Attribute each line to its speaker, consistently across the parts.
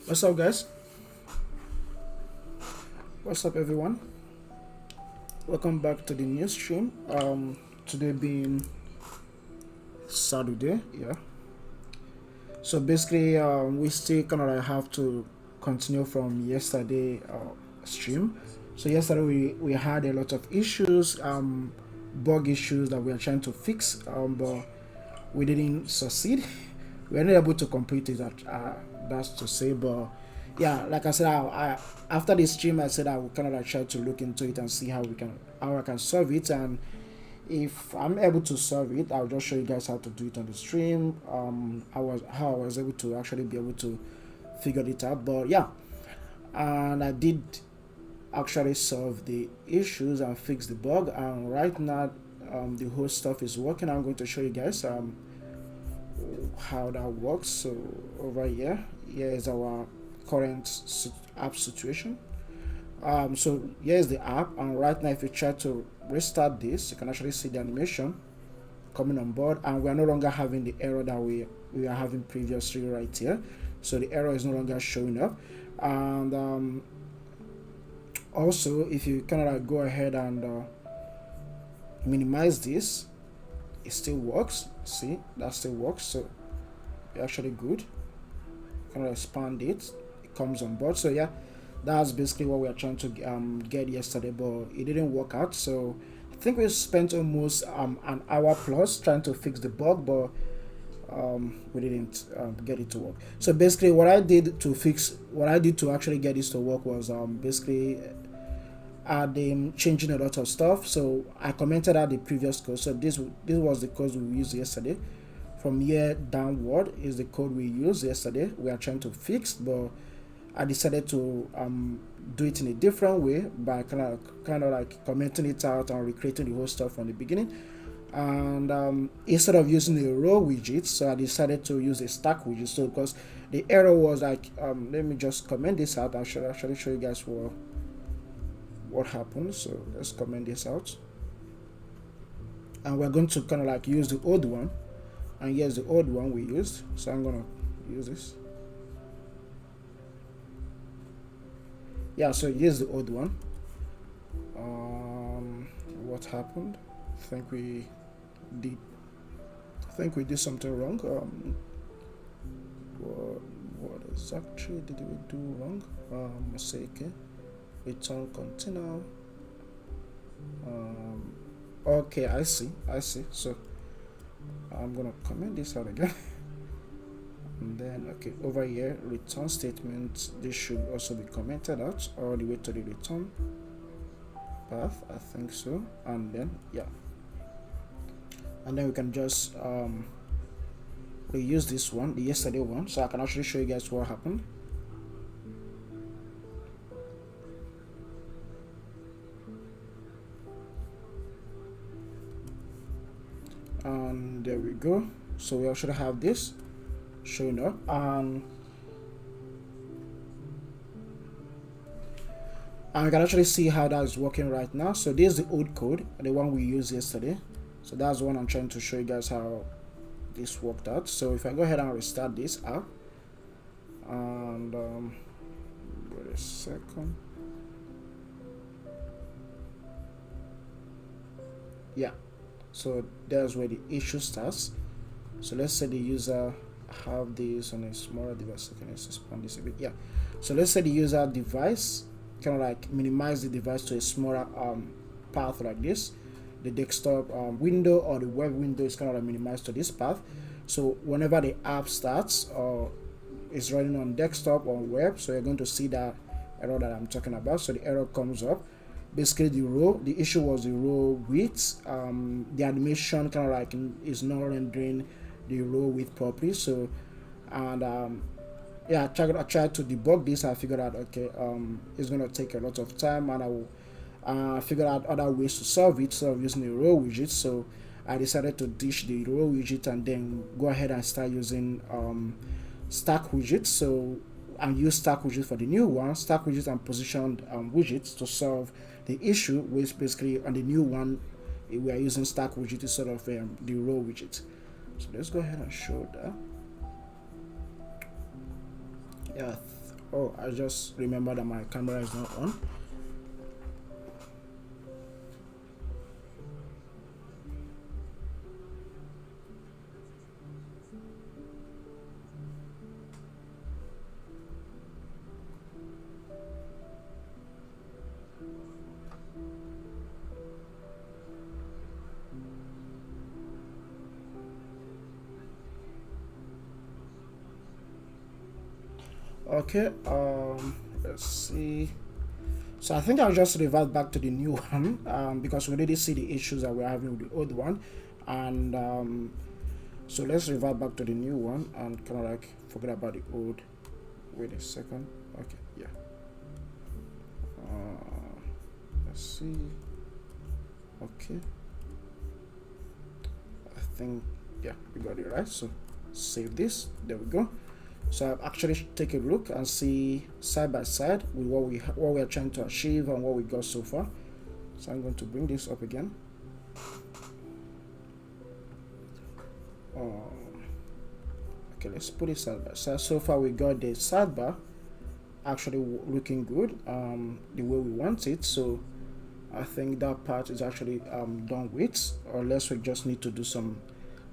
Speaker 1: What's up, guys? What's up, everyone? Welcome back to the new stream. Today being Saturday, yeah. So basically, we still kind of like have to continue from yesterday stream. So yesterday we had a lot of issues, bug issues that we are trying to fix, but we didn't succeed. We were not able to complete it. That's to say, but yeah, like I said, after the stream, I said I will kind of like try to look into it and see how I can solve it, and if I'm able to solve it, I'll just show you guys how to do it on the stream. How I was able to actually be able to figure it out, but yeah, and I did actually solve the issues and fix the bug, and right now the whole stuff is working. I'm going to show you guys how that works. So over here is our current app situation. So here's the app, and right now if you try to restart this, you can actually see the animation coming on board, and we are no longer having the error that we were having previously right here. So the error is no longer showing up, and also if you kind of like go ahead and minimize this, it still works. See, that still works. So actually good. Kind of expand it, it comes on board. So yeah, that's basically what we are trying to get yesterday, but it didn't work out. So I think we spent almost an hour plus trying to fix the bug, but we didn't get it to work. So basically what I did to actually get this to work was basically changing a lot of stuff. So I commented out the previous code. So this was the code we used yesterday. From here downward is the code we used yesterday. We are trying to fix, but I decided to do it in a different way by kind of like commenting it out and recreating the whole stuff from the beginning. And instead of using a row widget, so I decided to use a stack widget. So because the error was like, let me just comment this out. I should actually show you guys what happened. So let's comment this out, and we're going to kind of like use the old one. And here's the old one we used, so I'm gonna use this. Yeah, so here's the old one. What happened? I think we did something wrong. What exactly did we do wrong? Mistake. Return container. Okay, I see. So I'm gonna comment this out again. And then okay, over here, return statement, this should also be commented out all the way to the return path, I think so. And then yeah, and then we can just reuse this one, the yesterday one, so I can actually show you guys what happened. And there we go. So we actually have this showing up, and we can actually see how that is working right now. So this is the old code, the one we used yesterday. So that's the one I'm trying to show you guys how this worked out. So if I go ahead and restart this app, and wait a second. Yeah, so there's where the issue starts. So let's say the user have this on a smaller device. Okay, let's expand this a bit. Yeah, so let's say the user device kind of like minimize the device to a smaller path like this. The desktop window or the web window is kind of like minimized to this path. So whenever the app starts or is running on desktop or web, so you're going to see that error that I'm talking about. So the error comes up. Basically the issue was the row width. The animation kind of like is not rendering the row width properly. So and yeah, I tried to debug this. I figured out okay, it's gonna take a lot of time, and I will figure out other ways to solve it instead of using the row widget. So I decided to ditch the row widget and then go ahead and start using stack widget. So and use stack widget for the new one, stack widget and positioned widgets to solve the issue, which basically on the new one we are using stack widget instead of the row widget. So let's go ahead and show that. Yeah, Oh, I just remember that my camera is not on. Okay, let's see. So I think I'll just revert back to the new one, because we already see the issues that we're having with the old one. And so let's revert back to the new one and kind of like forget about the old. Wait a second. Okay, yeah. Let's see. Okay. I think, yeah, we got it right. So save this. There we go. So I've actually take a look and see side by side with what we are trying to achieve and what we got so far. So I'm going to bring this up again. Okay, let's put it side by side. So far we got the sidebar actually looking good, the way we want it. So I think that part is actually done with, unless we just need to do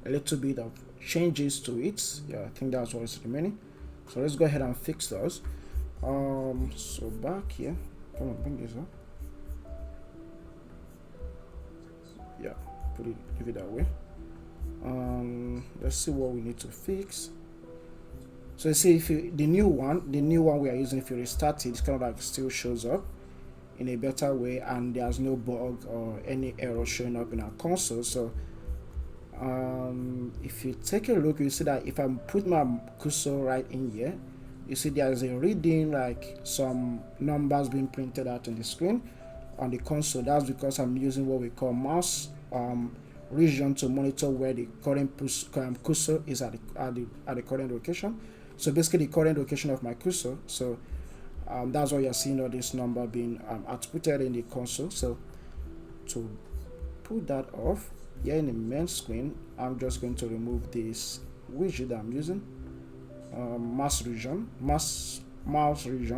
Speaker 1: a little bit of changes to it. Yeah, I think that's what is remaining. So let's go ahead and fix those. So back here, come on, bring this up. Yeah, leave it that way. Let's see what we need to fix. So you see, if the new one we are using, if you restart it, it's kind of like still shows up in a better way, and there's no bug or any error showing up in our console. So if you take a look, you see that if I put my cursor right in here, you see there's a reading, like some numbers being printed out on the screen on the console. That's because I'm using what we call mouse region to monitor where the current cursor is at the current location. So basically the current location of my cursor. So that's why you're seeing all this number being outputted in the console. So to put that off, here in the main screen, I'm just going to remove this widget that I'm using, mouse region.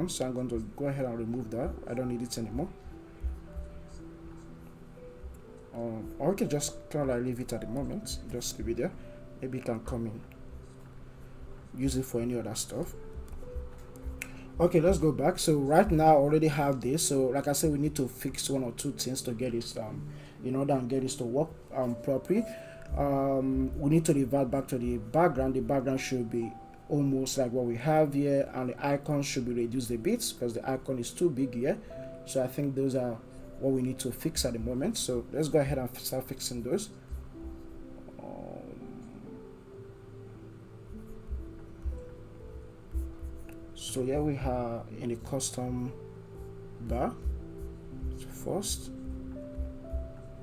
Speaker 1: So I'm going to go ahead and remove that. I don't need it anymore. Or we can just kind of like leave it at the moment. Just leave it there. Maybe you can come in, use it for any other stuff. Okay, let's go back. So right now I already have this. So like I said, we need to fix one or two things to get this in order and get this to work properly. We need to revert back to the background. The background should be almost like what we have here, and the icon should be reduced a bit because the icon is too big here. So I think those are what we need to fix at the moment. So let's go ahead and start fixing those. So here we have in the custom bar. So first,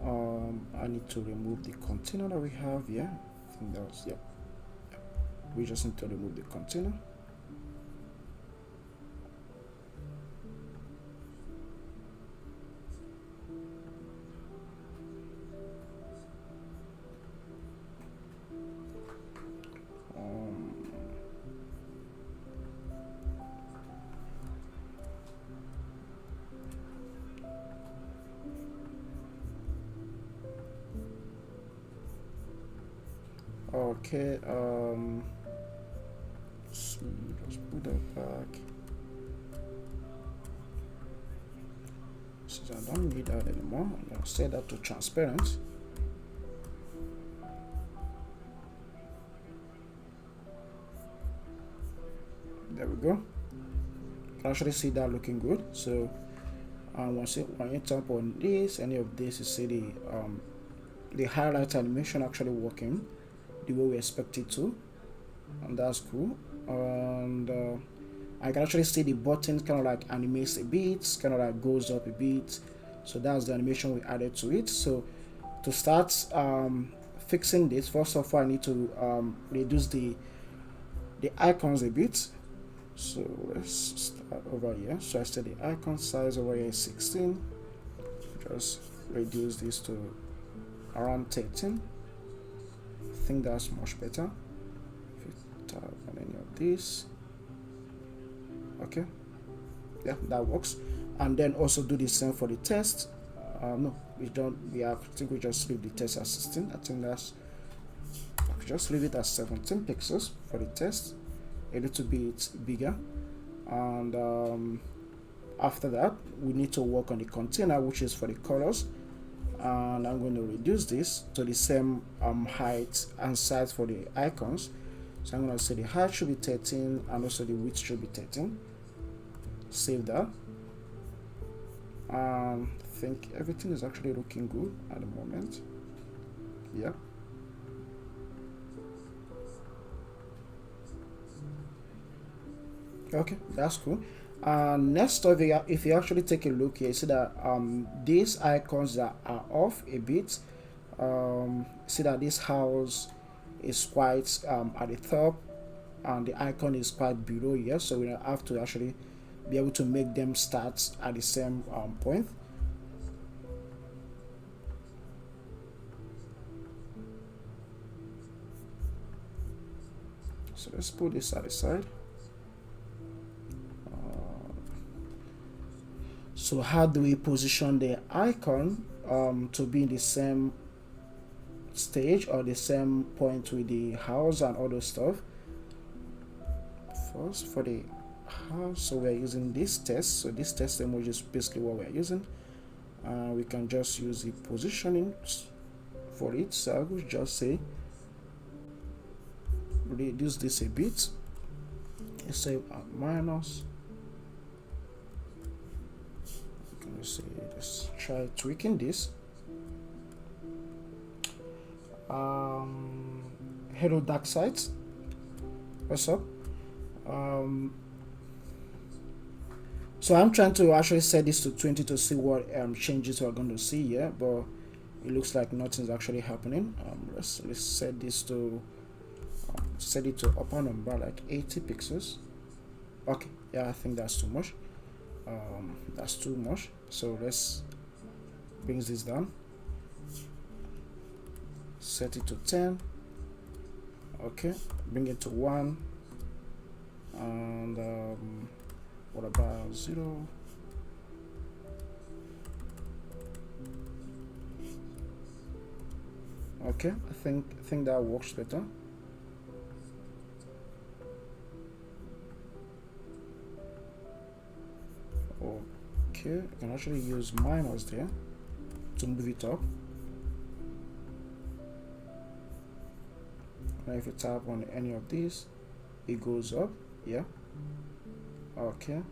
Speaker 1: I need to remove the container that we have here. I think that was, yeah. We just need to remove the container. Okay, let's put that back. Since I don't need that anymore, I'm gonna set that to transparent. There we go. You can actually see that looking good. So when you tap on this, any of this, you see the highlight animation actually working the way we expect it to, and that's cool. And I can actually see the button kind of like animates a bit, kind of like goes up a bit. So that's the animation we added to it. So to start fixing this, first of all, I need to reduce the icons a bit. So let's start over here. So I set the icon size over here is 16. Just reduce this to around 13. I think that's much better. If you tap on any of these, Okay, yeah, that works. And then also do the same for the test. No, we don't. We have. I think we just leave the test as 16. I think that's. Just leave it as 17 pixels for the test, a little bit bigger. And after that, we need to work on the container, which is for the colors. And I'm going to reduce this to the same height and size for the icons. So I'm going to say the height should be 13 and also the width should be 13. Save that. I think everything is actually looking good at the moment. Yeah. Okay, that's cool. Next of it, if you actually take a look here, you see that these icons that are off a bit, see that this house is quite at the top and the icon is quite below here, so we have to actually be able to make them start at the same point. So let's put this at the side. So how do we position the icon to be in the same stage or the same point with the house and other stuff? First, for the house, so we're using this test. So this test emoji is basically what we're using. We can just use the positioning for it. So I would just say reduce this a bit. Say minus. Let's see, let's try tweaking this. Hello dark sides, what's up? So I'm trying to actually set this to 20 to see what changes we're going to see here, but it looks like nothing's actually happening. Let's set this to set it to upper number like 80 pixels. Okay, yeah, I think that's too much. That's too much, so let's bring this down, set it to 10. Okay, bring it to 1, and what about 0? Okay, I think that works better. Okay, I can actually use minus there to move it up. Now if you tap on any of these, it goes up. Yeah. Okay.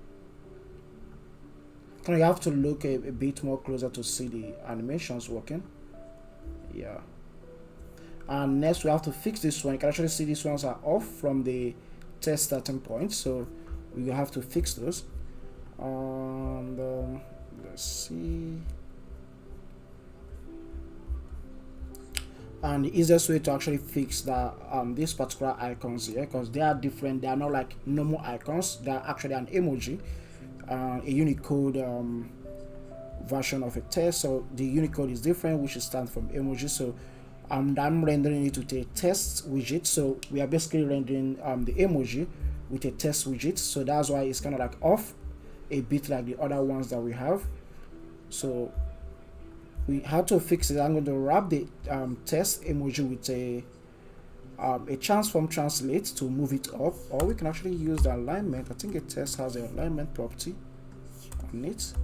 Speaker 1: Now you have to look a bit more closer to see the animations working. Yeah. And next we have to fix this one. You can actually see these ones are off from the test starting point, so we have to fix those. And let's see. And the easiest way to actually fix that these particular icons here, because they are different, they are not like normal icons, they are actually an emoji, a Unicode version of a text. So the Unicode is different, which stands from emoji. So I'm rendering it with a text widget, so we are basically rendering the emoji with a text widget, so that's why it's kind of like off a bit like the other ones that we have. So we had to fix it. I'm going to wrap the text emoji with a transform translate to move it up, or we can actually use the alignment. I think a text has an alignment property on it.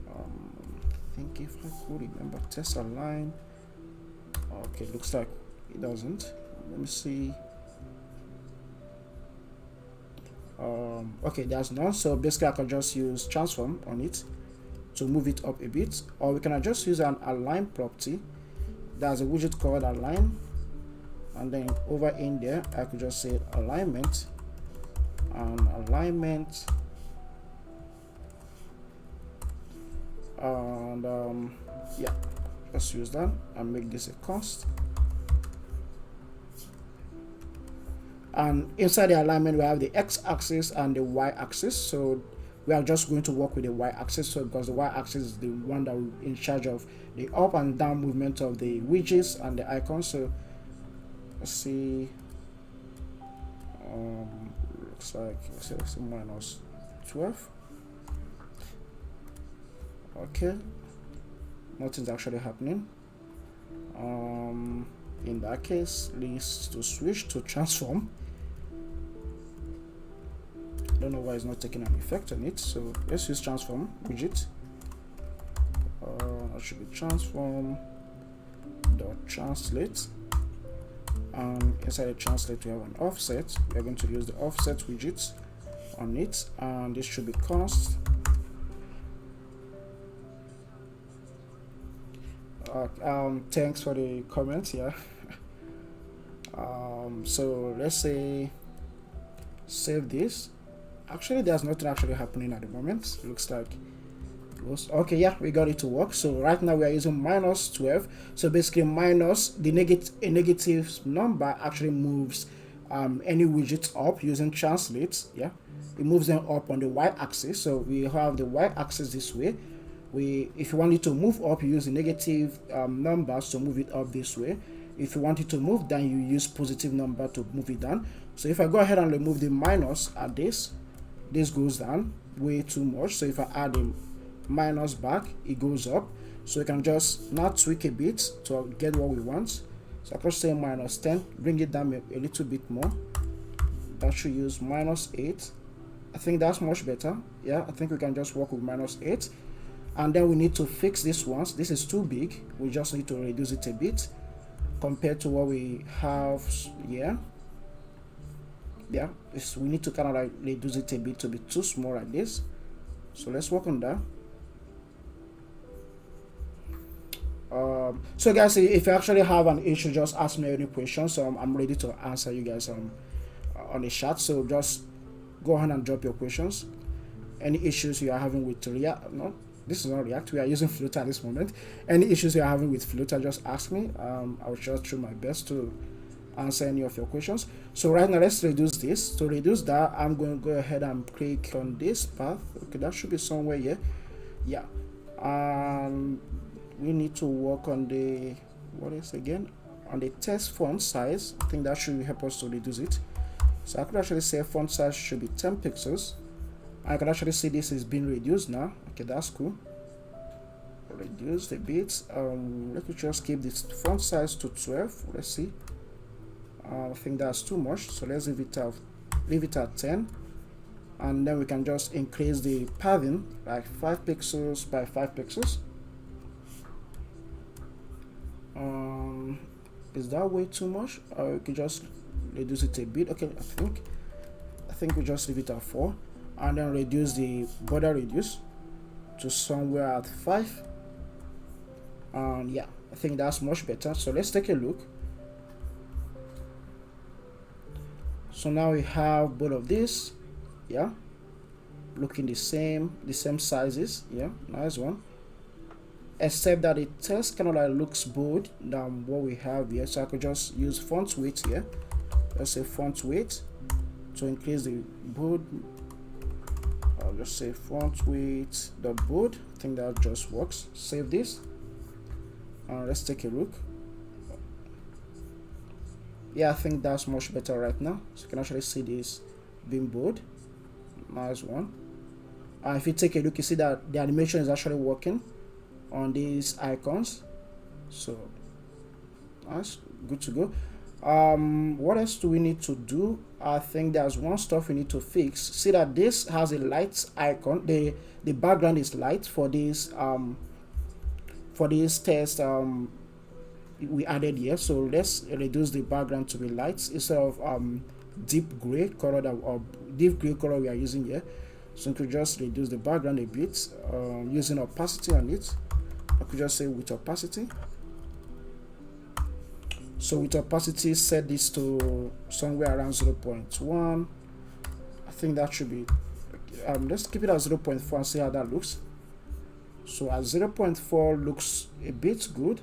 Speaker 1: I think if I could remember, text align. Okay, looks like it doesn't. Let me see. Okay, there's none, so basically I can just use transform on it to move it up a bit, or we can just use an align property. There's a widget called align, and then over in there I could just say alignment, and alignment, and yeah, let's use that and make this a const. And inside the alignment we have the x-axis and the y-axis, so we are just going to work with the y-axis, so because the y-axis is the one that we're in charge of the up and down movement of the widgets and the icons. So let's see, looks like let's say minus 12. Okay, nothing's actually happening. In that case, let's to switch to transform. Don't know why it's not taking an effect on it, so let's use transform widget. That should be transform dot translate, and inside the translate we have an offset. We are going to use the offset widget on it, and this should be const. Thanks for the comment. Yeah. So let's say save this. Actually, there's nothing actually happening at the moment. It looks like okay. Yeah, we got it to work. So right now we are using minus 12. So basically minus the negative number actually moves any widgets up using translate. Yeah, it moves them up on the y-axis. So we have the y-axis this way. If you want it to move up, you use the negative numbers to move it up this way. If you want it to move down, you use positive number to move it down. So if I go ahead and remove the minus at this goes down way too much. So if I add a minus back, it goes up. So you can just now tweak a bit to get what we want. So I can say minus 10, bring it down a little bit more. That should use minus 8. I think that's much better. Yeah, I think we can just work with minus 8. And then we need to fix this once. This is too big. We just need to reduce it a bit compared to what we have here. Yeah, we need to kind of like reduce it a bit to be too small like this. So let's work on that. So guys, if you actually have an issue, just ask me any questions. So I'm ready to answer you guys on the chat. So just go ahead and drop your questions. Any issues you are having with React? No, this is not React. We are using Flutter at this moment. Any issues you are having with Flutter, just ask me. I'll just try my best to answer any of your questions. So right now, let's reduce this. To reduce that, I'm going to go ahead and click on this path. Okay, that should be somewhere here. Yeah. We need to work on the on the text font size. I think that should help us to reduce it. So I could actually say font size should be 10 pixels. I can actually see this is being reduced now. Okay, that's cool. Reduce a bit. Let me just keep this font size to 12. Let's see. I think that's too much, so let's leave it at 10, and then we can just increase the padding like 5 pixels by 5 pixels. Is that way too much? Or we can just reduce it a bit. Okay, I think we just leave it at 4, and then reduce the border radius to somewhere at 5. And yeah, I think that's much better. So let's take a look. So now we have both of these, yeah, looking the same sizes. Yeah, nice one. Except that the text kind of like looks bold than what we have here. So I could just use font weight here. Let's say font weight to increase the bold. I'll just say font weight dot bold. I think that just works. Save this. Let's take a look. Yeah, I think that's much better right now. So you can actually see this being bold. Nice one. If you take a look, you see that the animation is actually working on these icons. So that's good to go. What else do we need to do? I think there's one stuff we need to fix. See that this has a light icon. The background is light for this test we added here. So let's reduce the background to be light instead of deep gray color we are using here. So we could just reduce the background a bit using opacity on it. I could just say with opacity. So with opacity, set this to somewhere around 0.1. I think that should be let's keep it at 0.4 and see how that looks. So at 0.4 looks a bit good.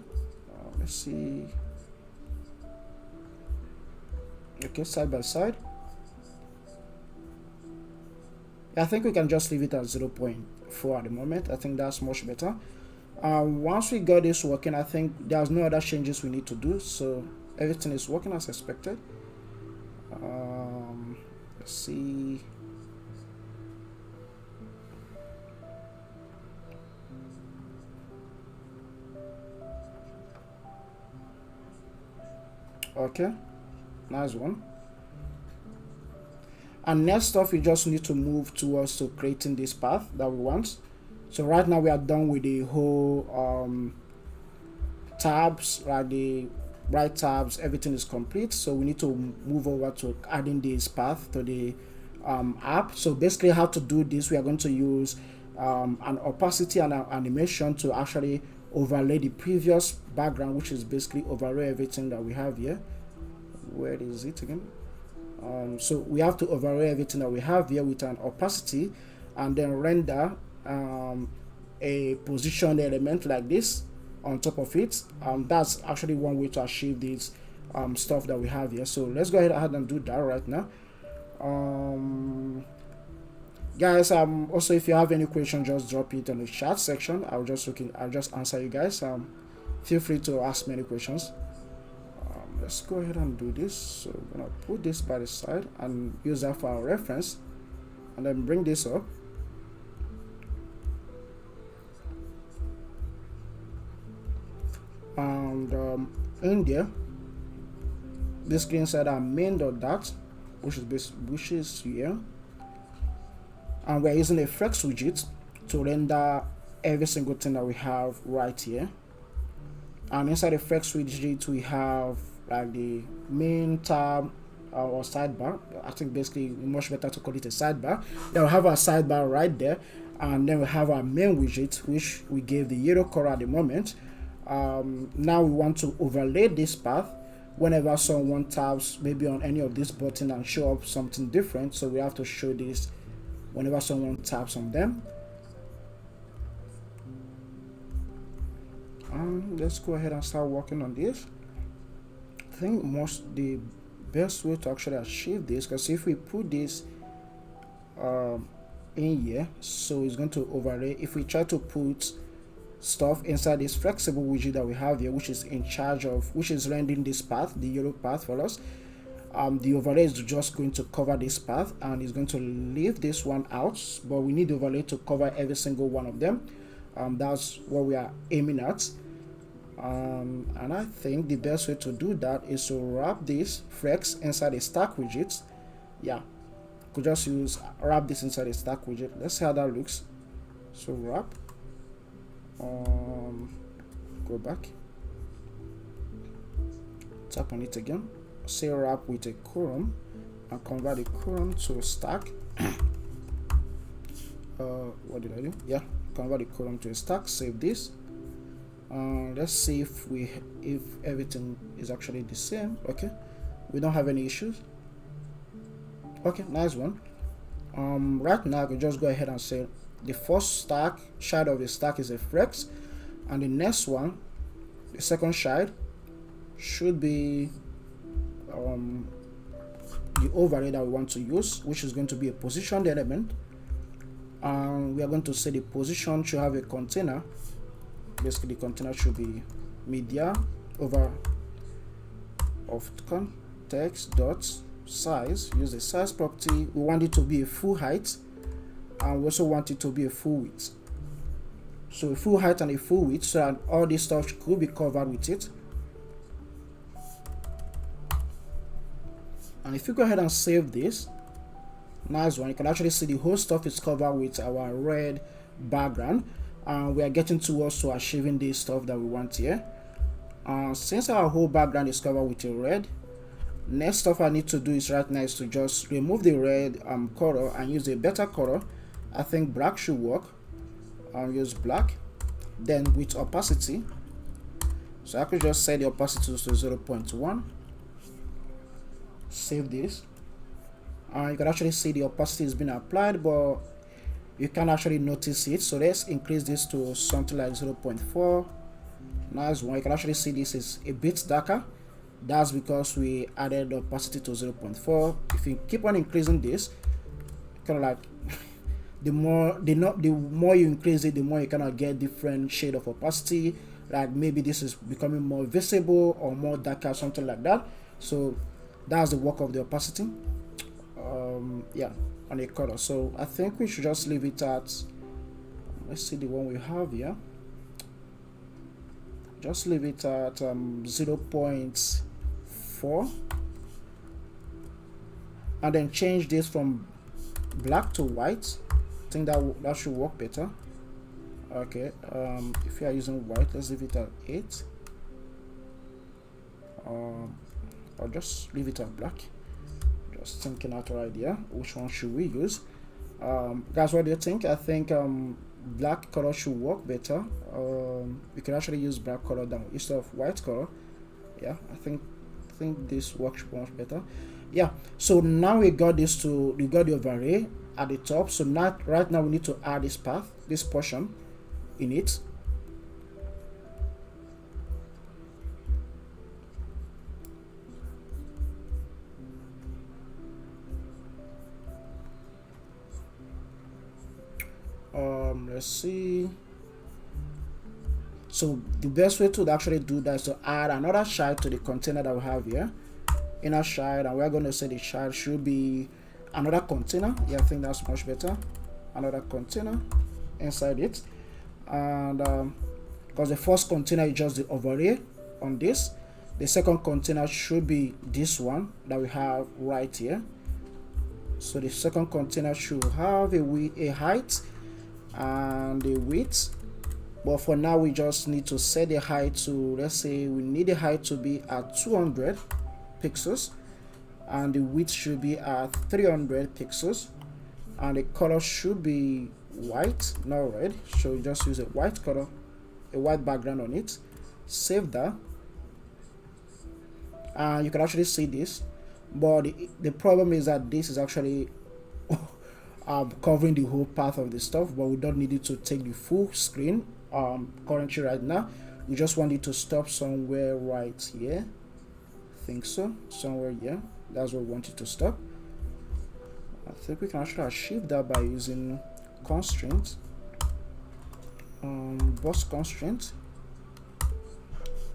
Speaker 1: Let's see. Okay, side by side. I think we can just leave it at 0.4 at the moment. I think that's much better. Once we got this working, I think there's no other changes we need to do. So everything is working as expected. Let's see. Okay, nice one. And next off, we just need to move towards to creating this path that we want. So right now we are done with the whole tabs, like the right tabs, everything is complete. So we need to move over to adding this path to the app. So basically how to do this, we are going to use an opacity and an animation to actually overlay the previous background, which is basically overlay everything that we have here. Where is it again? So we have to overlay everything that we have here with an opacity, and then render a position element like this on top of it. That's actually one way to achieve this stuff that we have here. So let's go ahead and do that right now. Guys, also if you have any question, just drop it in the chat section. I'll just answer you guys. Feel free to ask me any questions. Let's go ahead and do this. So we're gonna put this by the side and use that for our reference, and then bring this up. And in there, basically inside our main.dat, which is here, and we're using a flex widget to render every single thing that we have right here. And inside the flex widget, we have like the main tab or sidebar. I think basically much better to call it a sidebar. Then we have our sidebar right there, and then we have our main widget, which we gave the yellow color at the moment. Now we want to overlay this path whenever someone taps maybe on any of this button and show up something different. So we have to show this whenever someone taps on them. Let's go ahead and start working on this. I think the best way to actually achieve this, because if we put this in here, so it's going to overlay. If we try to put stuff inside this flexible widget that we have here, which is rendering this path, the yellow path for us, the overlay is just going to cover this path and it's going to leave this one out, but we need the overlay to cover every single one of them. That's what we are aiming at. And I think the best way to do that is to wrap this flex inside a stack widget. Yeah, could just wrap this inside a stack widget. Let's see how that looks. So wrap, go back, tap on it again, say wrap with a column, and convert the column to a stack. What did I do? Yeah, convert the column to a stack. Save this. Let's see if everything is actually the same. Okay, we don't have any issues. Okay, nice one. Right now I can just go ahead and say the first shade of the stack is a flex, and the next one, the second shade, should be the overlay that we want to use, which is going to be a positioned element. And we are going to say the position should have a container. Basically the container should be media over of context dot size. Use the size property. We want it to be a full height, and we also want it to be a full width. So a full height and a full width, so that all this stuff could be covered with it. And if you go ahead and save this, nice one, you can actually see the whole stuff is covered with our red background, and we are getting towards to achieving this stuff that we want here. Since our whole background is covered with a red, next stuff I need to do is right now is to just remove the red color and use a better color. I think black should work. I'll use black. Then with opacity, so I could just set the opacity to 0.1. Save this. You can actually see the opacity is being applied, but you can actually notice it. So let's increase this to something like 0.4. Nice one. You can actually see this is a bit darker. That's because we added the opacity to 0.4. If you keep on increasing this, kind of like the more you increase it, the more you kind of get different shade of opacity. Like maybe this is becoming more visible or more darker, something like that. So that's the work of the opacity. Yeah, on a color. So I think we should just leave it at, let's see the one we have here. Just leave it at 0.4 4, and then change this from black to white. I think that should work better. Okay, if you are using white, let's leave it at 8, or just leave it at black. Just thinking out our idea, which one should we use? Guys, what do you think? I think black color should work better. We can actually use black color down instead of white color. Yeah, I think this works much better. Yeah, so now we got the overlay at the top. So now right now we need to add this path, this portion in it. Let's see. So the best way to actually do that is to add another child to the container that we have here, inner child, and we're going to say the child should be another container. Yeah, I think that's much better. Another container inside it, and because the first container is just the overlay on this, the second container should be this one that we have right here. So the second container should have a height and a width, but for now we just need to set the height to, let's say we need the height to be at 200 pixels, and the width should be at 300 pixels, and the color should be white, not red. So we just use a white color, a white background on it. Save that, and you can actually see this, but the problem is that this is actually covering the whole path of the stuff, but we don't need it to take the full screen currently right now. We just want it to stop somewhere right here. I think so, somewhere here. That's where we want it to stop. I think we can actually achieve that by using constraint, box constraint.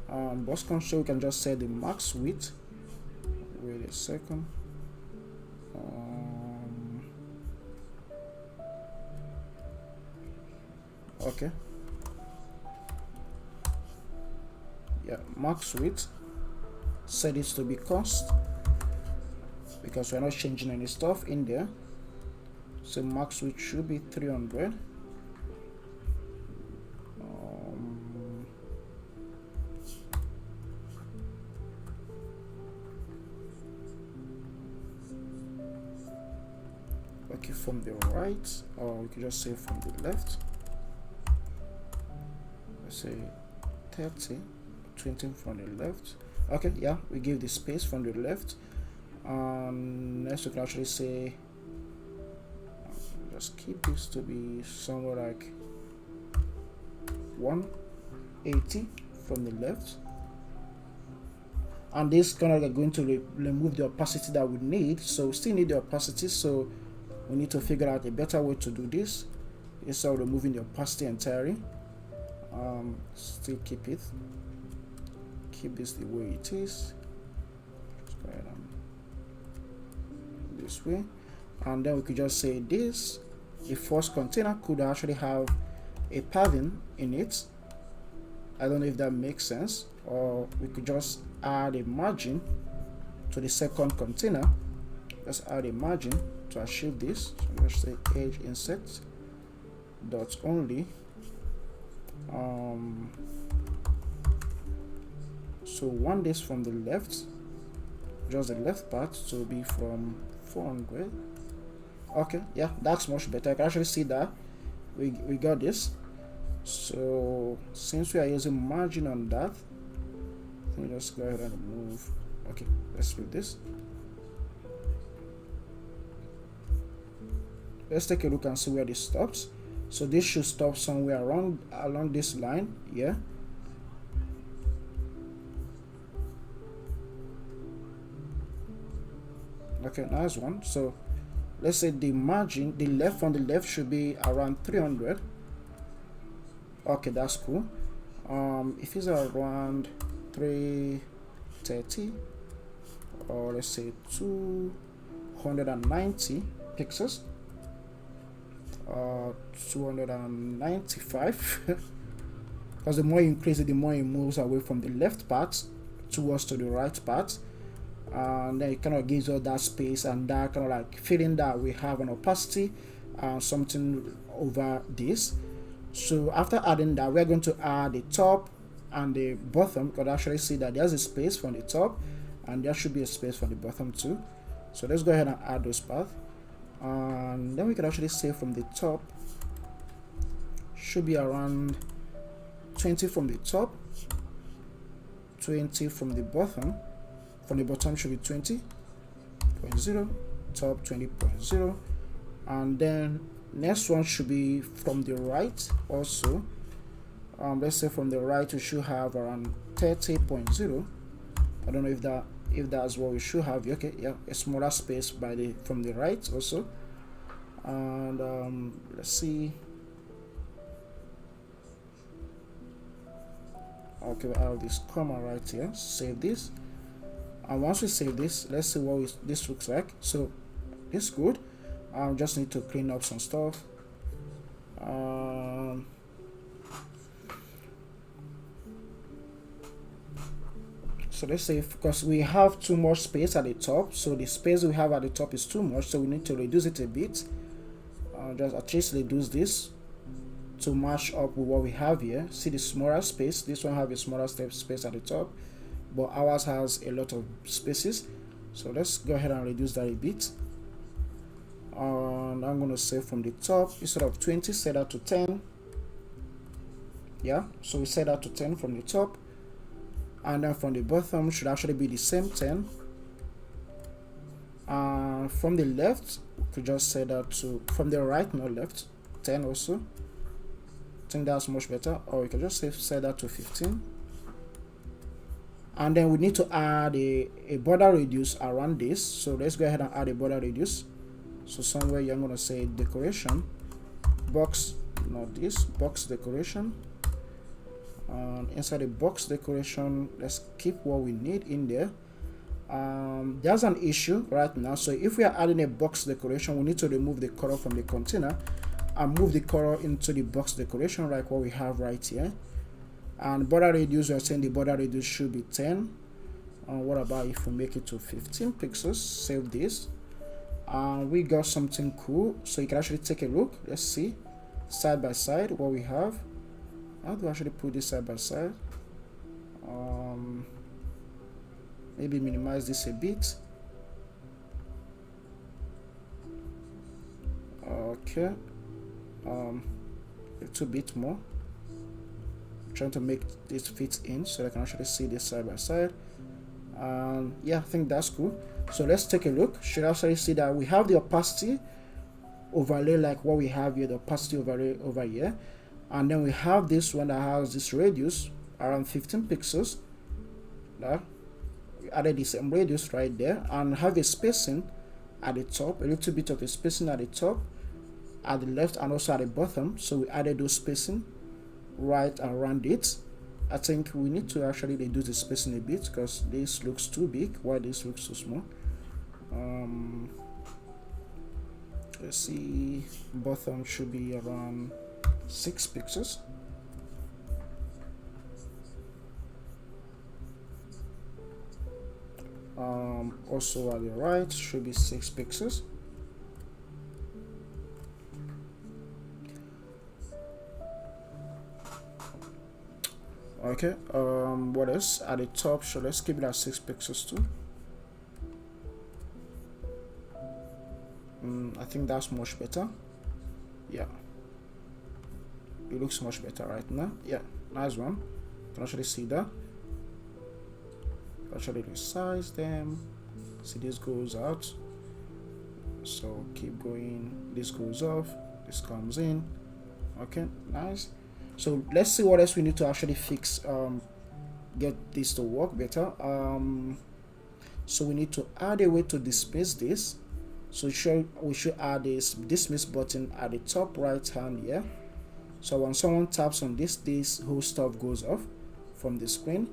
Speaker 1: Box constraint, we can just set the max width. Wait a second. Okay, yeah, max width, set it to be const because we're not changing any stuff in there. So max width should be 300. Okay, from the right, or we could just say from the left. Let's say 30, 20 from the left. Okay, yeah, we give the space from the left. Next we can actually say, just keep this to be somewhere like 180 from the left. And this kind of going to remove the opacity that we need. So we still need the opacity, so we need to figure out a better way to do this instead of removing the opacity entirely. Still keep this the way it is. Just go ahead and this way, and then we could just say this, the first container could actually have a padding in it. I don't know if that makes sense. Or we could just add a margin to the second container. Let's add a margin to achieve this. So let's say edge insert dot only. So one this from the left, just the left part, to be from 400. Okay, yeah, that's much better. I can actually see that we got this. So since we are using margin on that, let me just go ahead and move. Okay, let's leave this. Let's take a look and see where this stops. So this should stop somewhere along this line. Yeah. Okay, nice one. So let's say the margin, the left from the left should be around 300. Okay, that's cool. If it's around 330, or let's say 290 pixels, 295, because the more you increase it, the more it moves away from the left part towards to the right part. and then it kind of gives us that space and that kind of like feeling that we have an opacity and something over this. So after adding that, we're going to add the top and the bottom. You can actually see that there's a space from the top and there should be a space for the bottom too. So let's go ahead and add those paths, and then we can actually say from the top should be around 20 from the top, 20 from the bottom. From the bottom should be 20.0, top 20.0, and then next one should be from the right also. Let's say from the right we should have around 30.0. I don't know if that's what we should have. Okay, yeah, a smaller space from the right also. And let's see. Okay, I have this comma right here. Save this, and once we save this, let's see what this looks like. So it's good. Just need to clean up some stuff. So let's say, because we have too much space at the top, so the space we have at the top is too much, so we need to reduce it a bit. Just at least reduce this to match up with what we have here. See the smaller space, this one have a smaller space at the top, but ours has a lot of spaces. So let's go ahead and reduce that a bit. And I'm going to say from the top, instead of 20, set that to 10. Yeah, so we set that to 10 from the top, and then from the bottom should actually be the same 10. From the left, we could just set that to, from the right, not left, 10 also. I think that's much better. Or we can just set that to 15. And then we need to add a border radius around this. So let's go ahead and add a border radius. So somewhere you're going to say decoration box, not this, box decoration. And inside the box decoration, let's keep what we need in there. There's an issue right now. So if we are adding a box decoration, we need to remove the color from the container and move the color into the box decoration, like what we have right here. And border radius, we are saying the border radius should be 10. What about if we make it to 15 pixels? Save this. We got something cool, so you can actually take a look. Let's see side by side what we have. How do I actually put this side by side? Maybe minimize this a bit. Okay, a little bit more. I'm trying to make this fit in so I can actually see this side by side. Yeah, I think that's cool. So let's take a look. Should actually see that we have the opacity overlay, like what we have here, the opacity overlay over here, and then we have this one that has this radius around 15 pixels. We added the same radius right there, and have a spacing at the top, a little bit of a spacing at the top, at the left, and also at the bottom. So we added those spacing right around it. I think we need to actually reduce the spacing a bit because this looks too big while this looks too small. Let's see, bottom should be around 6 pixels. Also at the right should be 6 pixels. Okay, what else at the top? So let's keep it at 6 pixels too. I think that's much better. Yeah, it looks much better right now. Yeah, nice one. You can actually see that. Actually resize them. See, this goes out, so keep going. This goes off, this comes in. Okay, nice. So let's see what else we need to actually fix, get this to work better. So we need to add a way to dismiss this. So we should add this dismiss button at the top right hand here. So when someone taps on this whole stuff goes off from the screen.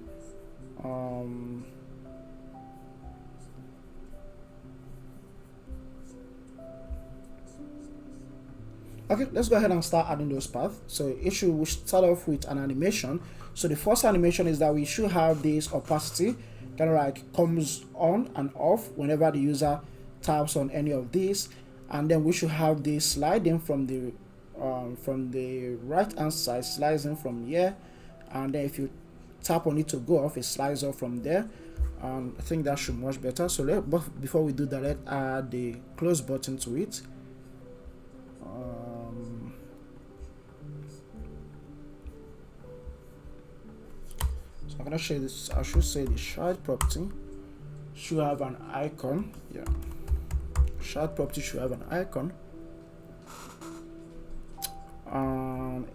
Speaker 1: Okay, let's go ahead and start adding those paths. So it should start off with an animation. So the first animation is that we should have this opacity kind of like comes on and off whenever the user taps on any of these, and then we should have this sliding from the right hand side, slicing from here, and then if you tap on it to go off, it slides off from there. I think that should much better. So before we do that, let's add the close button to it. So I'm gonna show this. I should say the child property should have an icon. Yeah, child property should have an icon.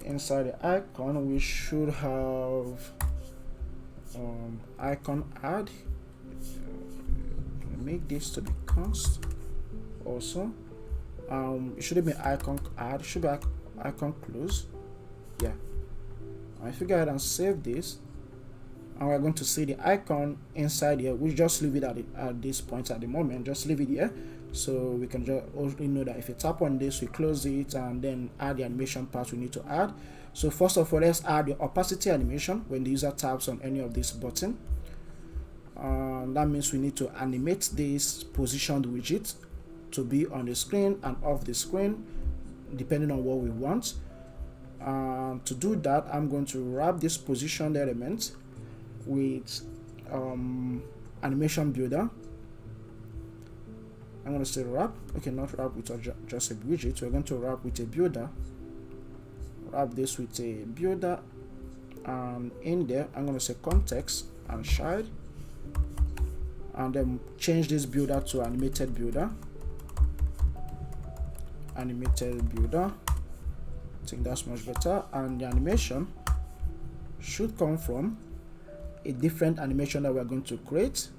Speaker 1: Inside the icon, we should have icon add. Make this to be const. Also, it shouldn't be icon add. It should be icon close. Yeah. If you go ahead and save this, and we're going to see the icon inside here. We just leave it at this point at the moment. Just leave it here, so we can just only know that if you tap on this, we close it and then add the animation part we need to add. So first of all, let's add the opacity animation when the user taps on any of this button. That means we need to animate this positioned widget to be on the screen and off the screen depending on what we want. To do that, I'm going to wrap this positioned element with animation builder. I'm going to say wrap. Okay, not wrap with just a widget. We're going to wrap with a builder. Wrap this with a builder, and in there I'm going to say context and child, and then change this builder to animated builder. Animated builder. I think that's much better. And the animation should come from a different animation that we're going to create.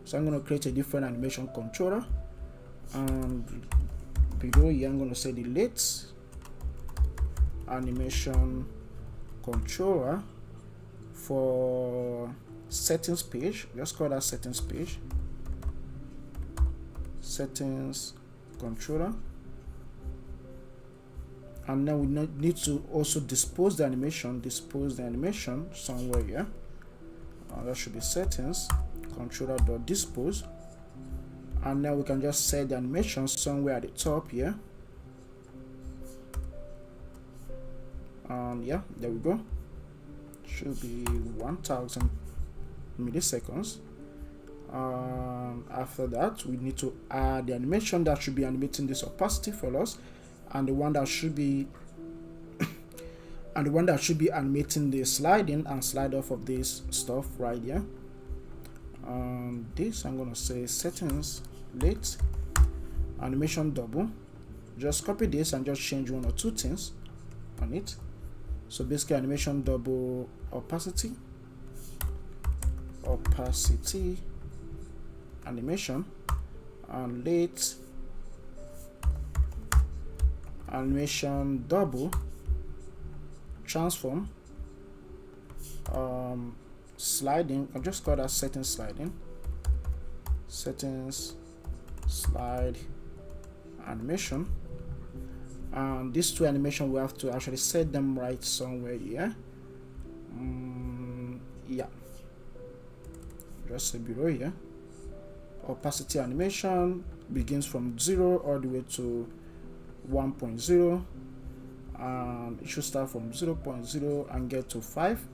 Speaker 1: So I'm going to create a different animation controller, and below here I'm going to say delete animation controller for settings page. Just call that settings page, settings controller. And then we need to also dispose the animation somewhere here. That should be settings controller.dispose, and then we can just set the animation somewhere at the top here. And yeah, there we go. Should be 1000 milliseconds. After that, we need to add the animation that should be animating this opacity for us, and the one that should be animating the sliding and slide off of this stuff right here. This I'm gonna say settings late animation double. Just copy this and just change one or two things on it. So basically, animation double opacity animation, and late animation double transform sliding. I'll just call that settings sliding, settings slide animation. And these two animation, we have to actually set them right somewhere here. Yeah, just below here. Opacity animation begins from 0 all the way to 1.0, and it should start from 0.0 and get to 5.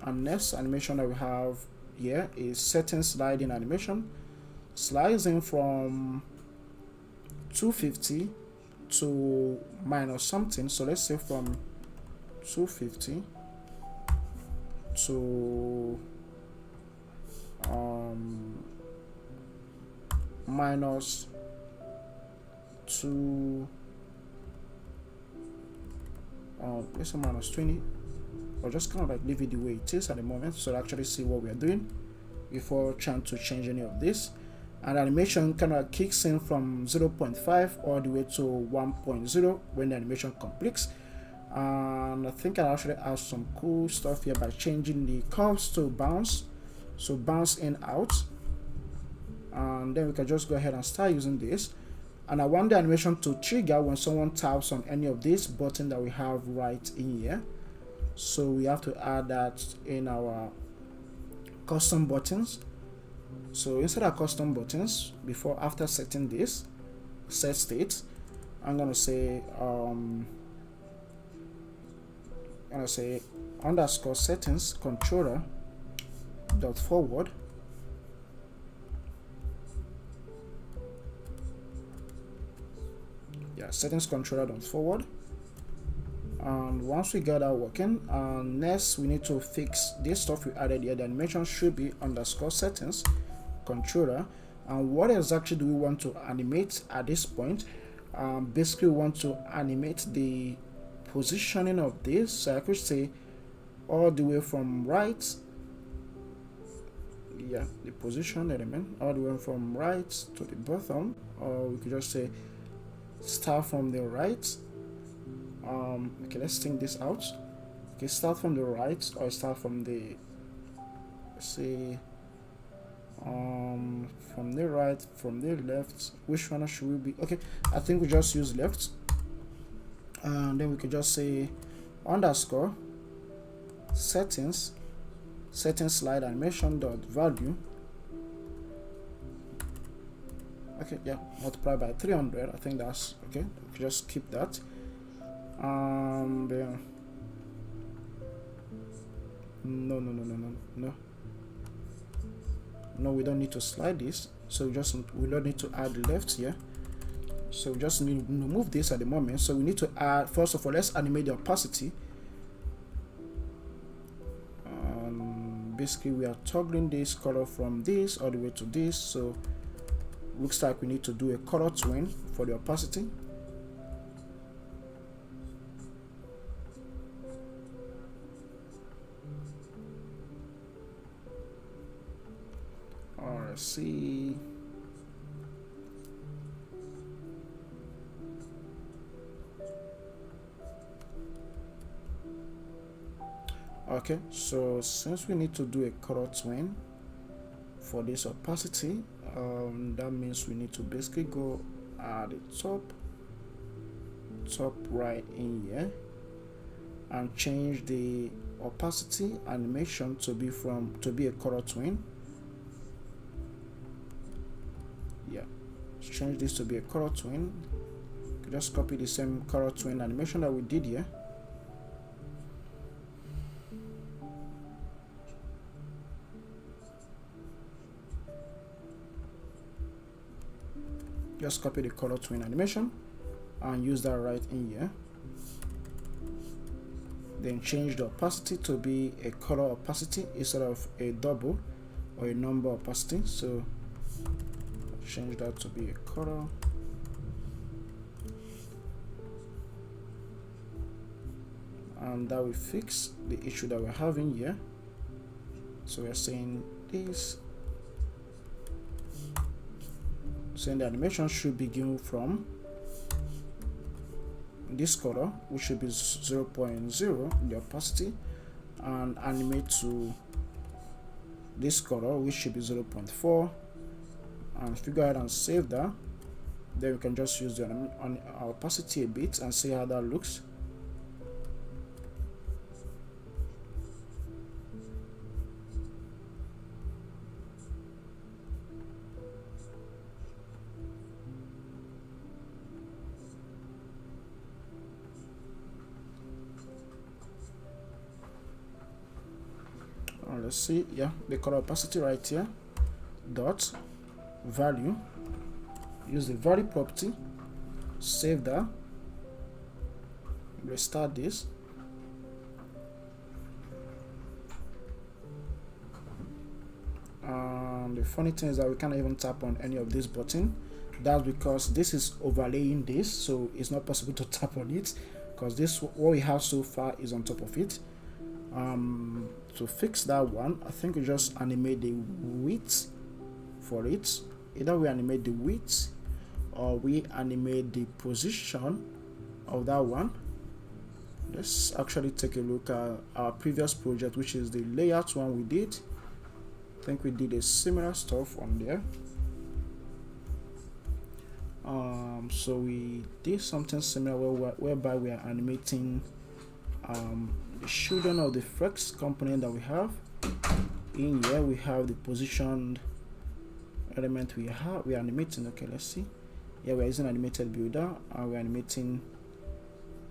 Speaker 1: And next animation that we have here is settings sliding animation, slicing from 250 to minus something. So let's say from 250 to minus 2, let's say minus 20, or just kind of like leave it the way it is at the moment, so actually see what we are doing before trying to change any of this. And animation kind of kicks in from 0.5 all the way to 1.0 when the animation completes. And I think I actually add some cool stuff here by changing the curves to bounce, so bounce in out, and then we can just go ahead and start using this. and I want the animation to trigger when someone taps on any of these buttons that we have right in here. So we have to add that in our custom buttons. So inside our custom buttons, after setting this set state, I'm gonna say underscore settings controller dot forward. Yeah, settings controller dot forward. And once we got that working, next we need to fix this stuff we added here. The animation should be underscore settings controller. And what exactly do we want to animate at this point? Basically we want to animate the positioning of this. So I could say all the way from right, yeah, the position element all the way from right to the bottom, or we could just say start from the right. Okay, let's think this out. Okay, start from the right or start from the, say, from the right, from the left. Which one should we be? Okay, I think we just use left, and then we could just say underscore settings slide animation dot value. Okay, yeah, multiply by 300. I think that's okay. We just keep that. Yeah. No, we don't need to slide this, so we don't need to add left here. So we just need to remove this at the moment. So we need to add, first of all, let's animate the opacity. Basically we are toggling this color from this all the way to this, so looks like we need to do a color twin for the opacity. Let's see. Okay, so since we need to do a color twin for this opacity, that means we need to basically go at the top right in here and change the opacity animation to be a color twin. Yeah, let's change this to be a color twin. Just copy the same color twin animation that we did here. Just copy the color twin animation and use that right in here. Then change the opacity to be a color opacity instead of a double or a number opacity. So change that to be a color. And that will fix the issue that we're having here. So we're saying this. So the animation should begin from this color, which should be 0.0 in the opacity, and animate to this color, which should be 0.4. And if you go ahead and save that, then we can just use the opacity a bit and see how that looks. Let's see, yeah, the color opacity right here, dot value, use the value property, save that, restart this. The funny thing is that we can't even tap on any of this button. That's because this is overlaying this, so it's not possible to tap on it, because this, what we have so far, is on top of it. To fix that one, I think we just animate the width for it. Either we animate the width or we animate the position of that one. Let's actually take a look at our previous project, which is the layout one we did. I think we did a similar stuff on there. So we did something similar whereby we are animating the children of the first component that we have. In here we have the positioned element we are animating. Okay, let's see. Yeah, we're using animated builder and we're animating,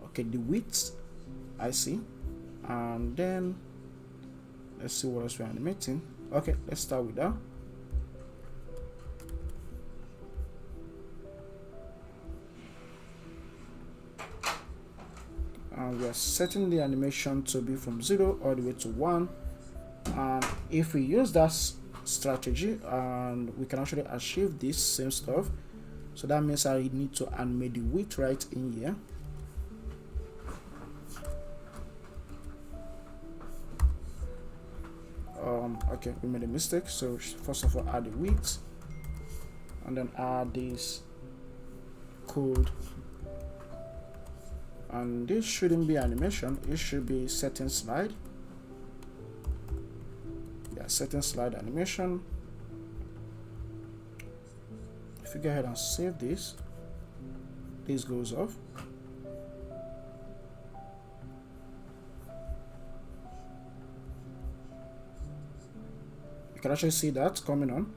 Speaker 1: okay, the width, I see. And then let's see what else we're animating. Okay, let's start with that. And we are setting the animation to be from 0 all the way to 1. And if we use that strategy, and we can actually achieve this same stuff. So that means I need to animate the width right in here. Okay, we made a mistake. So first of all, add the width, and then add this code. And this shouldn't be animation, it should be setting slide. Yeah, setting slide animation. If you go ahead and save this, this goes off. You can actually see that coming on.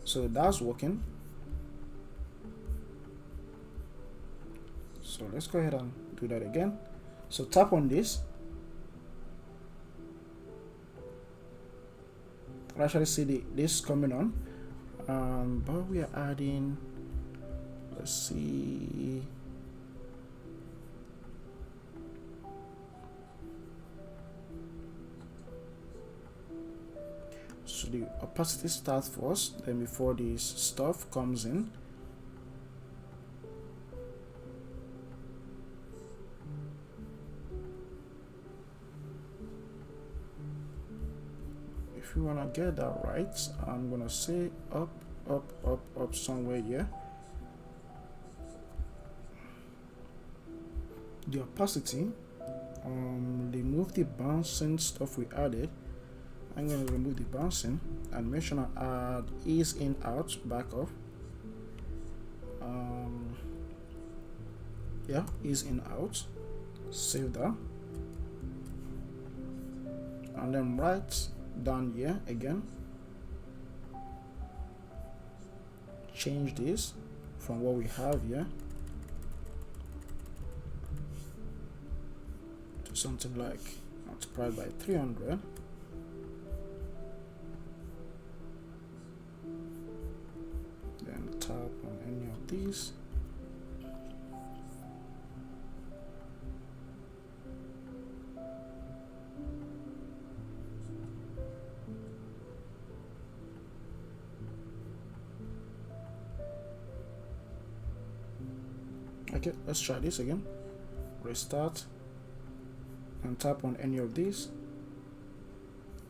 Speaker 1: So that's working. So let's go ahead and do that again. So tap on this. I actually see this coming on, but we are adding, let's see, so the opacity starts first, then before this stuff comes in. If you want to get that right, I'm gonna say up, up, up, up somewhere here. The opacity, remove the bouncing stuff we added. I'm gonna remove the bouncing. Animation and add ease in, out, back off. Yeah, ease in, out. Save that, and then right down here again, change this from what we have here to something like multiplied by 300. Then tap on any of these. Okay, let's try this again. Restart and tap on any of these.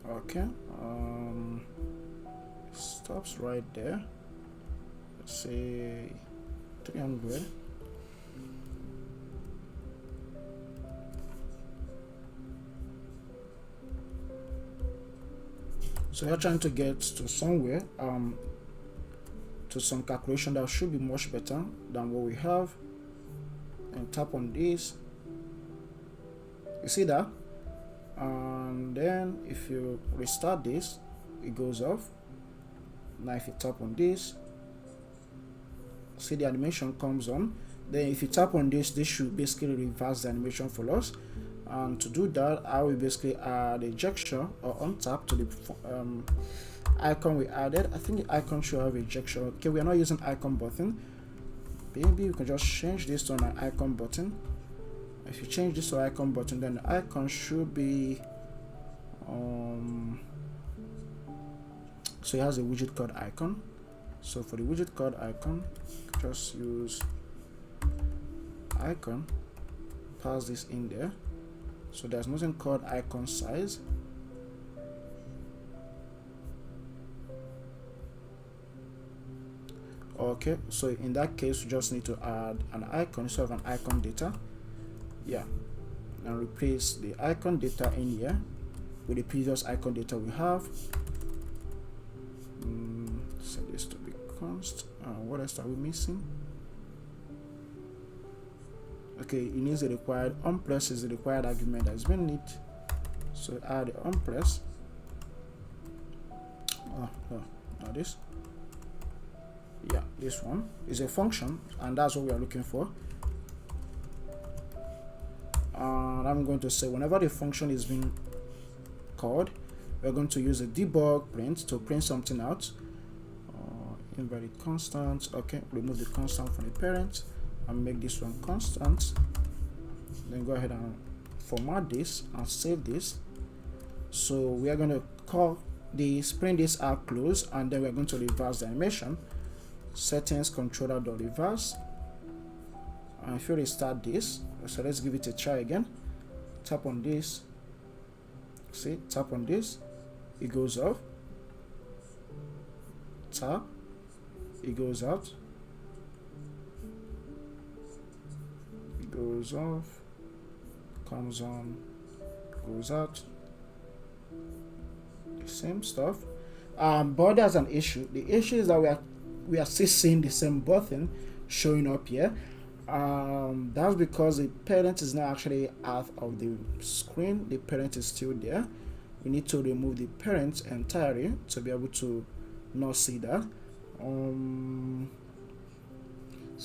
Speaker 1: Okay, stops right there. Let's say 300. So you're trying to get to somewhere, to some calculation that should be much better than what we have. And tap on this, you see that, and then if you restart this, it goes off. Now if you tap on this, see the animation comes on. Then if you tap on this, this should basically reverse the animation for us. And to do that, I will basically add a gesture or untap to the icon we added. I think the icon should have a gesture. Okay, we are not using icon button. Maybe you can just change this to an icon button. If you change this to icon button, then the icon should be so it has a widget called icon. So for the widget called icon, just use icon, pass this in there. So there's nothing called icon size. Okay, so in that case we just need to add an icon instead of an icon data. Yeah, and replace the icon data in here with the previous icon data we have. Set this to be const. What else are we missing? Okay, it needs the required onPress is the required argument that's been need. So add the onPress. Oh no, not this. Yeah, this one is a function, and that's what we are looking for. And I'm going to say whenever the function is being called, we're going to use a debug print to print something out. Invalid constant. Okay, remove the constant from the parent and make this one constant. Then go ahead and format this and save this. So we are going to call this, print this out close, and then we're going to reverse the animation. Settings controller.reverse, and if you restart this, so let's give it a try again. Tap on this, see, tap on this, it goes off, tap, it goes out, it goes off, comes on, goes out, the same stuff. But there's an issue. The issue is that we are still seeing the same button showing up here. That's because the parent is not actually out of the screen. The parent is still there. We need to remove the parent entirely to be able to not see that. So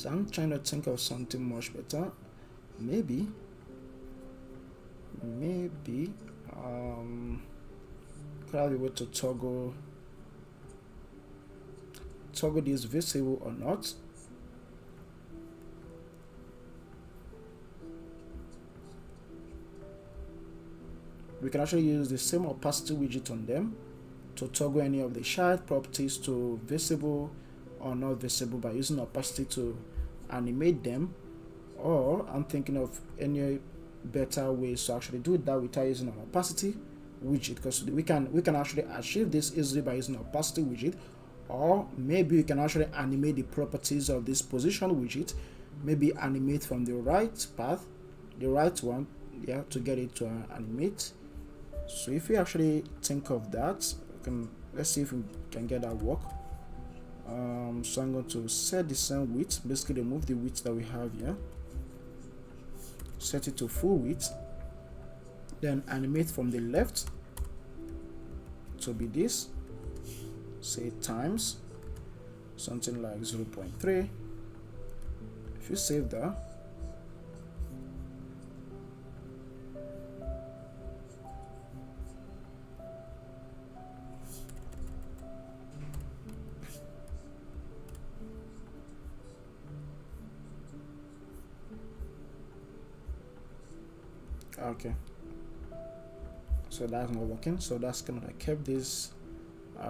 Speaker 1: I'm trying to think of something much better. Maybe could I be able to toggle this visible or not? We can actually use the same opacity widget on them to toggle any of the child properties to visible or not visible by using opacity to animate them. Or I'm thinking of any better ways to actually do that without using an opacity widget, because we can actually achieve this easily by using opacity widget. Or maybe we can actually animate the properties of this position widget, maybe animate from the right path, the right one, yeah, to get it to animate. So if we actually think of that, let's see if we can get that work. So I'm going to set the same width, basically remove the width that we have here, set it to full width, then animate from the left to be this, say times something like 0.3. If you save that, okay, so that's not working. So that's kind of like kept this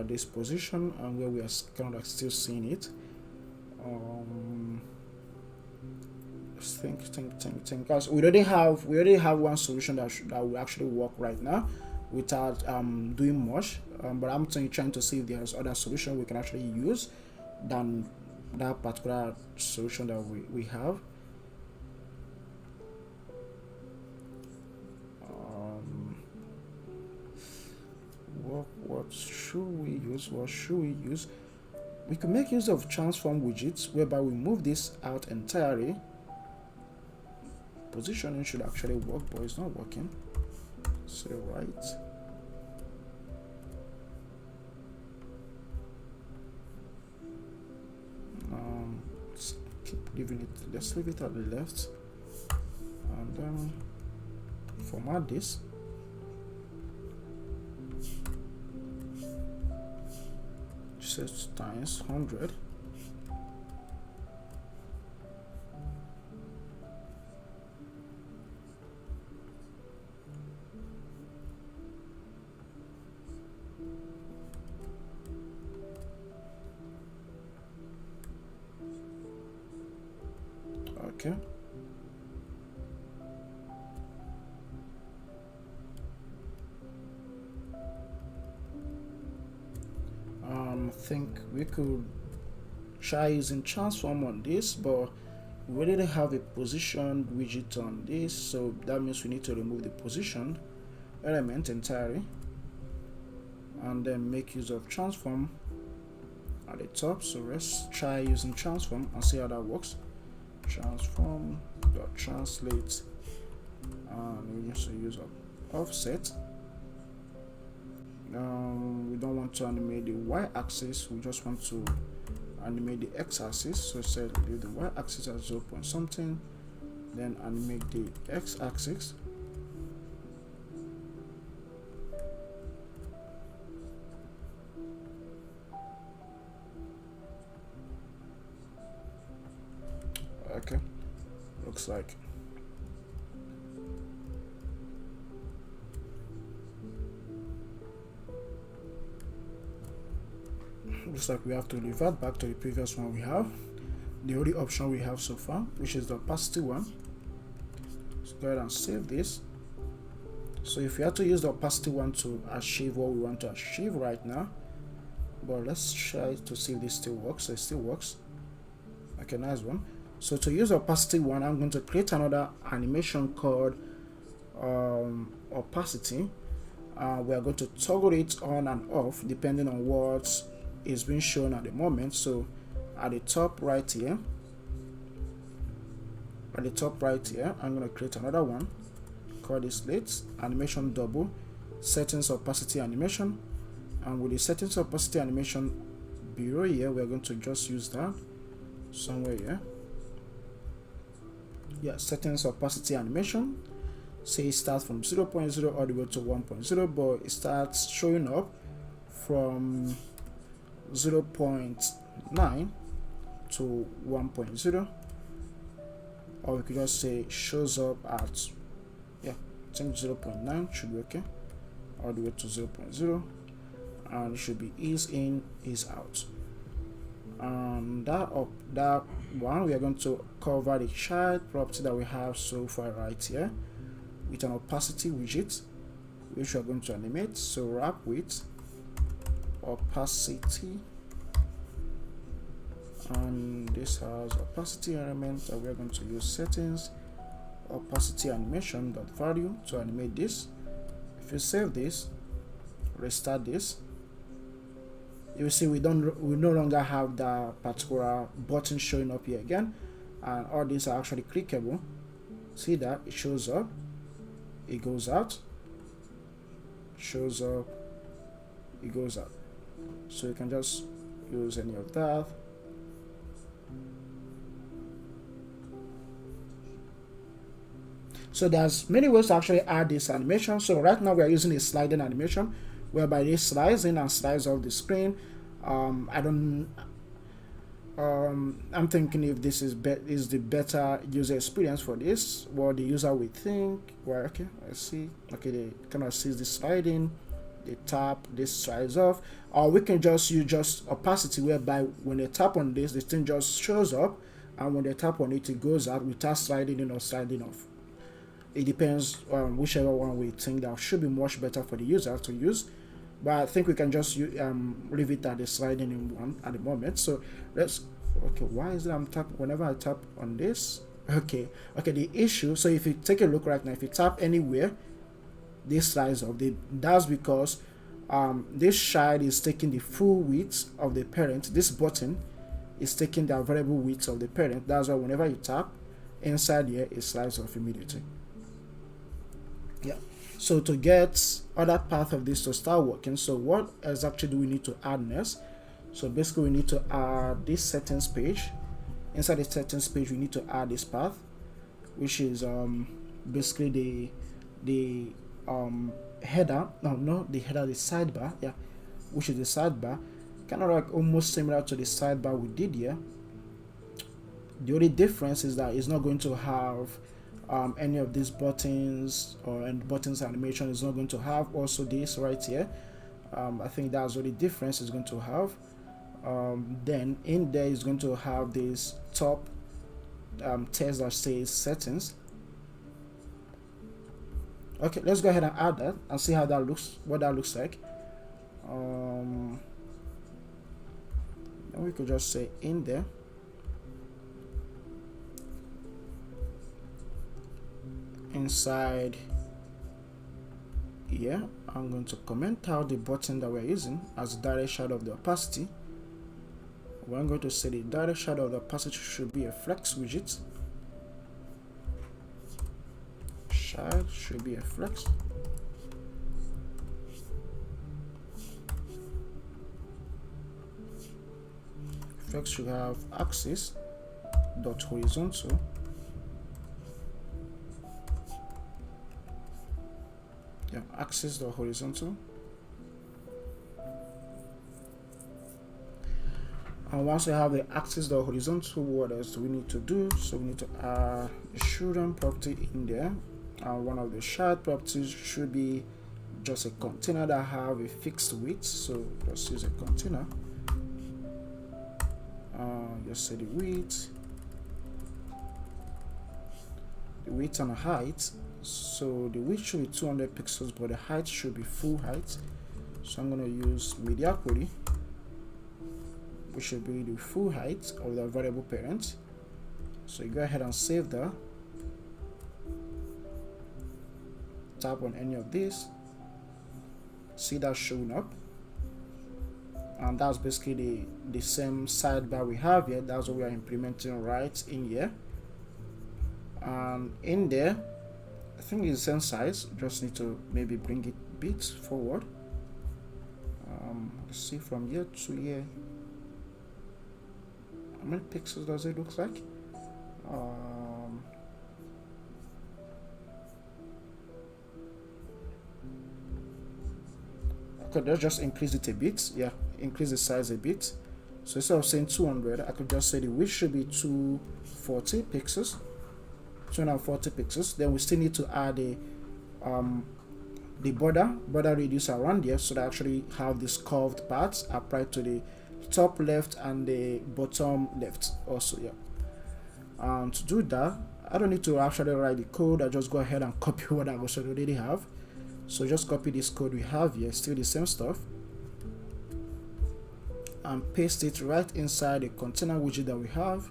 Speaker 1: this position and where we are kind of like still seeing it. Think, because we already have one solution that will actually work right now without doing much. But I'm trying to see if there's other solution we can actually use than that particular solution that we have. What should we use? We could make use of transform widgets, whereby we move this out entirely. Positioning should actually work, but it's not working. So right, let's keep leaving it. Let's leave it at the left, and then format this. Set times 100. Okay. I think we could try using transform on this, but we already have a position widget on this, so that means we need to remove the position element entirely and then make use of transform at the top. So let's try using transform and see how that works. Transform dot translate, and we also use offset. We don't want to animate the y-axis, we just want to animate the x-axis. So say leave the y-axis at 0 point something, then animate the x-axis. Okay, looks like we have to revert back to the previous one we have, the only option we have so far, which is the opacity one. So go ahead and save this. So if we have to use the opacity one to achieve what we want to achieve right now, but let's try to see if this still works. So it still works. Okay, nice one. So to use opacity one, I'm going to create another animation called opacity. We are going to toggle it on and off depending on what is being shown at the moment. So at the top right here, I'm going to create another one, call this late animation double, settings opacity animation, and with the settings opacity animation below here, we're going to just use that somewhere here. Yeah, settings opacity animation, say it starts from 0.0 all the way to 1.0, but it starts showing up from 0.9 to 1.0, or we could just say shows up at, yeah, I think 0.9 should be okay, all the way to 0.0, and it should be ease in, ease out. And that one, we are going to cover the child property that we have so far right here with an opacity widget, which we are going to animate. So wrap with opacity, and this has opacity element that we are going to use settings opacity animation dot value to animate this. If you save this, restart this, you will see we no longer have that particular button showing up here again, and all these are actually clickable. See that it shows up, it goes out, shows up, it goes out. So you can just use any of that. So there's many ways to actually add this animation. So right now we are using a sliding animation, whereby this slides in and slides off the screen. I'm thinking if this is the better user experience for this, what the user will think. Well, okay, I see. Okay, they kind of sees the sliding, they tap, this slides off, or we can just use just opacity, whereby when they tap on this, the thing just shows up, and when they tap on it, it goes out without sliding in or sliding off. It depends on whichever one we think that should be much better for the user to use, but I think we can just leave it at the sliding in one at the moment. So let's, okay, why is it I'm tapping whenever I tap on this? Okay, the issue, so if you take a look right now, if you tap anywhere, this slides off. That's because this child is taking the full width of the parent. This button is taking the variable width of the parent. That's why whenever you tap inside here, it slides off immediately. Yeah, so to get other part of this to start working, so what exactly do we need to add next? So basically we need to add this settings page. Inside the settings page we need to add this path, which is basically the header, the header, the sidebar, yeah, which is the sidebar, kind of like almost similar to the sidebar we did here. The only difference is that it's not going to have any of these buttons, and buttons animation is not going to have also this right here. I think that's what the difference is going to have. Then in there is going to have this top text that says settings. Okay, let's go ahead and add that and see how that looks, what that looks like. Then we could just say in there. Inside here, I'm going to comment out the button that we're using as the direct shadow of the opacity. We're going to say the direct shadow of the opacity should be a flex widget. child should be a flex. Flex should have axis dot horizontal. Yeah, axis dot horizontal. And once we have the axis dot horizontal, what else do we need to do? So we need to add a children property in there. And one of the child properties should be just a container that have a fixed width. So just use a container. Just say the width and the height. So the width should be 200 pixels, but the height should be full height. So I'm going to use media query, which should be the full height of the variable parent. So you go ahead and save that. Tap on any of these. See that showing up. And that's basically the same sidebar we have here. That's what we are implementing right in here. And in there, I think it's the same size. Just need to maybe bring it a bit forward. Let's see from here to here. How many pixels does it look like? Okay, let's just increase it a bit. Yeah, increase the size a bit. So instead of saying 200, I could just say the width should be 240 pixels. 240 pixels. Then we still need to add the border radius around there, so that actually have this curved parts applied to the top left and the bottom left also. Yeah. And to do that, I don't need to actually write the code. I just go ahead and copy what I already have. So just copy this code we have here, still the same stuff, and paste it right inside the container widget that we have.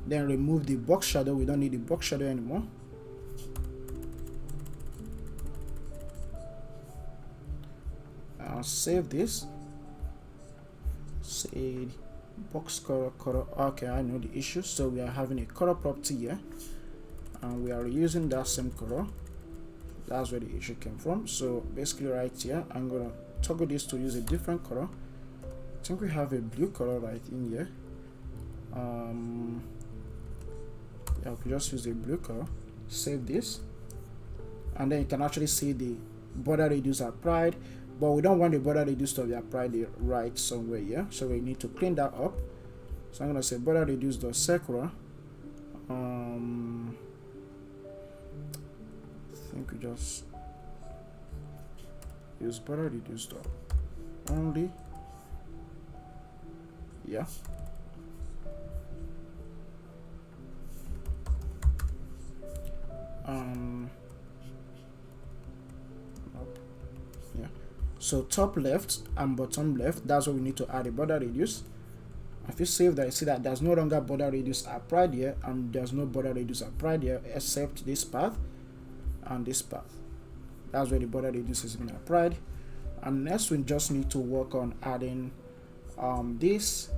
Speaker 1: Then remove the box shadow. We don't need the box shadow anymore. I'll save this. Say box color. Okay, I know the issue. So we are having a color property here, and we are reusing that same color. That's where the issue came from. So basically right here, I'm gonna toggle this to use a different color. I think we have a blue color right in here. Yeah, we can just use a blue color. Save this, and then you can actually see the border radius applied, but we don't want the border radius to be applied right somewhere here, so we need to clean that up. So I'm gonna say border radius dot circular. I think we just use border radius dot only. Yeah. Yeah, so top left and bottom left, that's what we need to add a border radius. If you save that, you see that there's no longer border radius applied here, and there's no border radius applied here except this path and this path. That's where the border radius is being applied. And next we just need to work on adding this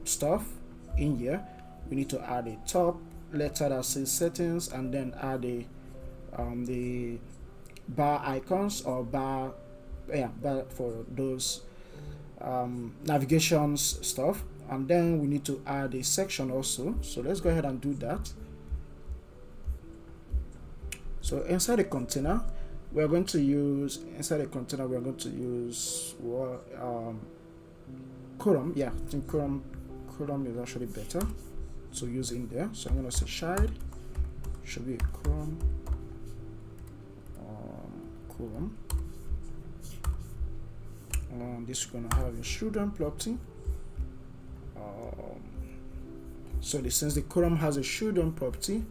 Speaker 1: stuff in here. We need to add a top letter that says settings, and then add a the bar icons or bar for those navigations stuff. And then we need to add a section also. So let's go ahead and do that. So inside the container we're going to use column. Yeah, I think column is actually better to use in there. So I'm going to say child should be a column. This is going to have a children property. So since the column has a children property,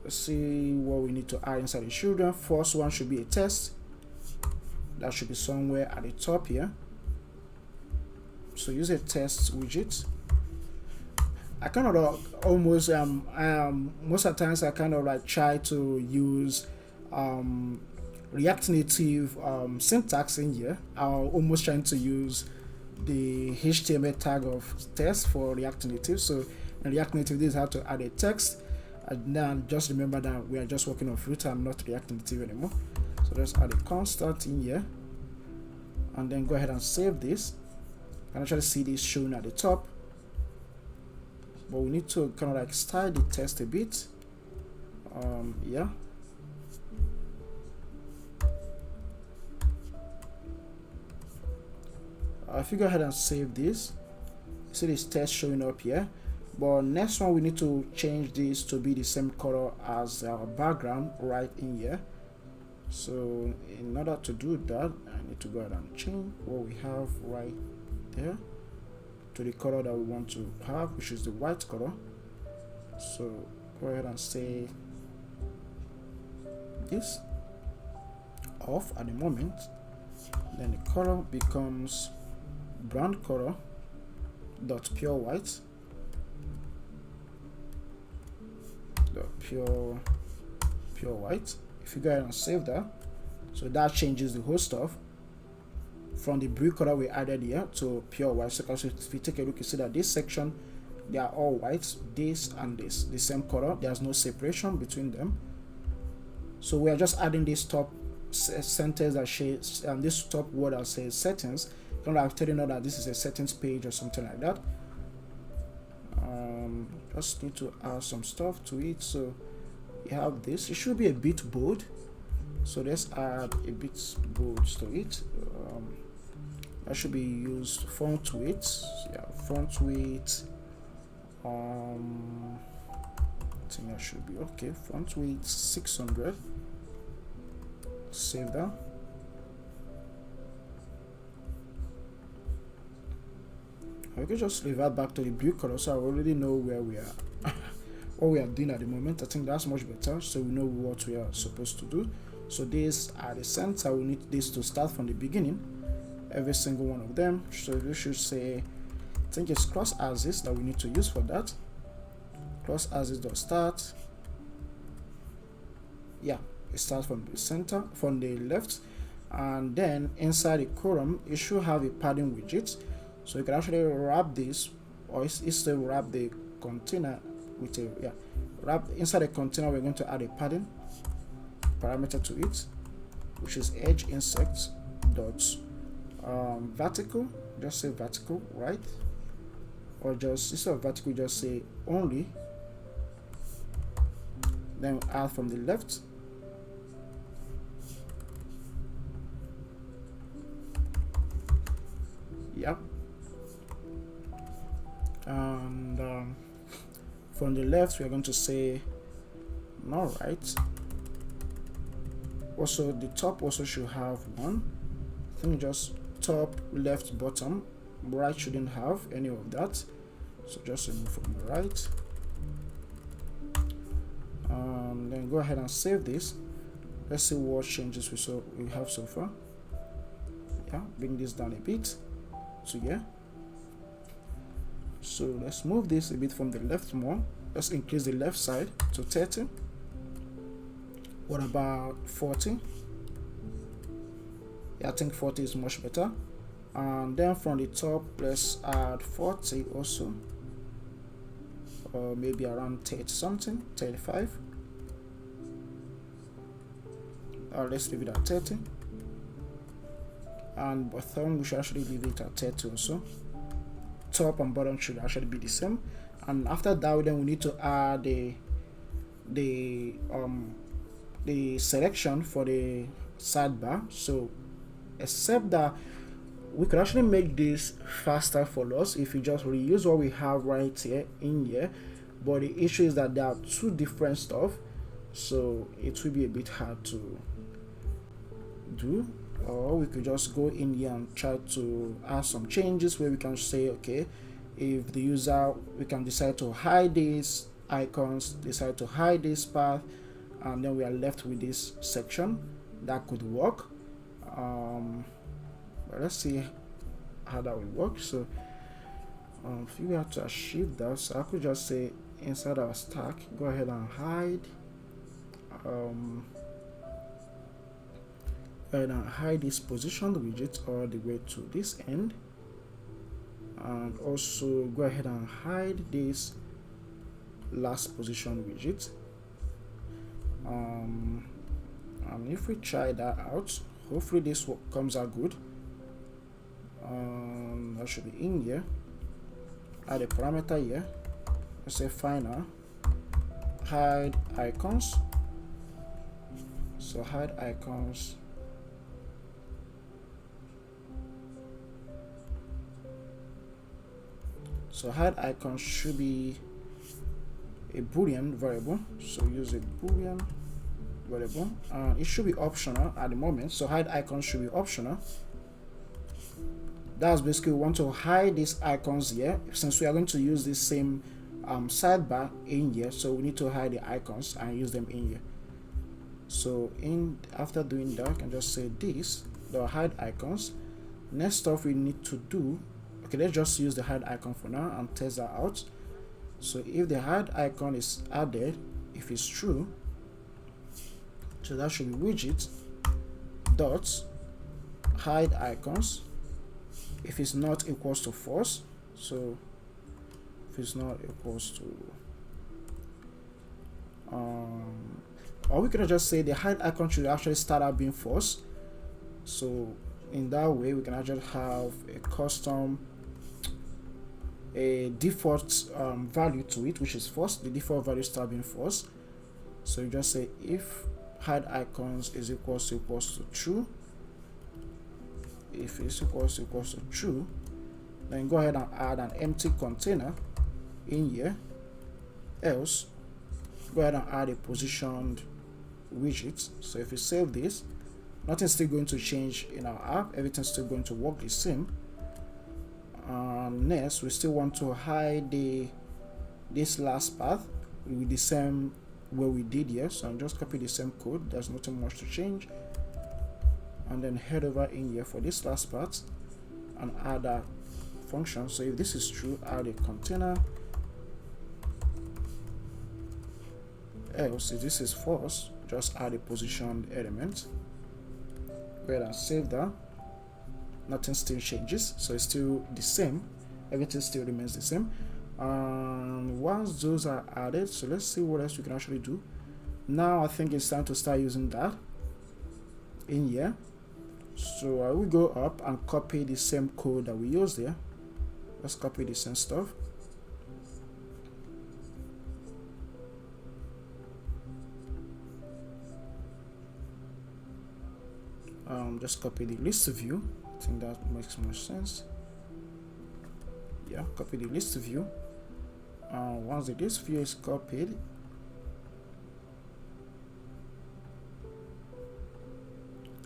Speaker 1: let's see what we need to add inside the children. First one should be a text. That should be somewhere at the top here. So use a text widget. I kind of almost most of the times I kind of like try to use React Native syntax in here. I'm almost trying to use the HTML tag of text for React Native. So in React Native, this is how to add a text. And then just remember that we are just working on Flutter and not React Native anymore. So let's add a constant in here, and then go ahead and save this. You can actually see this showing at the top, but we need to kind of like style the text a bit. Yeah. If you go ahead and save this, you see this text showing up here. But next one, we need to change this to be the same color as our background right in here. So in order to do that, I need to go ahead and change what we have right there to the color that we want to have, which is the white color. So go ahead and say this off at the moment. Then the color becomes brown color dot pure white dot pure white. If you go ahead and save that, so that changes the whole stuff from the blue color we added here to pure white. So if you take a look, you see that this section, they are all white, this and this the same color, there's no separation between them. So we are just adding this top sentence that says, and this top word that says settings. Don't have to know that this is a settings page or something like that. Just need to add some stuff to it. So you have this, it should be a bit bold, so let's add a bit bold to it. That should be used font weight. Yeah, font weight. I think that should be okay. Font weight 600. Save that. We can just revert back to the blue color, so I already know where we are, what we are doing at the moment. I think that's much better, so we know what we are supposed to do. So these are the center. We need this to start from the beginning, every single one of them. So we should say, I think it's cross axis that we need to use for that. Cross axis dot start. Yeah, it starts from the center, from the left, and then inside the column it should have a padding widget. So you can actually wrap this, or it's to wrap the container with a, yeah, wrap inside the container. We're going to add a padding parameter to it, which is edge insect dot vertical. Just say vertical, right? Or just instead of vertical, just say only. Then add from the left. Yep. And from the left, we are going to say no right. Also, the top also should have one. I think just top, left, bottom. Right shouldn't have any of that. So just remove from the right. Then go ahead and save this. Let's see what changes we have so far. Yeah, bring this down a bit to here. So let's move this a bit from the left more. Let's increase the left side to 30. What about 40? Yeah, I think 40 is much better. And then from the top, let's add 40 also, or maybe around 30 something, 35. Let's leave it at 30. And bottom, we should actually leave it at 30 also. Top and bottom should actually be the same. And after that, then we need to add the selection for the sidebar. So except that we could actually make this faster for us if we just reuse what we have right here in here, but the issue is that there are two different stuff, so it will be a bit hard to do. Or we could just go in here and try to add some changes where we can say, okay, if the user, we can decide to hide these icons, decide to hide this path, and then we are left with this section. That could work. But let's see how that will work. So if you have to achieve that, so I could just say inside our stack, go ahead and hide and hide this position widget all the way to this end. and also go ahead and hide this last position widget. And if we try that out, hopefully this comes out good. That should be in here. Add a parameter here. Let's say final hide icons. So hide icons. So hide icons should be a boolean variable. So use a boolean variable, and it should be optional at the moment. So hide icons should be optional. That's basically we want to hide these icons here, since we are going to use this same sidebar in here. So we need to hide the icons and use them in here. So after doing that, I can just say this the hide icons. Next stuff we need to do, okay, let's just use the hide icon for now and test that out. So if the hide icon is added, if it's true, so that should be widget dot hide icons. If it's not equals to false, so if it's not equals to or we could just say the hide icon should actually start out being false. So in that way we can actually have a custom default value to it, which is false. The default value start being false. So you just say if hide icons is equals to true. If it's equals to true, then go ahead and add an empty container in here. Else go ahead and add a positioned widget. So if we save this, nothing's still going to change in our app, everything's still going to work the same. Next we still want to hide this last path with the same way we did here. So I'm just copy the same code, there's nothing much to change, and then head over in here for this last part and add a function. So if this is true, add a container. Else if this is false, just add a positioned element. Go ahead and save that. Nothing still changes, so it's still the same, everything still remains the same. And once those are added, so let's see what else we can actually do. Now I think it's time to start using that in here. So I will go up and copy the same code that we used there. Let's copy the same stuff. Just copy the list view. I think that makes more sense. Yeah, copy the list view. Once the list view is copied,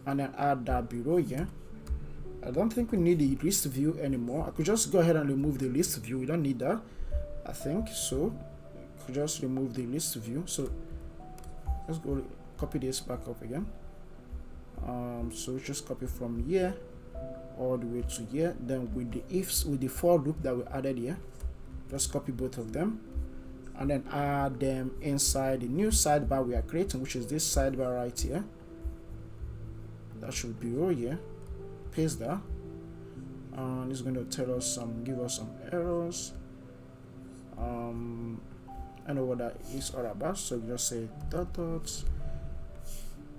Speaker 1: and then add that below here. I don't think we need the list view anymore. I could just go ahead and remove the list view. We don't need that, I think. So I could just remove the list view. So let's go copy this back up again. So just copy from here all the way to here. Then with the ifs, with the for loop that we added here, just copy both of them and then add them inside the new sidebar we are creating, which is this sidebar right here. That should be over here. Paste that, and it's going to tell us give us some errors. I know what that is all about, so we just say dot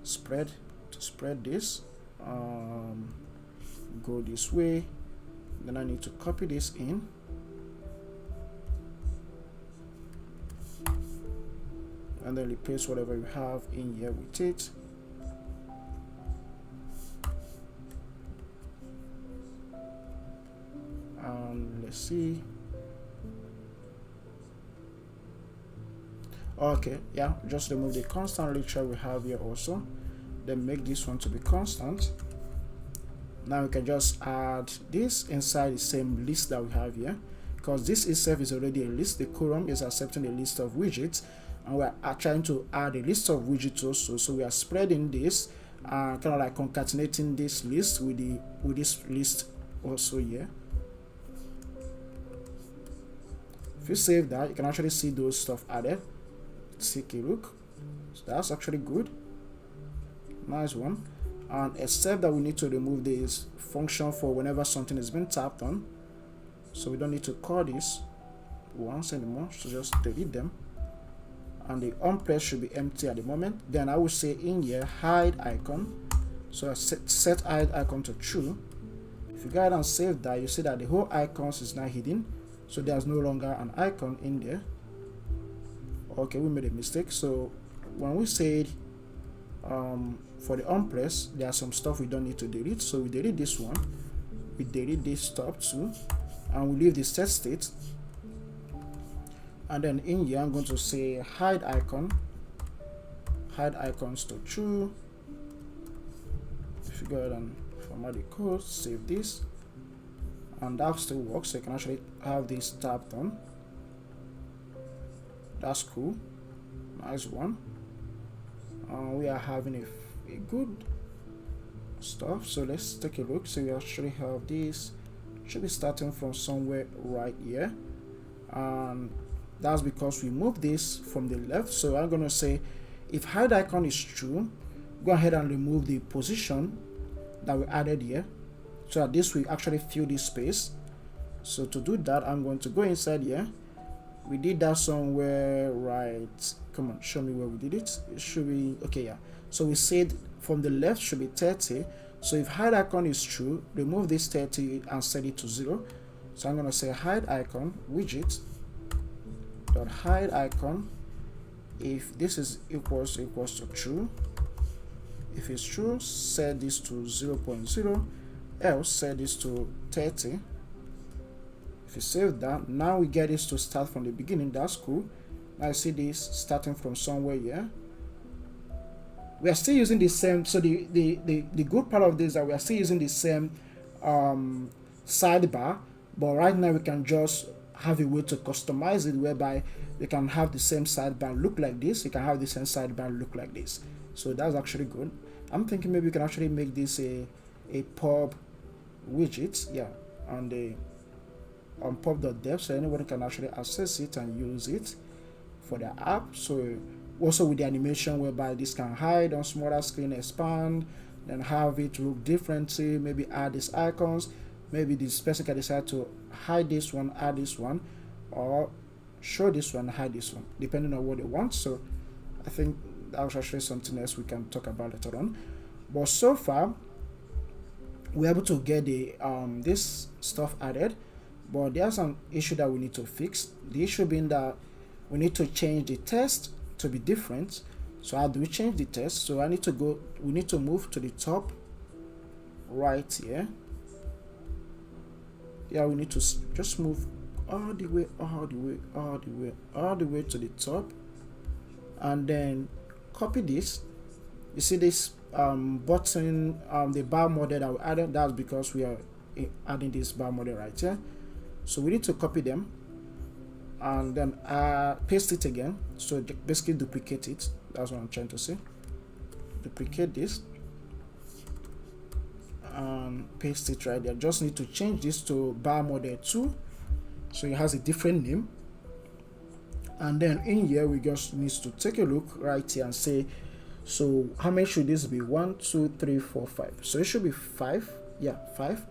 Speaker 1: spread to spread this. Go this way. Then I need to copy this in. And then replace whatever you have in here with it. Let's see. Okay, yeah, just remove the constant lecture we have here also. Then make this one to be constant. Now we can just add this inside the same list that we have here, because this itself is already a list. The column is accepting a list of widgets, and we are trying to add a list of widgets also. So we are spreading this, kind of like concatenating this list with this list also here. If you save that, you can actually see those stuff added. Let's take a look. So that's actually good. Nice one. And except that we need to remove this function for whenever something is being tapped on. so we don't need to call this once anymore, so just delete them. And the on-press should be empty at the moment. Then I will say in here hide icon, so I set hide icon to true. If you go ahead and save that, you see that the whole icons is now hidden, so there's no longer an icon in there. Okay, we made a mistake. So when we said for the on-press, there are some stuff we don't need to delete, so we delete this one, we delete this top too, and we leave the set state. And then in here I'm going to say hide icon, hide icons to true. If you go ahead and format the code, save this, and that still works, so you can actually have this tabbed on. That's cool, nice one. We are having a good stuff, so let's take a look. So we actually have this, should be starting from somewhere right here, and that's because we moved this from the left. So I'm gonna say if hide icon is true, go ahead and remove the position that we added here, so that this will actually fill this space. So to do that, I'm going to go inside here. We did that somewhere right, come on, show me where we did it. It should be okay, yeah. So we said from the left should be 30. So if hide icon is true, remove this 30 and set it to 0. So I'm gonna say hide icon widget dot hide icon. If this is equals to true, if it's true, set this to 0.0, else set this to 30. If you save that, now we get this to start from the beginning. That's cool. Now I see this starting from somewhere here. We are still using the same, so the good part of this is that we are still using the same sidebar, but right now we can just have a way to customize it whereby we can have the same sidebar look like this, you can have the same sidebar look like this. So that's actually good. I'm thinking maybe we can actually make this a pub widget, yeah, on pub.dev, so anyone can actually access it and use it for their app. So also with the animation whereby this can hide on smaller screen, expand, then have it look differently, maybe add these icons, maybe this person can decide to hide this one, add this one, or show this one, hide this one, depending on what they want. So I think that was actually something else we can talk about later on. But so far we're able to get the this stuff added, but there's an issue that we need to fix. The issue being that we need to change the text to be different. So how do we change the text? So we need to move to the top right here. Yeah, we need to just move all the way to the top, and then copy this. You see this button, the bar model that we added, that's because we are adding this bar model right here. So we need to copy them and then paste it again. So basically duplicate it. That's what I'm trying to say. Duplicate this and paste it right there. Just need to change this to bar model 2, so it has a different name. And then in here we just need to take a look right here and say, so how many should this be? 1 2 3 4 5. So it should be 5. Yeah, 5.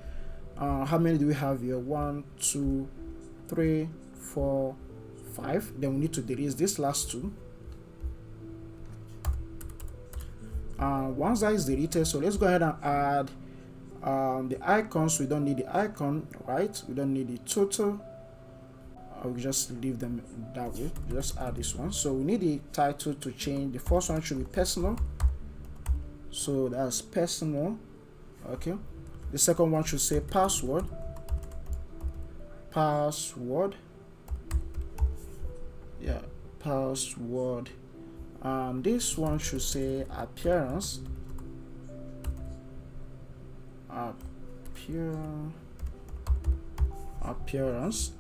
Speaker 1: How many do we have here? 1 2 3 4 5. Then we need to delete this last 2. Once that is deleted, so let's go ahead and add the icons. We don't need the icon, right? We don't need the total. We just leave them that way. Just add this one. So we need the title to change. The first one should be personal, so that's personal. Okay, the second one should say password. Yeah, password. This one should say appearance. Appearance, APPEARANCE.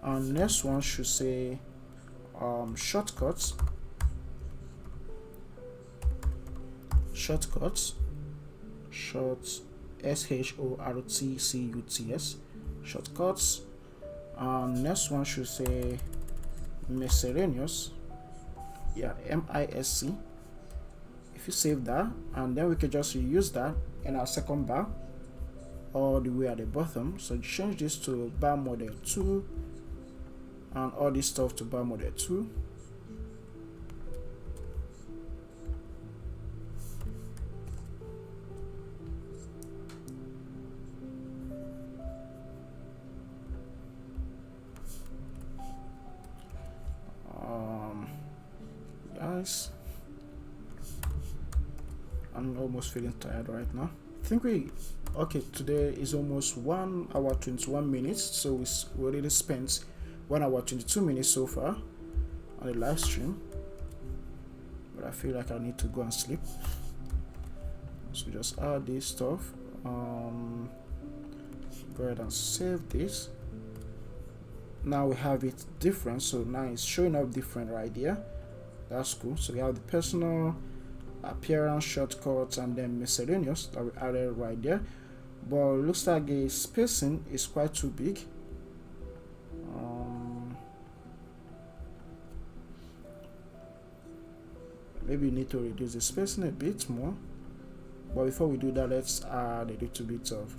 Speaker 1: And next one should say shortcuts. Shortcuts, SHORTCUTS, shortcuts. Next one should say miscellaneous. Yeah, MISC. if you save that, and then we can just reuse that in our second bar all the way at the bottom. So change this to bar model 2 and all this stuff to bar model 2. Guys, I'm almost feeling tired right now. I think okay, today is almost 1 hour 21 minutes, so we already spent 1 hour 22 minutes so far on the live stream, but I feel like I need to go and sleep. So just add this stuff. Go ahead and save this. Now we have it different, so now it's showing up different right here. That's cool. So we have the personal, appearance, shortcuts, and then miscellaneous that we added right there. But it looks like the spacing is quite too big. Maybe you need to reduce the spacing a bit more. But before we do that, let's add a little bit of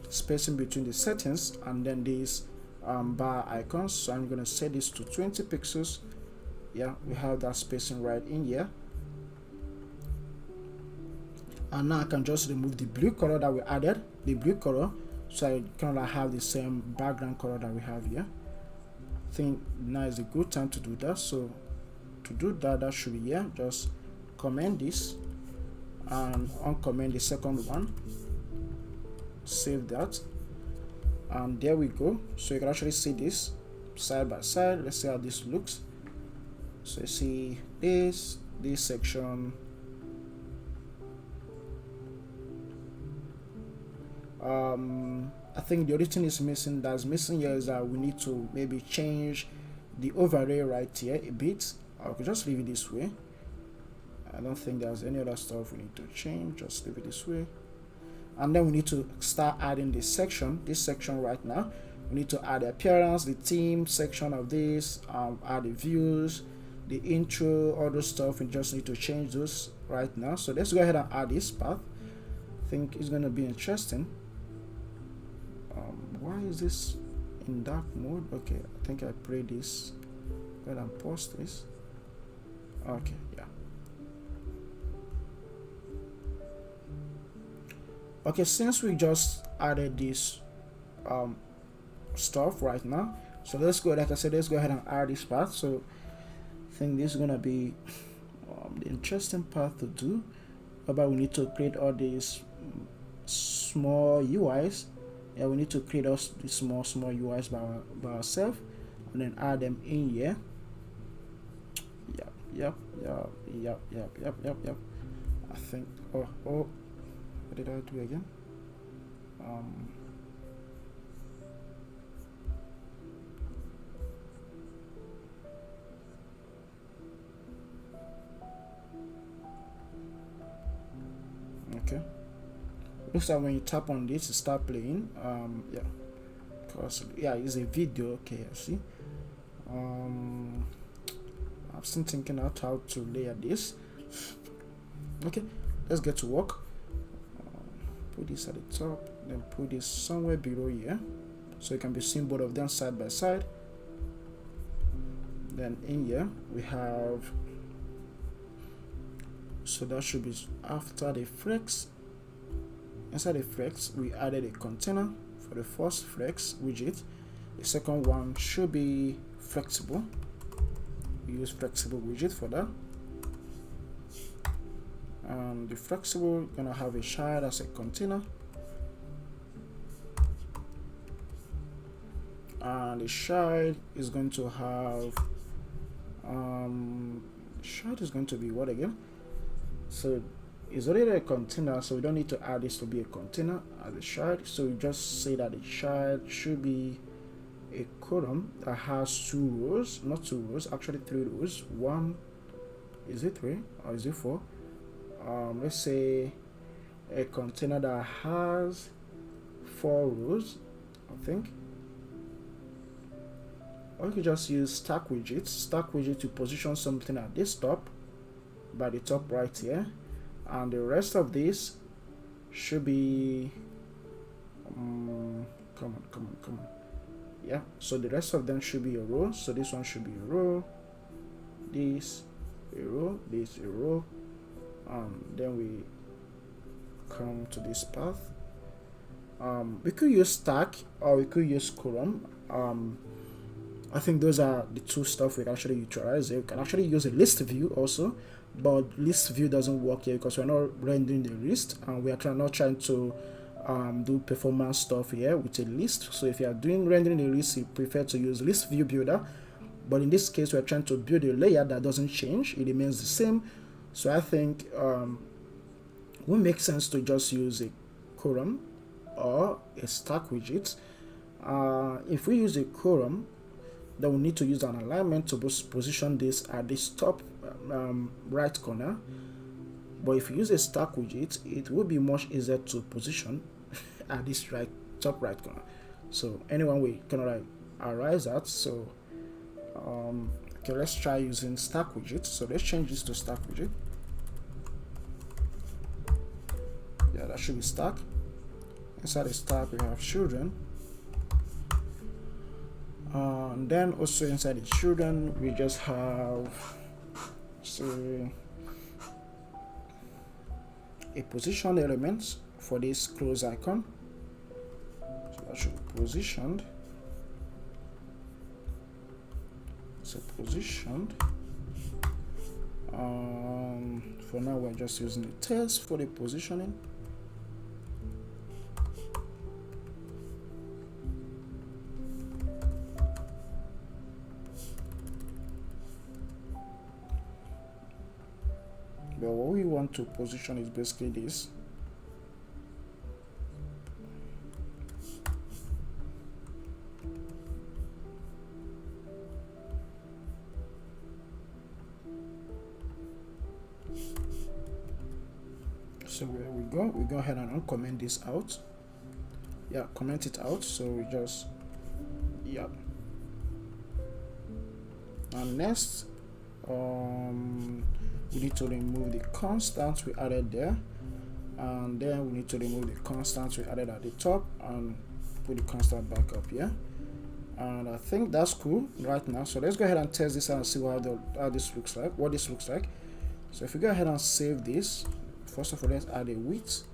Speaker 1: spacing between the settings and then these bar icons. So I'm going to set this to 20 pixels. Yeah, we have that spacing right in here. And now I can just remove the blue color that we added, the blue color, so I kind of have the same background color that we have here. I think now is a good time to do that. So to do that, that should be here. Just comment this and uncomment the second one. Save that, and there we go. So you can actually see this side by side. Let's see how this looks. So you see this section. I think the only thing is missing that's missing here is that we need to maybe change the overlay right here a bit. I could just leave it this way. I don't think there's any other stuff we need to change. Just leave it this way. And then we need to start adding this section right now. We need to add the appearance, the theme section of this, add the views, the intro, all those stuff. We just need to change those right now. So let's go ahead and add this path. I think it's going to be interesting. Why is this in dark mode? Okay, I think I play this. Go ahead and pause this. Okay, yeah. Okay, since we just added this stuff right now, so let's go, like I said, let's go ahead and add this path. So I think this is gonna be the interesting part to do. But we need to create all these small UIs. Yeah, we need to create us these small UIs by ourselves and then add them in here. Yep. I think oh what did I do again? Okay, looks like when you tap on this, it start playing. Yeah, because yeah, it's a video. Okay, I see. I'm still thinking out how to layer this. Okay, let's get to work. Put this at the top, then put this somewhere below here, so it can be seen both of them side by side. Then in here we have, so that should be after the flex. Inside the flex, we added a container for the first flex widget. The second one should be flexible. We use flexible widget for that. And the flexible gonna have a child as a container, and the child is going to have child is going to be what again? So it's already a container, so we don't need to add this to be a container as a child. So we just say that the child should be a column that has 2 rows, not 2 rows, actually 3 rows. One, is it 3 or is it 4? Let's say a container that has 4 rows, I think. Or you could just use stack widget to position something at this top, by the top right here, and the rest of this should be come on. Yeah, so the rest of them should be a row. So this one should be a row, this a row, this a row, then we come to this path. We could use stack or we could use column. I think those are the two stuff we can actually utilize. You can actually use a list view also, but list view doesn't work here because we're not rendering the list and we are not trying to do performance stuff here with a list. So if you are doing rendering a list, you prefer to use list view builder, but in this case we're trying to build a layer that doesn't change, it remains the same. So I think it would make sense to just use a column or a stack widget. If we use a column, then we need to use an alignment to position this at this top right corner. But if you use a stack widget, it will be much easier to position at this top right corner. So anyway, we can like arise that. So okay, let's try using stack widget. So let's change this to stack widget. Yeah, that should be stack. Inside the stack we have children. And then also inside the children we just have a position element for this close icon. So that should be positioned. So positioned. For now we're just using the test for the positioning. But what we want to position is basically this. So where we go ahead and uncomment this out. Yeah, comment it out. So we just, yeah. And next, we need to remove the constant we added there, and then we need to remove the constant we added at the top and put the constant back up here. And I think that's cool right now. So let's go ahead and test this and see how this looks like, what this looks like. So if we go ahead and save this, first of all let's add a width.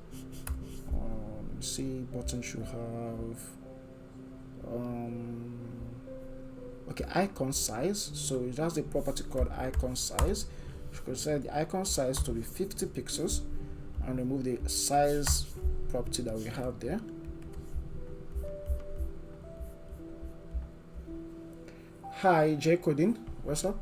Speaker 1: See, button should have okay, icon size. So it has a property called icon size. You could set the icon size to be 50 pixels and remove the size property that we have there. Hi J Coding, what's up?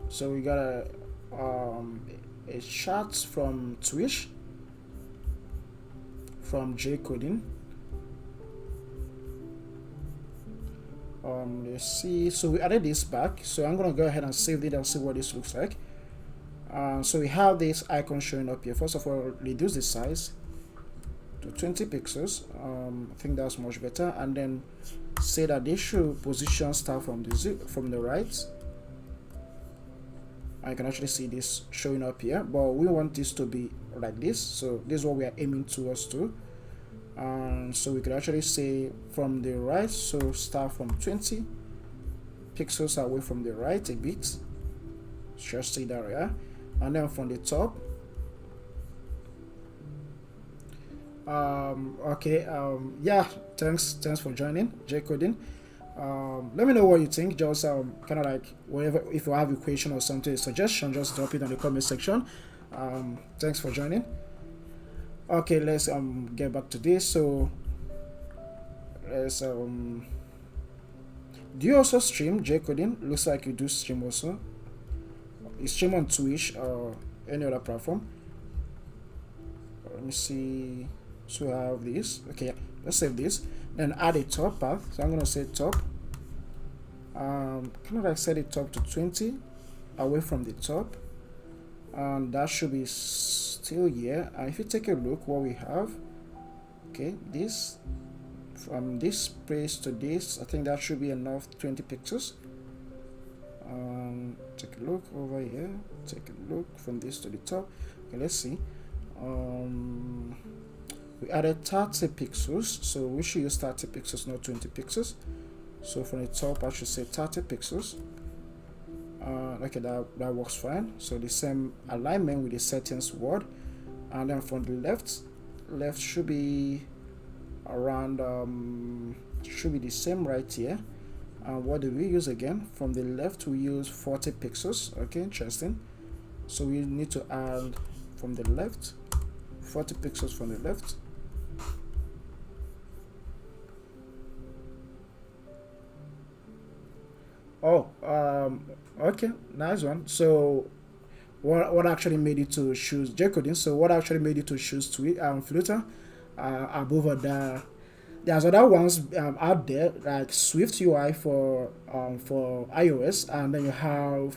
Speaker 1: So we got a chat from Twitch from J Coding. Let's see. So we added this back. So I'm gonna go ahead and save it and see what this looks like. So we have this icon showing up here. First of all, reduce the size to 20 pixels. I think that's much better. And then say that they should position start from the right. I can actually see this showing up here, but we want this to be like this. So this is what we are aiming towards to. So we could actually say from the right, so start from 20 pixels away from the right a bit, just say that, yeah. And then from the top, yeah, thanks for joining J Coding. Let me know what you think. Just kind of like whatever, if you have a question or something, a suggestion, just drop it in the comment section. Thanks for joining. Okay, let's get back to this. So let's do you also stream, J Coding? Looks like you do stream also. You stream on Twitch or any other platform. Let me see. So I have this. Okay, let's save this. Then add a top path. So I'm gonna say top. Kind of like set it top to 20 away from the top. and that should be still here. And if you take a look what we have, okay, this from this place to this, I think that should be enough 20 pixels. Take a look over here, take a look from this to the top. Okay, let's see. We added 30 pixels, so we should use 30 pixels, not 20 pixels. So from the top I should say 30 pixels. Okay, that works fine. So the same alignment with the settings word, and then from the left should be around should be the same right here. And what do we use again? From the left we use 40 pixels. Okay, interesting. So we need to add from the left 40 pixels from the left. Oh, okay, nice one. So what actually made you to choose J-coding? So what actually made you to choose Flutter above other? There's other ones out there like Swift UI for iOS, and then you have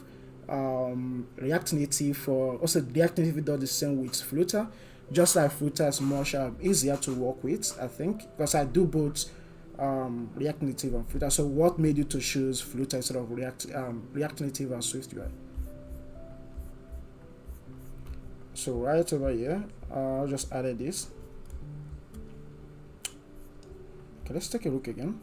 Speaker 1: React Native for also React Native does the same with Flutter. Just like Flutter is much easier to work with, I think, because I do both React Native and Flutter. So what made you to choose Flutter instead of React Native and Swift UI? So right over here, I'll just added this. Okay, let's take a look again.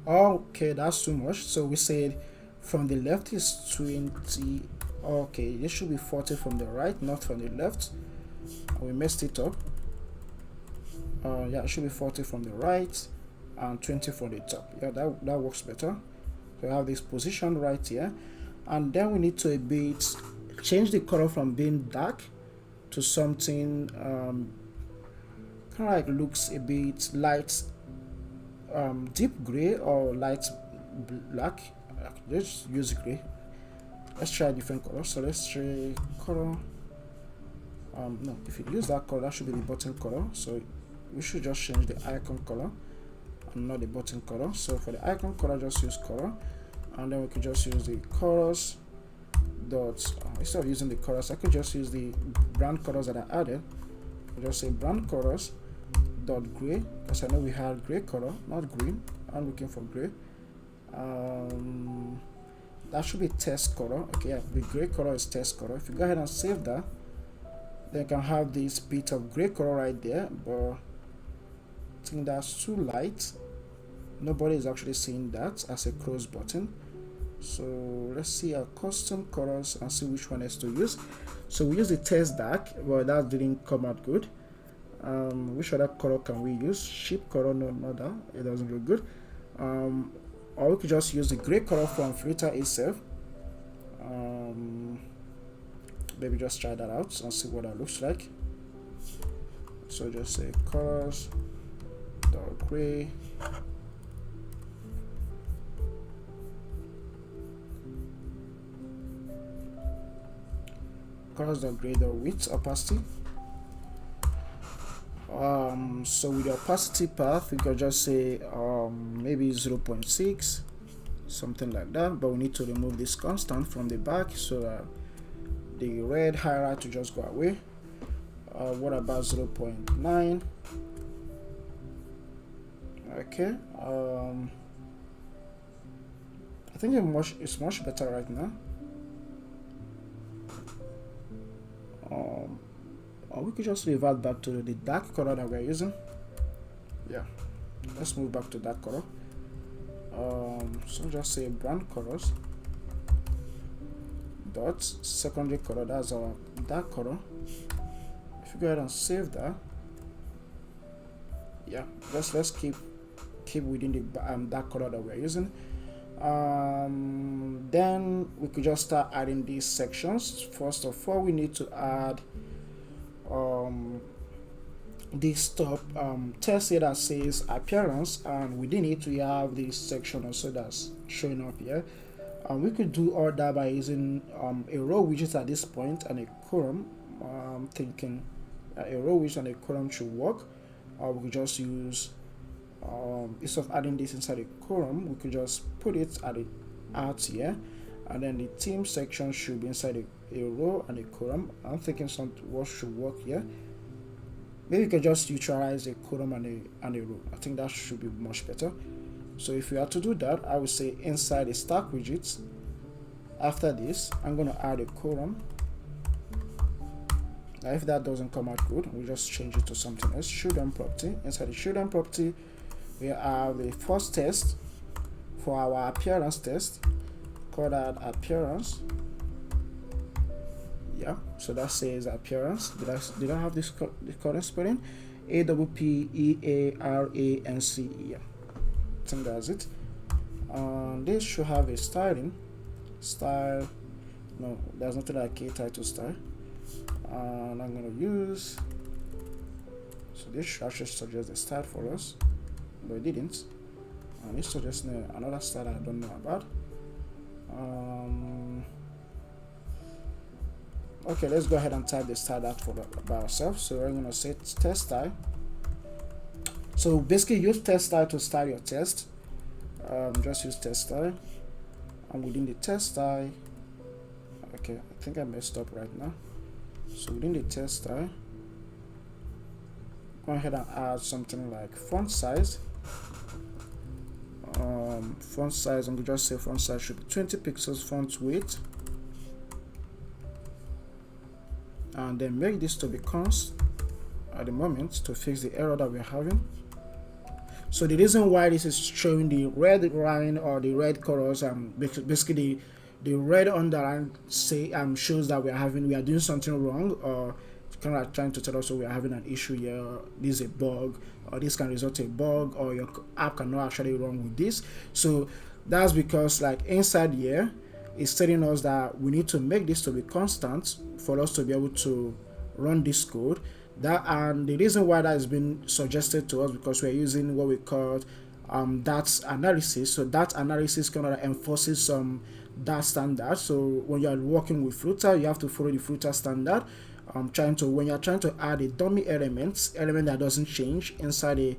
Speaker 1: Okay, that's too much. So we said from the left is 20. Okay, this should be 40 from the right, not from the left. We messed it up. Yeah, it should be 40 from the right and 20 from the top. Yeah, that works better. So we have this position right here, and then we need to a bit change the color from being dark to something kind of like looks a bit light, deep gray or light black. Let's use gray. Let's try a different color. So let's try color. No, if you use that color, that should be the button color. So we should just change the icon color and not the button color. So for the icon color, just use color, and then we could just use the colors dot. Instead of using the colors, I could just use the brand colors that I added. I'll just say brand colors dot gray, because I know we had gray color, not green. I'm looking for gray. That should be test color. Okay, yeah, the gray color is test color. If you go ahead and save that, then you can have this bit of gray color right there, but I think that's too light. Nobody is actually seeing that as a close button. So let's see our custom colors and see which one is to use. So we use the test dark, but that didn't come out good. Which other color can we use? Sheep color, no, not that, it doesn't look good. Or we could just use the gray color from Flutter itself. Maybe just try that out and see what that looks like. So just say colors dot gray. Colors dot gray dot width opacity. So with the opacity path, we could just say maybe 0.6, something like that, but we need to remove this constant from the back so that the red highlight to just go away. What about 0.9? Okay, I think it's much better right now. Or we could just revert back to the dark color that we're using. Yeah, let's move back to that color. So just say brand colors dot secondary color, that's our dark color. If you go ahead and save that, yeah, let's keep within the dark color that we're using. Then we could just start adding these sections. First of all, we need to add this top text here that says appearance, and within it we have this section also that's showing up here. We could do all that by using a row widget at this point and a column. I'm thinking a row widget and a column should work. Or we could just use instead of adding this inside a column, we could just put it at the out here, and then the theme section should be inside a a row and a column. I'm thinking what should work here. Maybe you can just utilize a column and a row. I think that should be much better. So if we are to do that, I would say inside a stack widget, after this, I'm going to add a column. Now if that doesn't come out good, we'll just change it to something else. Children property. Inside the children property, we have the first test for our appearance test. Call that appearance. Yeah, so that says appearance. Did I have the correct spelling? APPEARANCE. Yeah, I think that's it. This should have a styling. Style. No, there's nothing like a title style. And I'm going to use. So this should actually suggest the style for us, but it didn't. And it suggests another style I don't know about. Okay, let's go ahead and type the style out by ourselves. So we're going to say test style. So basically use test style to style your test. Just use test style, and within the test style, okay, I think I messed up right now. So within the test style, go ahead and add something like font size. Font size, I'm going to just say font size should be 20 pixels font weight, and then make this to be const at the moment to fix the error that we're having. So the reason why this is showing the red line or the red colors, basically the red underline shows that we are doing something wrong, or kind of like trying to tell us we are having an issue here, this is a bug, or this can result in a bug, or your app cannot actually run with this. So that's because like inside here it's telling us that we need to make this to be constant for us to be able to run this code. And the reason why that has been suggested to us because we're using what we call that analysis. So that analysis kind of enforces some that standard. So when you're working with Flutter, you have to follow the Flutter standard. When you're trying to add a dummy element that doesn't change inside a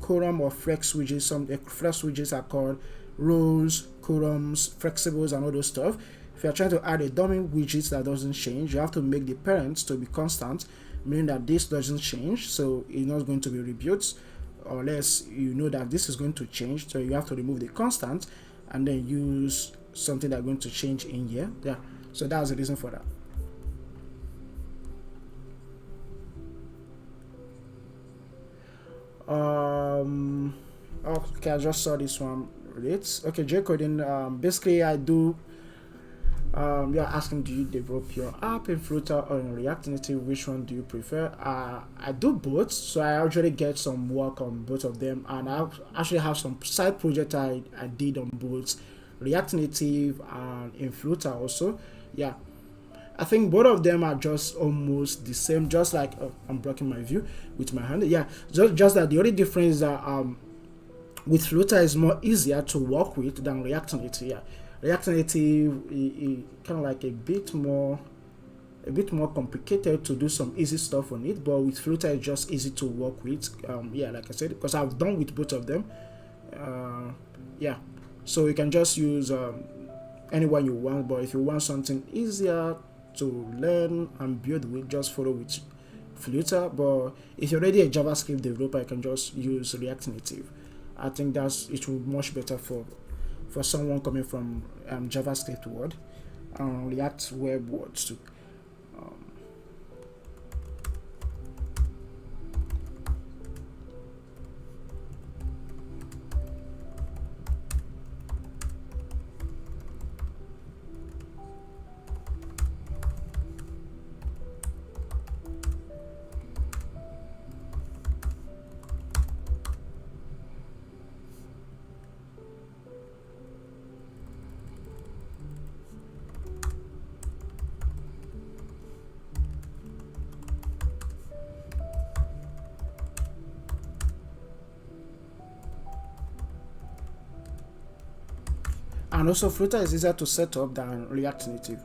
Speaker 1: column or flex widgets. Some flex widgets are called rows, columns, flexibles, and all those stuff. If you're trying to add a dummy widget that doesn't change, you have to make the parents to be constant, meaning that this doesn't change, so it's not going to be rebuilt unless you know that this is going to change. So you have to remove the constant and then use something that's going to change in here. Yeah, so that's the reason for that. Okay, I just saw this one. Okay, J-coding. Basically I do. You're asking, do you develop your app in Flutter or in React Native? Which one do you prefer? I do both, so I actually get some work on both of them, and I actually have some side project I did on both React Native and in Flutter also. Yeah, I think both of them are just almost the same. Just like I'm blocking my view with my hand. Yeah, just that the only difference is that with Flutter is more easier to work with than React Native. Yeah. React Native kind of like a bit more complicated to do some easy stuff on it, but with Flutter it's just easy to work with. Yeah, like I said, because I've done with both of them. Yeah, so you can just use anyone you want, but if you want something easier to learn and build with, just follow with Flutter. But if you're already a JavaScript developer, you can just use React Native. I think it will be much better for someone coming from JavaScript world and React web worlds too. And also Flutter is easier to set up than React Native.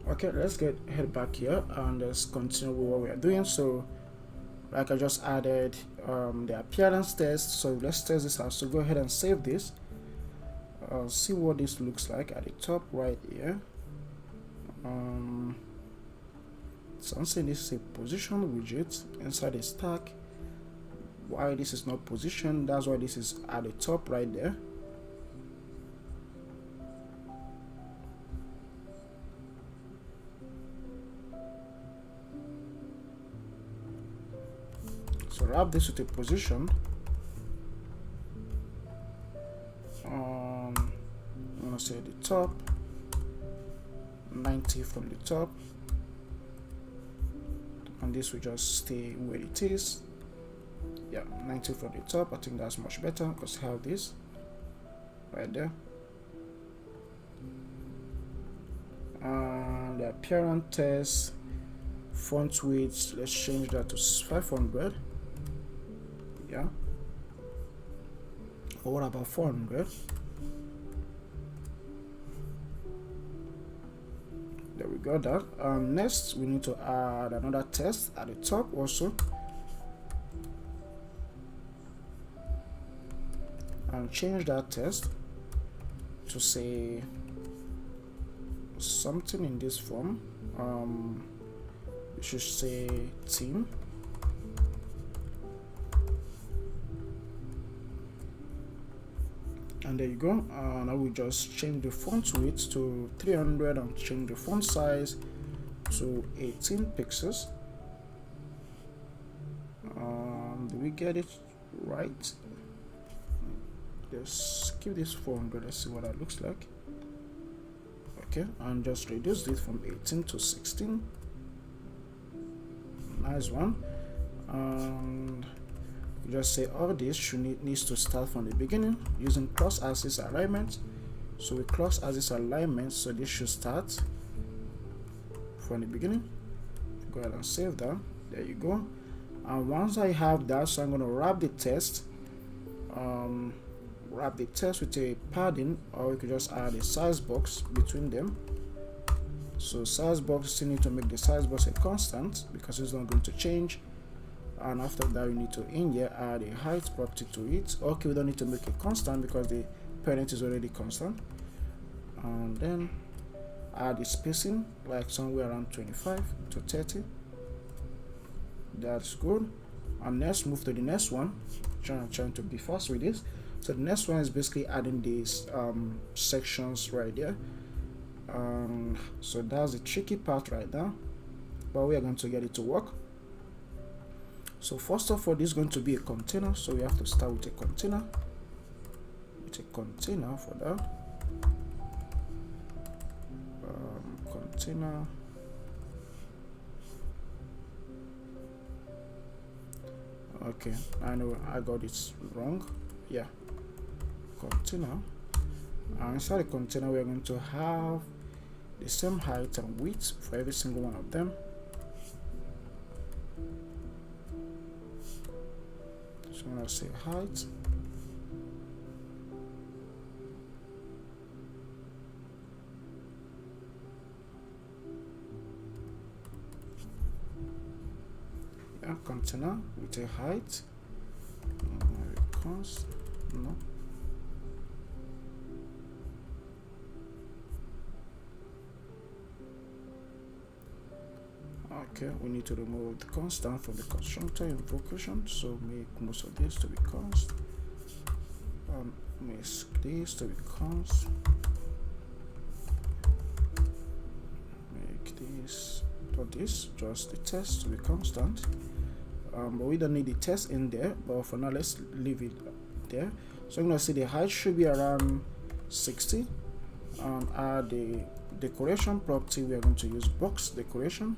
Speaker 1: Okay, let's head back here and let's continue with what we are doing. So like I just added the appearance test, so let's test this out. So go ahead and save this. See what this looks like at the top right here. So I'm saying this is a position widget inside a stack. Why this is not positioned, that's why this is at the top right there. So wrap this with a position. I'm gonna say the top 90 from the top, and this will just stay where it is. Yeah, 90 from the top. I think that's much better because I have this right there. And the appearance test font width, let's change that to 500. Yeah, or what about 400? There we go. That next we need to add another test at the top also, and change that test to say something in this form. We should say team. And there you go. And I will just change the font width to 300 and change the font size to 18 pixels. Do we get it right? Just keep this 400. Let's see what that looks like. Okay, and just reduce it from 18 to 16. Nice one. And just say all this needs to start from the beginning using cross axis alignment. So with cross axis alignment, so this should start from the beginning. Go ahead and save that. There you go. And once I have that, so I'm going to wrap the test. Wrap the test with a padding, or you could just add a size box between them. So size box, still need to make the size box a constant because it's not going to change. And after that, you need to in here add a height property to it. Okay, we don't need to make a constant because the parent is already constant. And then add the spacing like somewhere around 25 to 30. That's good. And next, move to the next one. Trying to be fast with this. So the next one is basically adding these sections right there. So that's the tricky part right now, but we are going to get it to work. So first of all, this is going to be a container, so we have to start with a container. For that. Container. Okay, I know I got it wrong. Yeah, container. And inside the container, we are going to have the same height and width for every single one of them. So I'm going to say height. Yeah, container with a height. No. Okay, we need to remove the constant from the constructor invocation, so make most of this to be const, make this to be const, make this, not this, just the test to be constant. But we don't need the test in there, but for now let's leave it there. So I'm going to say the height should be around 60. Add the decoration property, we are going to use box decoration.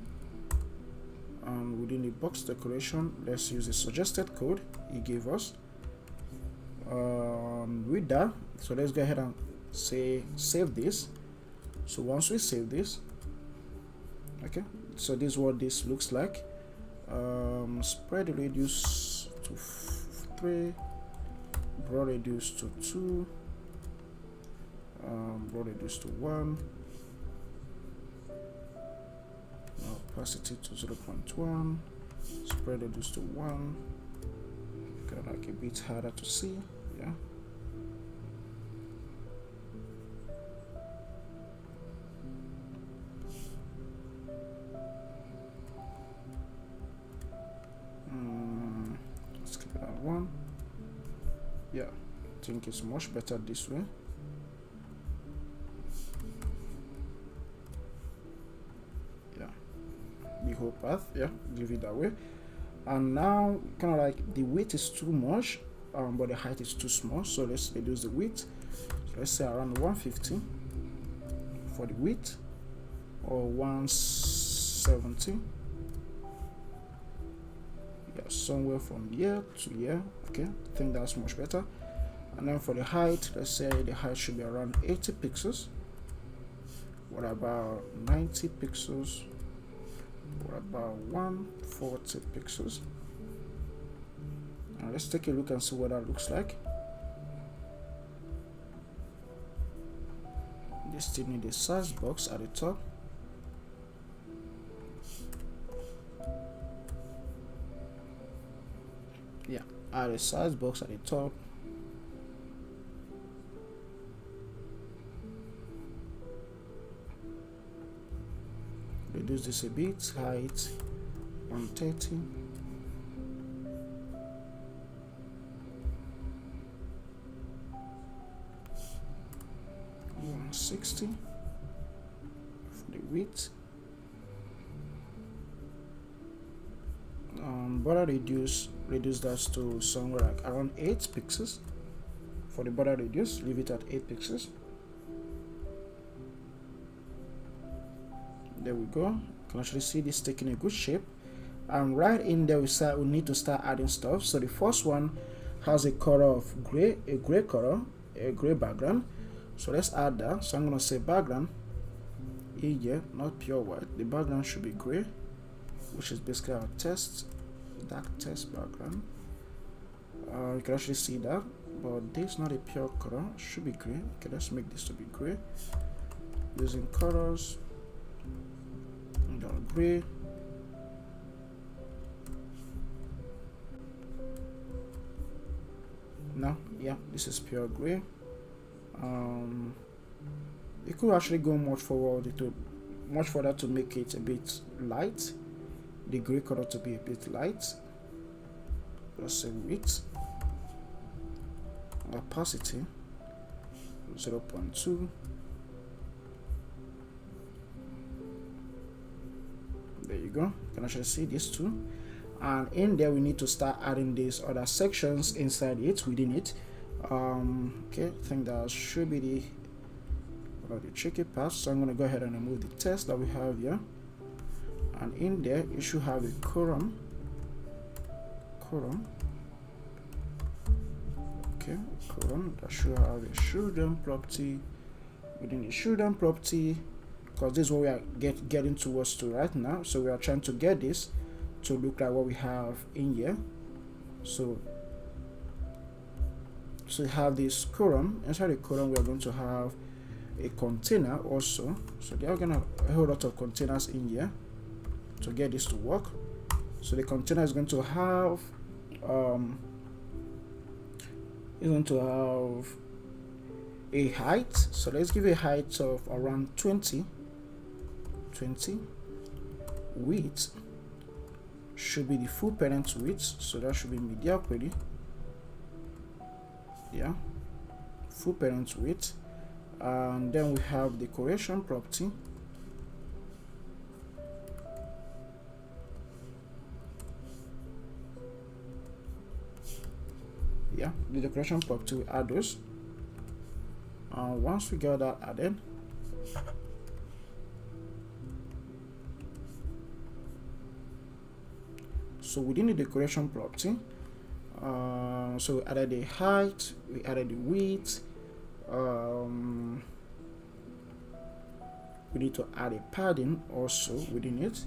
Speaker 1: Within the box decoration, let's use the suggested code he gave us. With that, so let's go ahead and say save this. So once we save this, okay, so this is what this looks like. Spread the radius to 3, broad radius to 2, broad radius to 1, opacity to 0.1, spread reduce to 1, kind of like a bit harder to see. Yeah, let's keep it at 1. Yeah, I think it's much better this way. Yeah, the whole path. Yeah, leave it that way. And now kind of like the width is too much, but the height is too small, so let's reduce the width. So let's say around 150 for the width, or 170. Yeah, somewhere from here to here. Okay, I think that's much better. And then for the height, let's say the height should be around 80 pixels. What about 90 pixels? What about 140 pixels? Now let's take a look and see what that looks like. You still need a size box at the top. Yeah, add a size box at the top. Reduce this a bit, height 130. 160 for the width. Border reduce that to somewhere like around 8 pixels. For the border reduce, leave it at 8 pixels. There we go. You can actually see this taking a good shape. And right in there, we need to start adding stuff. So the first one has a color of gray, a gray color, a gray background. So let's add that. So I'm gonna say background here, not pure white. The background should be gray, which is basically our test, dark test background. You can actually see that, but this is not a pure color. It should be gray. Okay, let's make this to be gray using colors. Gray. Now, yeah, this is pure gray. You could actually go much further to make it a bit light. The gray color to be a bit light. Let's say width, opacity 0.2. There you go. You can actually see these two, and in there we need to start adding these other sections inside it, within it. Okay, I think that should be the tricky part. So I'm going to go ahead and remove the text that we have here, and in there you should have a column. Okay, column that should have a children property. Within the children property, because this is what we are getting towards to right now, so we are trying to get this to look like what we have in here. So we have this column. Inside the column we are going to have a container also, so there are gonna a whole lot of containers in here to get this to work. So the container is going to have a height. So let's give a height of around 20. Width should be the full parent width, so that should be mediocrity. Yeah, full parent width. And then we have decoration property. Yeah, the decoration property, we add those. And once we get that added, so within the decoration property, so we added the height, we added the width, we need to add a padding also within it.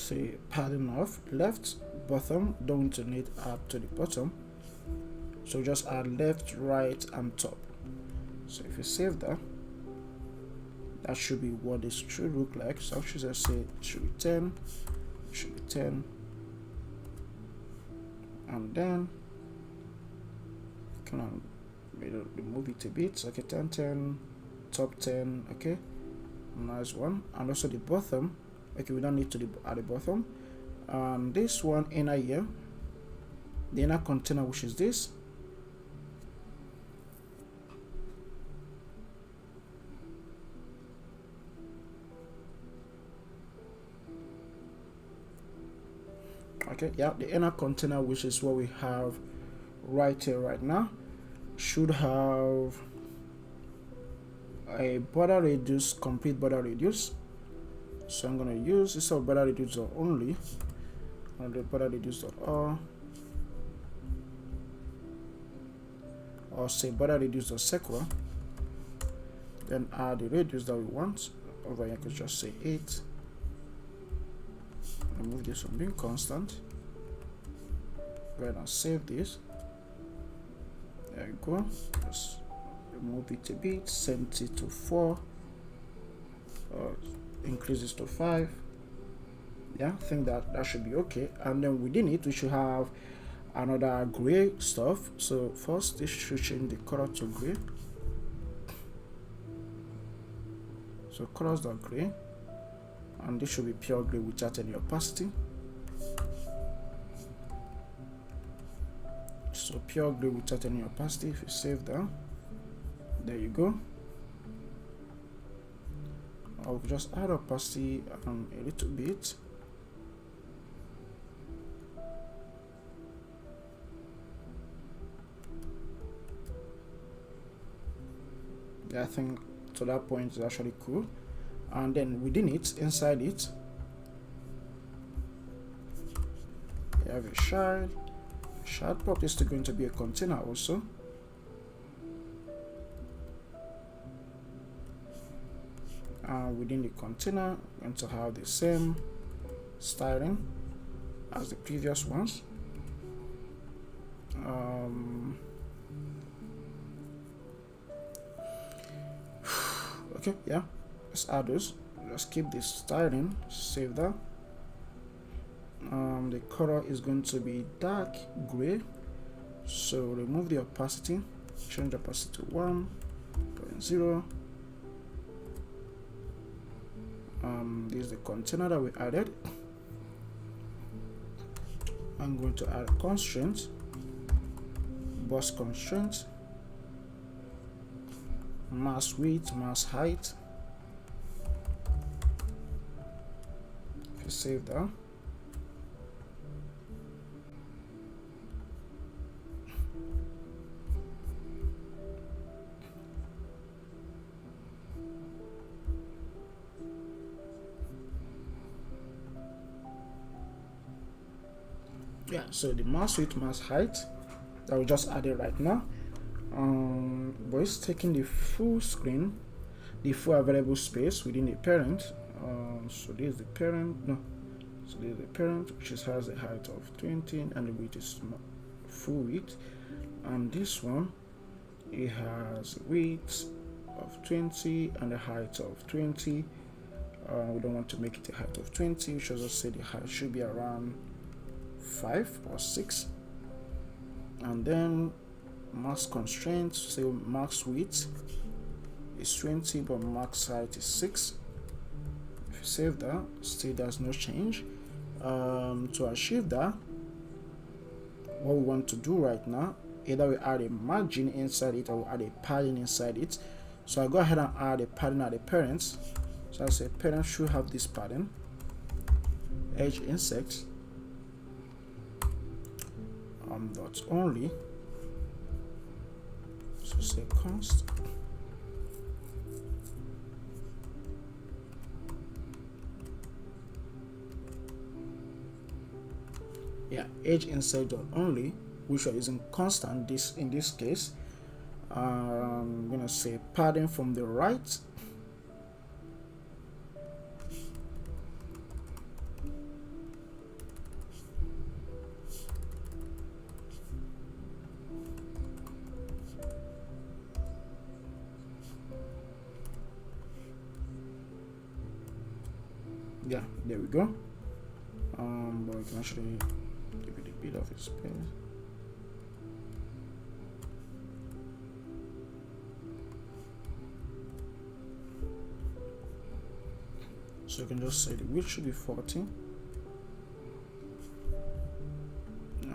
Speaker 1: say padding of left, bottom, don't need add to the bottom, so just add left, right, and top. So if you save that, that should be what this should look like. So I should just say it should be 10, it should be 10, and then kind of remove it a bit. Okay, 10, 10, top 10. Okay, nice one. And also the bottom. Okay, we don't need to add the bottom. And this one inner here, the inner container, which is this. Okay, yeah, the inner container, which is what we have right here right now, should have a border radius, complete border radius. So I'm going to use this of border radius only, and the border radius or say border radius circular, then add the radius that we want. Over here I could just say 8. Remove this from being constant. Go ahead and save this. There you go. Just remove it a bit, set it to 4, increase this to 5. Yeah, I think that should be okay. And then within it we should have another gray stuff. So first this should change the color to gray. So colors are gray, and this should be pure gray without any opacity. So pure gray without any opacity. If you save that, there you go. I'll just add opacity a little bit. Yeah, I think to that point is actually cool. And then within it, inside it, you have a shard. Shard pop is going to be a container also. Within the container, we're going to have the same styling as the previous ones. Okay, yeah, let's add those. Let's keep this styling, save that. The color is going to be dark gray, so remove the opacity, change the opacity to 1.0. This is the container that we added. I'm going to add constraint, bus constraint, mass width, mass height. If you save that, yeah, so the mass width, mass height that we just added right now, but it's taking the full screen, the full available space within the parent. So this is the parent, no, so this is the parent, which has a height of 20 and the width is full width, and this one, it has a width of 20 and a height of 20. We don't want to make it a height of 20. We should just say the height should be around 5 or 6. And then max constraint, say max width is 20 but max height is 6. If you save that, still there's no change. To achieve that, what we want to do right now, either we add a margin inside it or we add a padding inside it. So I go ahead and add a padding at the parents. So I say parent should have this padding, edge insect, dot only. So say const. Yeah, edge insert dot only, which are using constant. This in this case, I'm gonna say padding from the right. Yeah, there we go. But we can actually give it a bit of a space. So you can just say the width should be 40.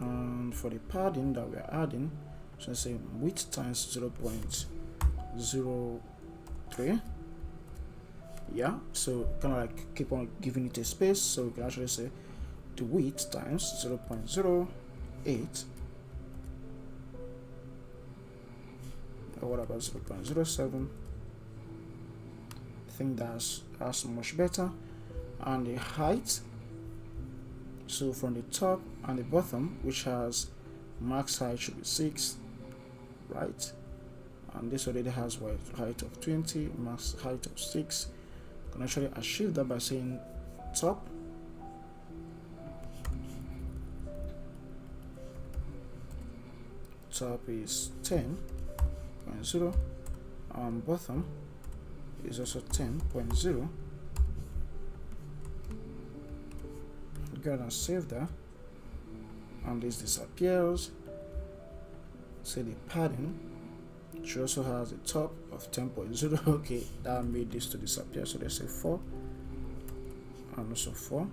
Speaker 1: And for the padding that we're adding, so let's say width times 0.03. Yeah, so kind of like keep on giving it a space, so we can actually say the width times 0.08, or what about 0.07? I think that's much better. And the height, so from the top and the bottom, which has max height should be 6, right? And this already has height of 20, max height of 6. You can actually achieve that by saying top is 10.0 and bottom is also 10.0. Go ahead and save that, and this disappears. Say the padding, which also has a top of 10.0. Okay, that made this to disappear, so let's say 4 and also 4.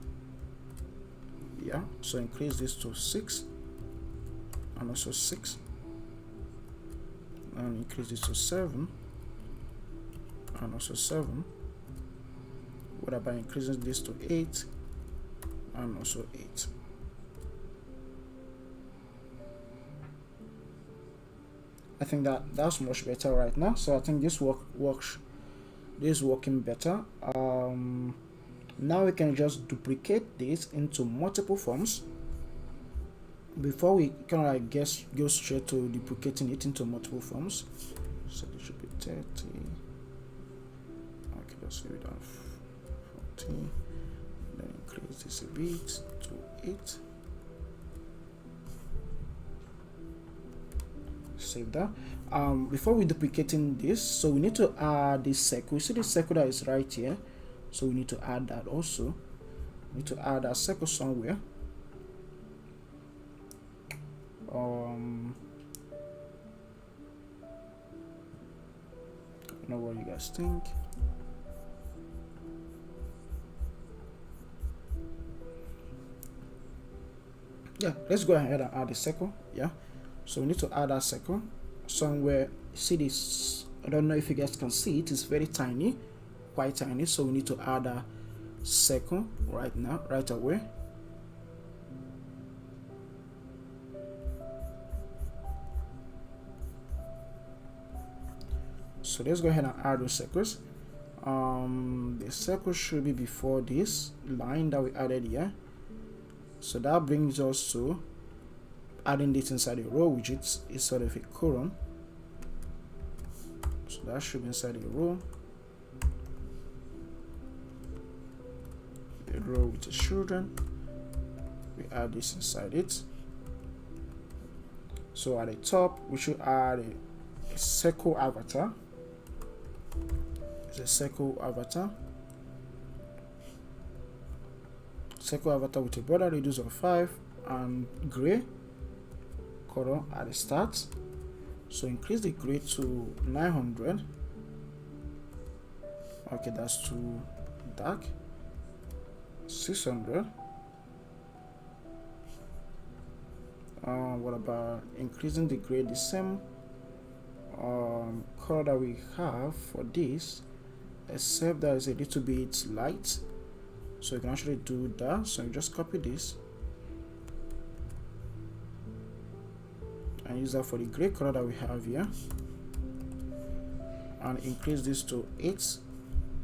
Speaker 1: Yeah, so increase this to 6 and also 6, and increase this to 7 and also 7. What about increasing this to 8 and also 8? I think that's much better right now. So I think this is working better. Now we can just duplicate this into multiple forms. Before we kind of like go straight to duplicating it into multiple forms, so it should be 30. Okay, let's leave it at 40. Then increase this a bit to 8. Save that. Before we duplicating this, so we need to add this circle. You see this circle that is right here, so we need to add that also. We need to add a circle somewhere. I don't know what you guys think. Yeah, let's go ahead and add a circle. Yeah, so we need to add a circle somewhere. See this? I don't know if you guys can see it. It's very tiny, quite tiny. So we need to add a circle right now, right away. So let's go ahead and add those circles. The circle should be before this line that we added here. So that brings us to adding this inside a row, which is sort of a colon. So that should be inside a row with the children. We add this inside it. So at the top we should add a circle avatar. It's a circle avatar with a border radius of 5 and gray color at the start. So increase the gray to 900. Okay, that's too dark. 600. What about increasing the gray the same color that we have for this, except that is a little bit light, so you can actually do that. So you just copy this and use that for the gray color that we have here, and increase this to 8.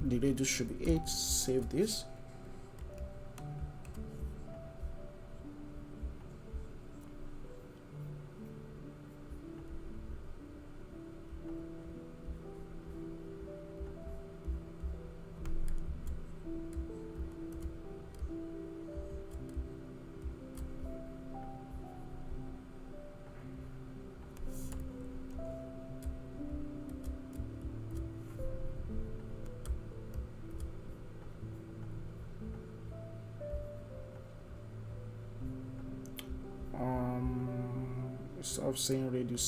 Speaker 1: The radius should be 8. Save this. instead of saying reduce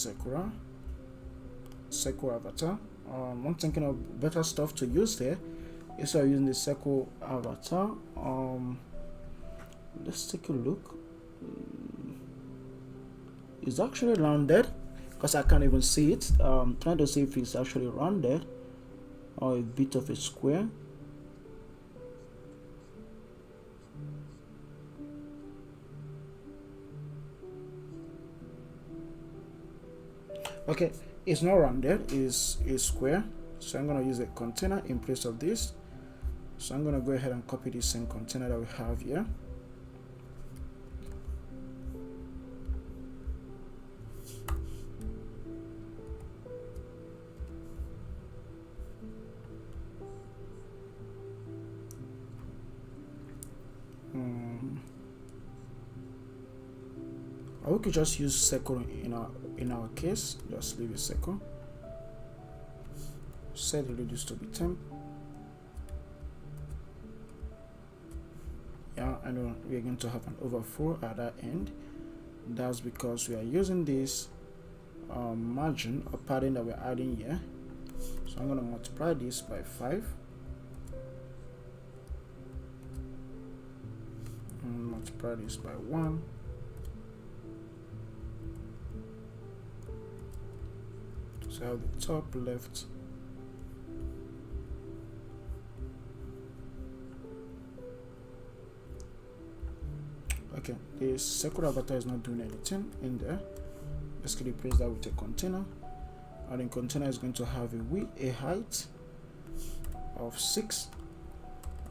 Speaker 1: Sakura avatar, I'm thinking of better stuff to use there. Instead of using the Sakura avatar, let's take a look. It's actually rounded because I can't even see it. Trying to see if it's actually rounded or a bit of a square. Okay, it's not rounded, it's square. So I'm going to use a container in place of this. So I'm going to go ahead and copy this same container that we have here. Or we could just use circle in our case. Just leave a circle. Set the radius to be 10. Yeah, I know we're going to have an overflow at that end. That's because we are using this margin or padding that we're adding here. So I'm going to multiply this by 5 and multiply this by 1. So I have the top left. Okay, the circle avatar is not doing anything in there. Basically, replace that with a container, and the container is going to have a height of 6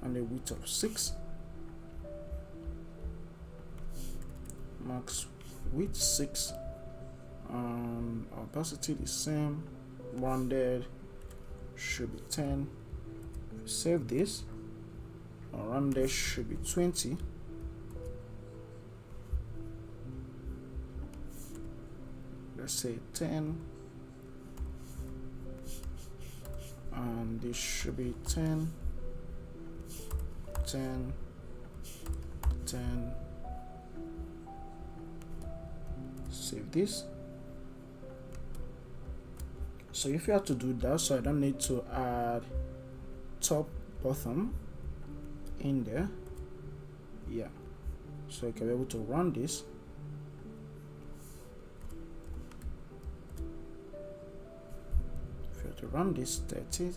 Speaker 1: and a width of 6. Max width 6. Opacity the same. Rounded should be 10. Save this. Rounded should be 20. Let's say 10, and this should be 10, 10, 10. Save this. So if you have to do that, so I don't need to add top bottom in there. Yeah, so I can be able to run this. To run this 30,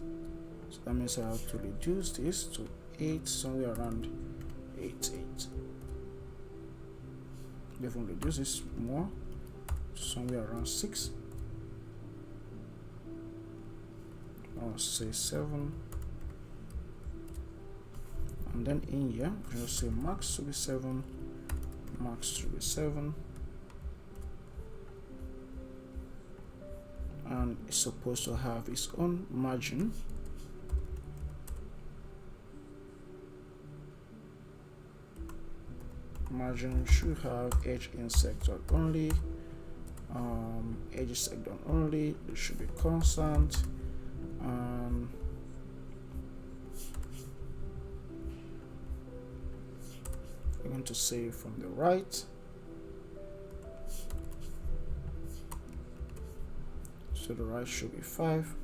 Speaker 1: so that means I have to reduce this to 8, somewhere around 8. Even reduce this more, somewhere around 6, or say 7, and then in here I'll say max to be 7, max to be 7. And it's supposed to have its own margin. Margin should have edge insect only, edge sector only. It should be constant. I'm going to say from the right. So the right should be 5.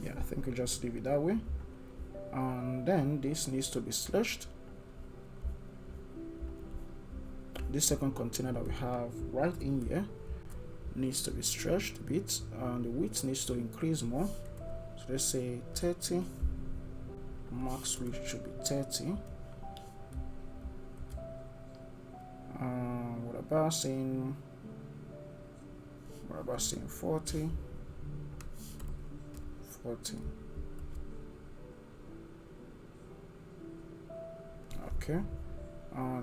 Speaker 1: Yeah, I think we just leave it that way. And then this needs to be slashed. This second container that we have right in here needs to be stretched a bit, and the width needs to increase more. So let's say 30. Max width should be 30. What about saying 40? 40. Okay.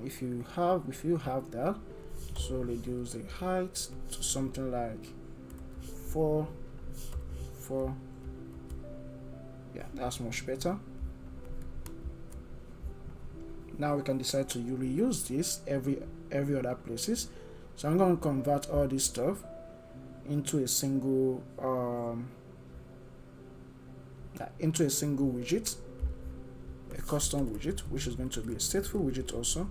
Speaker 1: If you have that, so reduce the height to something like 4. Yeah, that's much better. Now we can decide to reuse this every other places. So I'm going to convert all this stuff into a single widget, a custom widget, which is going to be a stateful widget also.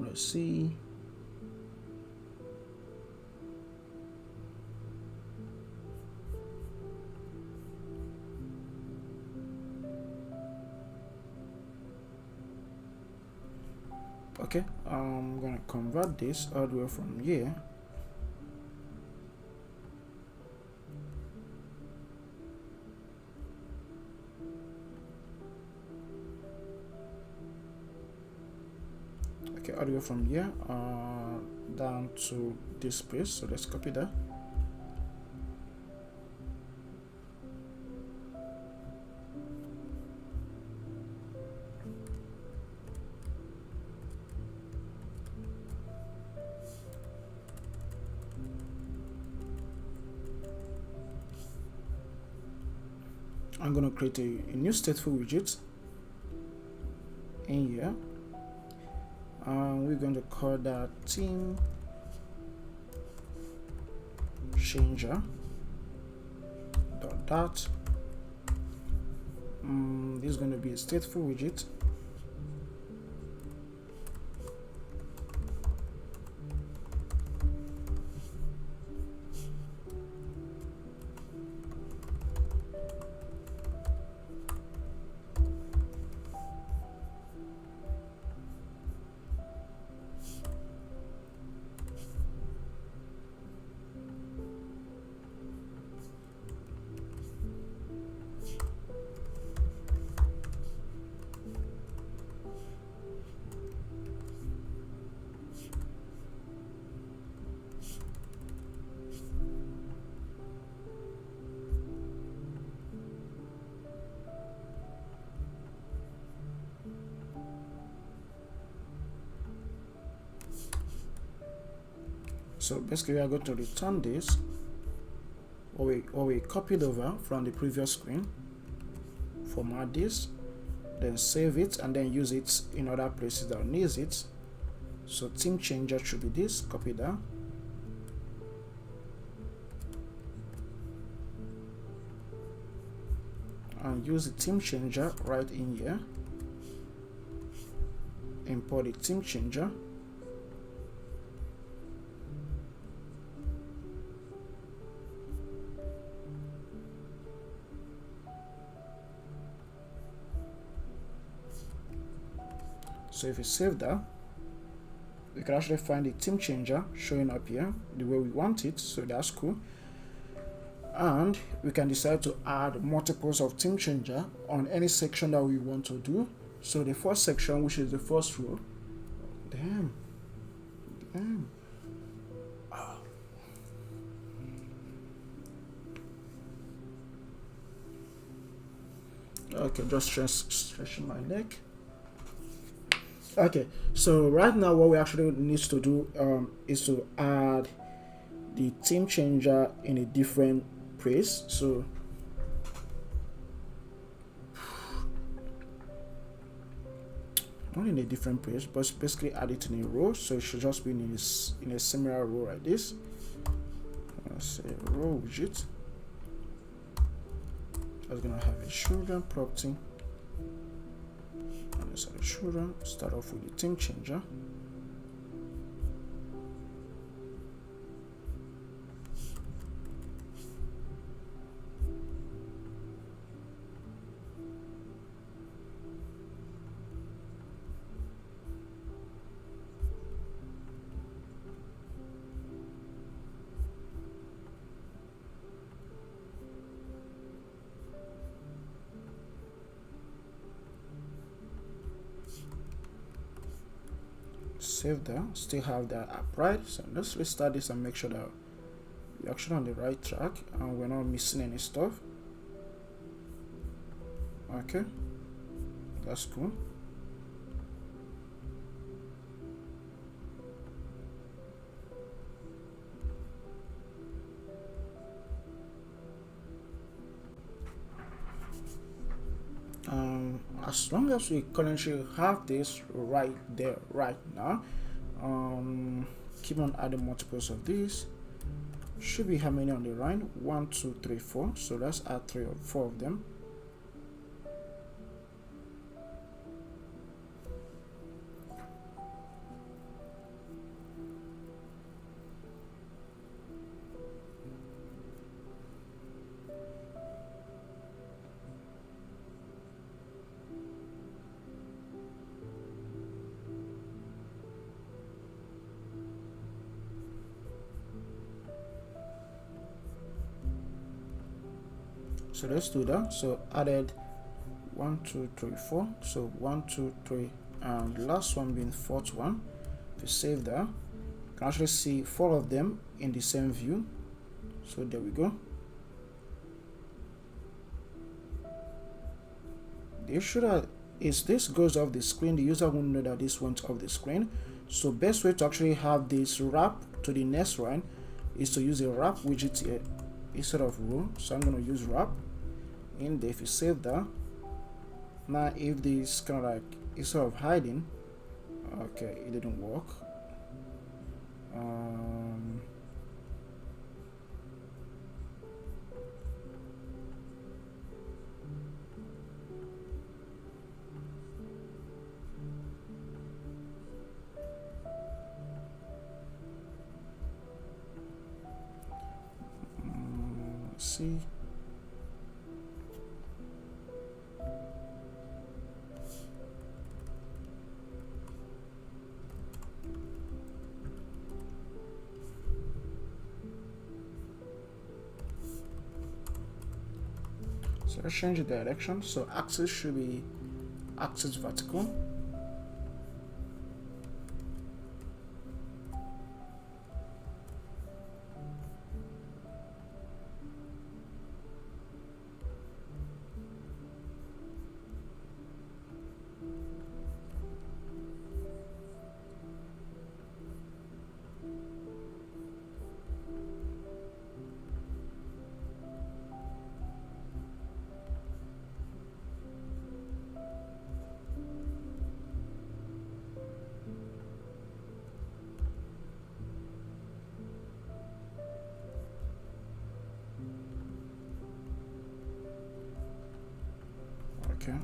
Speaker 1: Let's see. Okay, I'm gonna convert this all the way from here. Okay, all the way from here down to this space. So let's copy that. I'm going to create a new stateful widget in here. We're going to call that team changer dot. This is going to be a stateful widget. So basically we are going to return this what we copied over from the previous screen, format this, then save it, and then use it in other places that needs it. So team changer should be this, copy that, and use the team changer right in here, import the team changer. So if you save that, we can actually find the team changer showing up here the way we want it, so that's cool. And we can decide to add multiples of team changer on any section that we want to do. So the first section, which is the first row, damn. Okay, just stretching my neck. Okay, so right now what we actually need to do is to add the team changer in a different place. So not in a different place, but basically add it in a row. So it should just be in a similar row like this. Let's say row widget. That's gonna have a children property. So the children, start off with the team changer. save that, still have that upright. So let's restart this and make sure that we're actually on the right track and we're not missing any stuff. Okay, that's cool. As long as we currently have this right there right now, keep on adding multiples of these. Should be how many on the line? 1 2 3 4. So let's add 3 or 4 of them. So let's do that. So added 1 2 3 4. So 1 2 3, and the last one being fourth one. To save that, you can actually see 4 of them in the same view. So there we go. The issue that is this goes off the screen, the user won't know that this went off the screen. So best way to actually have this wrap to the next line is to use a wrap widget here instead of row. So I'm going to use wrap. And if you save that, now if this kind of like instead of hiding, okay, it didn't work. Let's see. So let's change the direction. So axis should be axis vertical. Okay,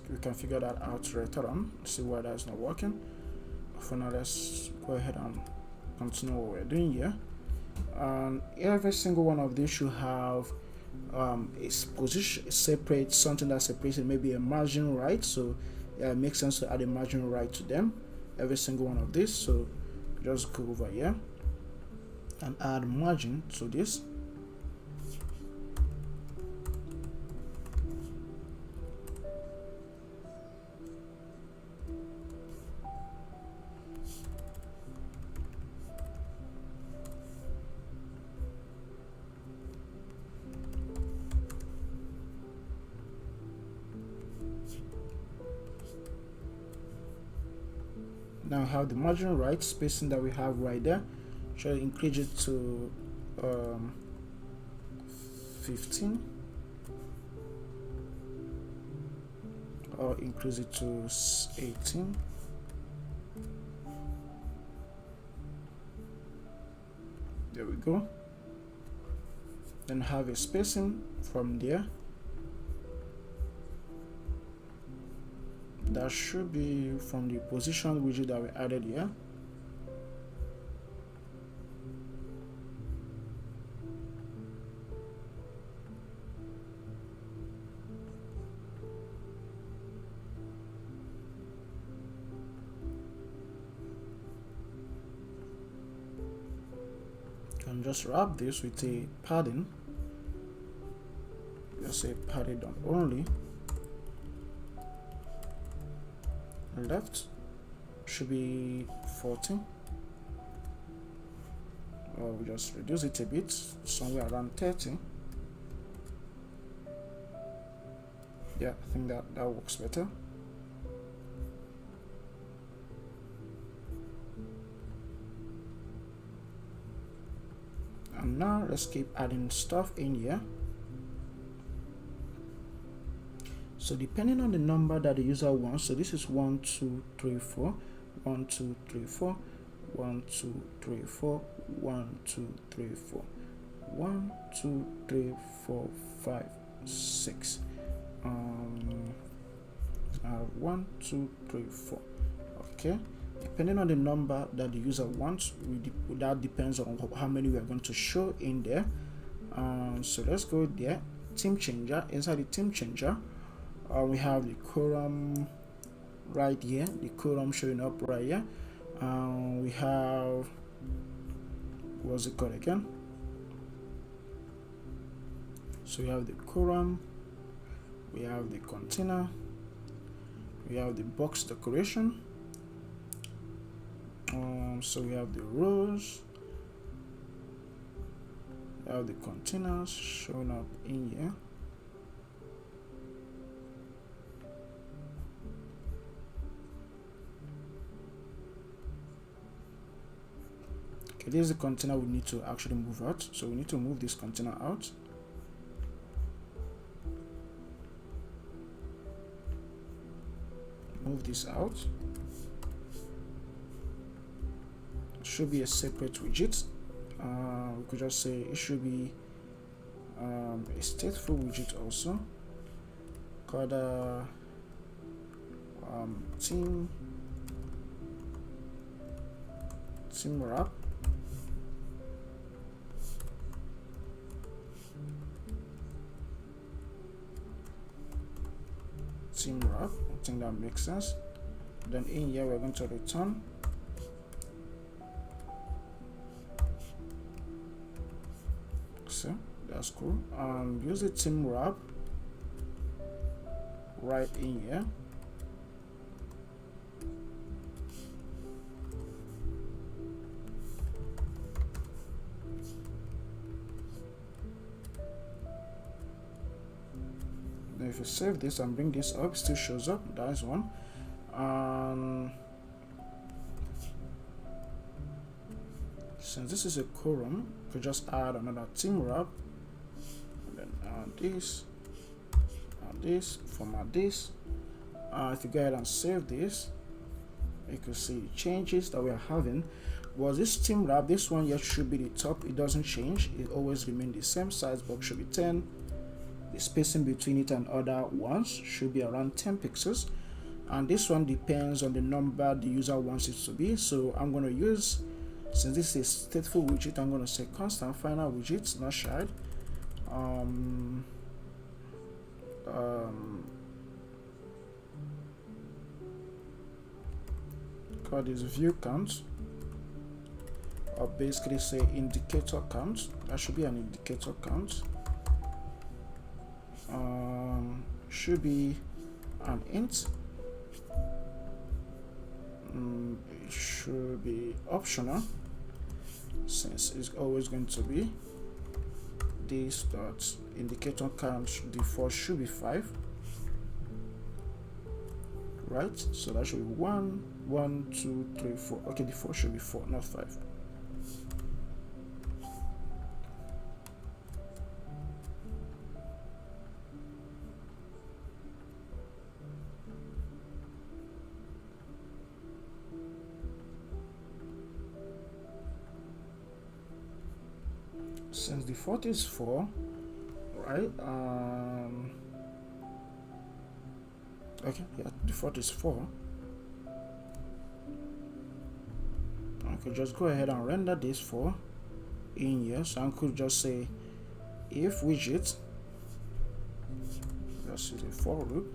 Speaker 1: we can figure that out later on, see why that's not working. For now, let's go ahead and continue what we're doing here. And every single one of these should have its position separate, something that separated, maybe a margin right. So yeah, it makes sense to add a margin right to them, every single one of this. So just go over here and add margin to this. Now have the margin right, spacing that we have right there. Should increase it to 15 or increase it to 18. There we go. Then have a spacing from there. That should be from the position widget that we added here. And just wrap this with a padding. Just say padded on only. Left should be 40. We just reduce it a bit, somewhere around 30. Yeah, I think that works better. And now let's keep adding stuff in here. So depending on the number that the user wants, so this is 1 2 3 4, 1 2 3 4, 1 2 3 4, 1 2 3 4, 1 2 3 4 5 6, 1 2 3 4. Okay, depending on the number that the user wants, that depends on how many we are going to show in there. So let's go there, theme changer. Inside the theme changer, we have the column right here, the column showing up right here. We have, what's it called again? So we have the column, we have the container, we have the box decoration. So we have the rows, we have the containers showing up in here. Okay, this is the container we need to actually move out. So we need to move this container out. Move this out. It should be a separate widget. We could just say it should be a stateful widget also, called team wrap. Team wrap. I think that makes sense. Then in here we're going to return so that's cool. Use the team wrap right in here. Now if you save this and bring this up, it still shows up. That is one. Since this is a column, you could just add another team wrap, and then add this, format this. If you go ahead and save this, you can see changes that we are having. Was this team wrap, this one here should be the top, it doesn't change, it always remains the same. Size box should be 10. The spacing between it and other ones should be around 10 pixels, and this one depends on the number the user wants it to be. So I'm going to use, since this is a stateful widget, I'm going to say constant final widget, not shared. Call this view count, or basically say indicator count. That should be an indicator count. Should be an int. It should be optional, since it's always going to be this dot indicator count. Default should be 5, right? So that should be 1 1 2 3 4. Okay, default should be 4, not 5. Since default is 4, right? Okay, yeah, default is 4. I could just go ahead and render this 4 in here. So I could just say if widget, just use a for loop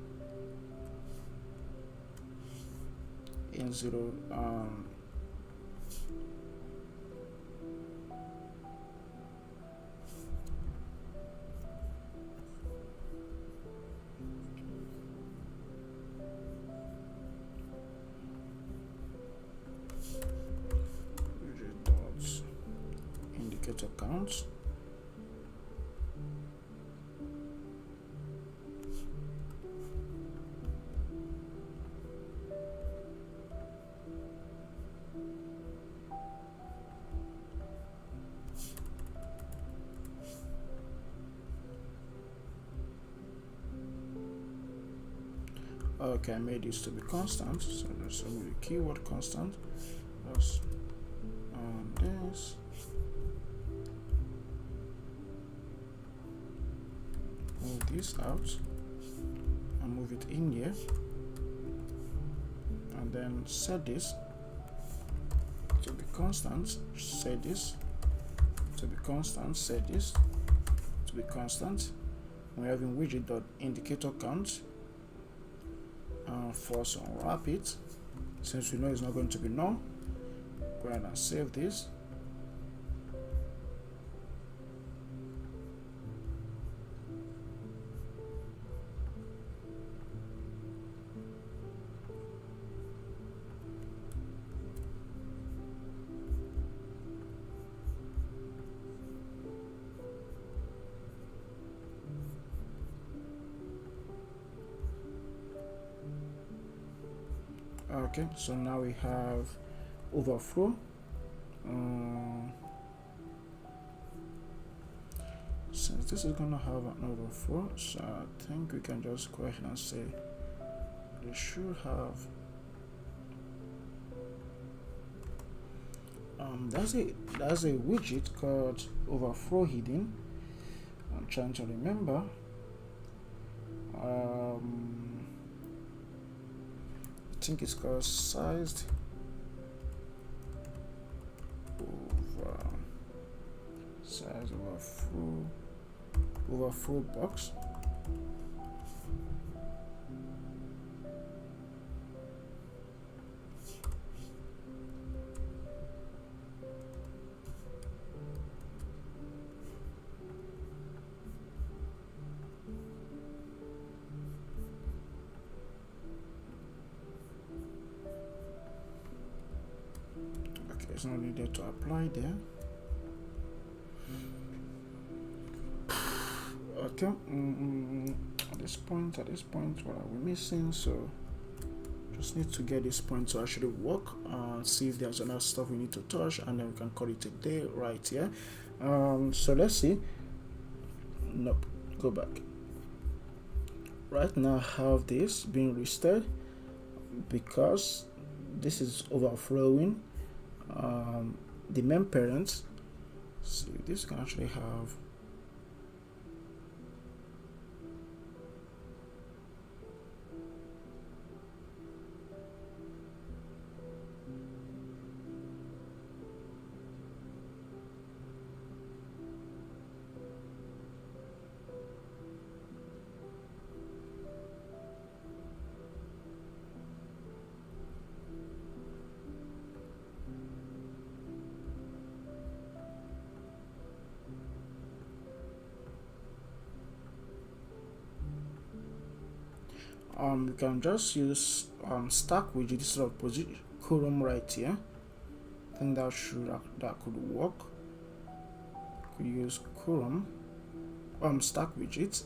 Speaker 1: in 0. fonts. Okay, I made this to be constant, so let's remove the keyword constant. Let's this. Move this out and move it in here, and then set this to be constant, set this to be constant, set this to be constant. We're having widget.indicator count. Force unwrap it, since we know it's not going to be null. Go ahead and save this. Okay, so now we have overflow. Since this is gonna have an overflow, so I think we can just go ahead and say they should have that's a widget called overflow hidden. I'm trying to remember. I think it's called sized overflow box. Okay, it's not needed to apply there. Okay, at this point, what are we missing? So just need to get this point to actually work. See if there's enough stuff we need to touch, and then we can call it a day right here. So let's see. Nope, go back. Right now I have this being listed because this is overflowing the main parent. See, this can actually have you can just use stack widget instead of position column right here. I think that could work. Could use column stack widget,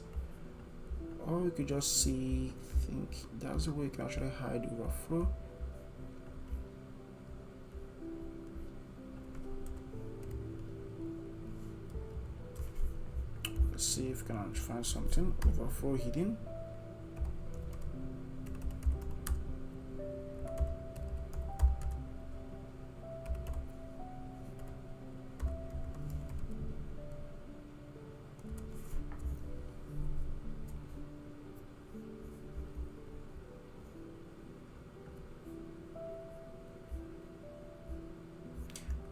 Speaker 1: or we could just see. I think that's the way you can actually hide overflow. Let's see if we can find something overflow hidden.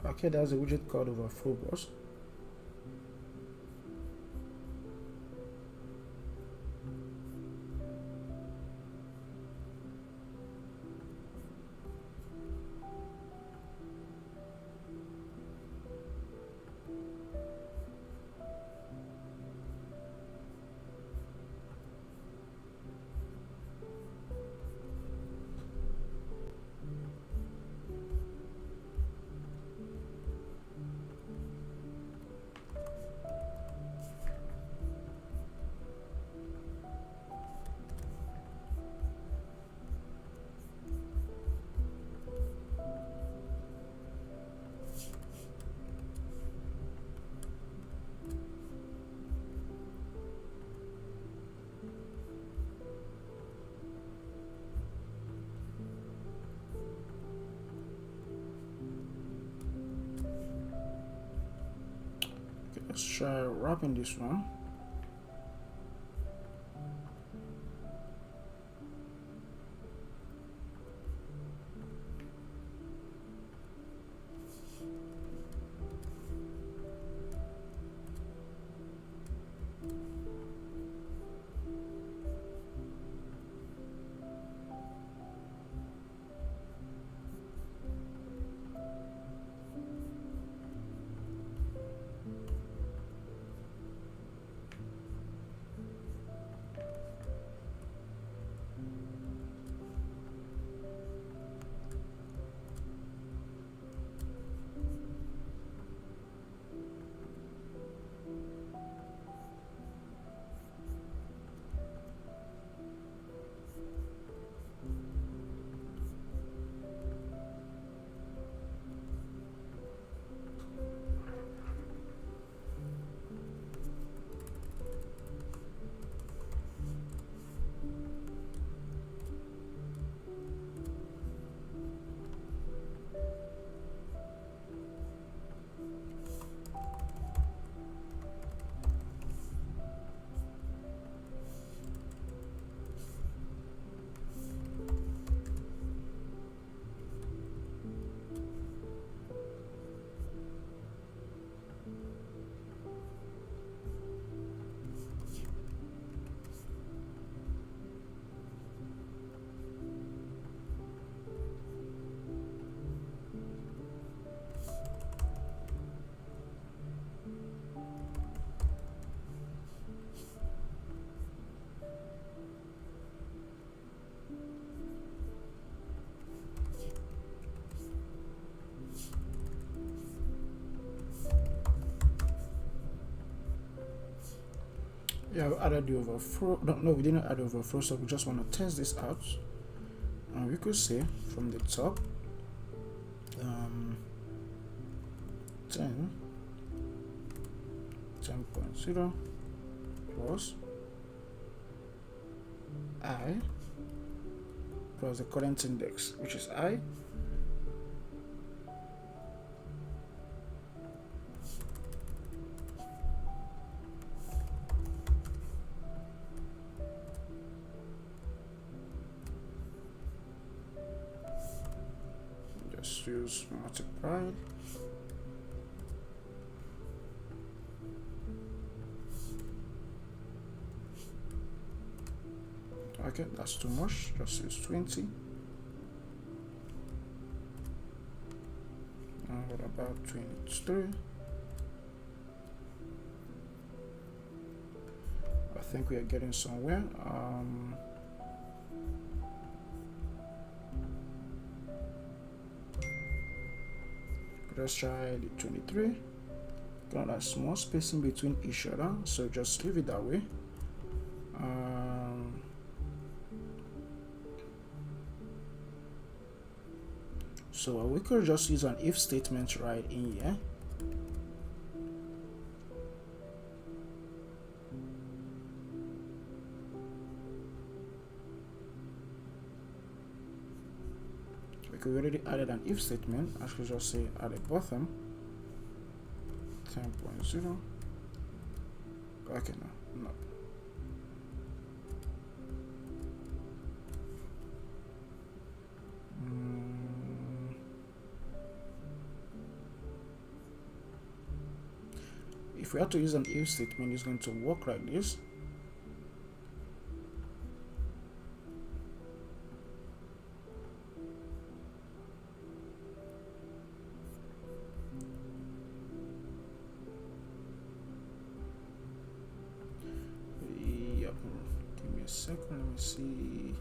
Speaker 1: Okay, there's a widget called overflow box. let's try wrapping this one. Yeah, we added the overflow. No, we didn't add overflow, so we just want to test this out. And we could say from the top 10 10.0 plus I plus the current index, which is I, just use multiply. Okay, that's too much. Just use 20. What about 23? I think we are getting somewhere. Let's try the 23. Got a small spacing between each other, so just leave it that way. So we could just use an if statement right in here. We already added an if statement. I should just say at the bottom 10.0. Okay, no. If we have to use an if statement, it's going to work like this. Yep. Give me a second. Let me see.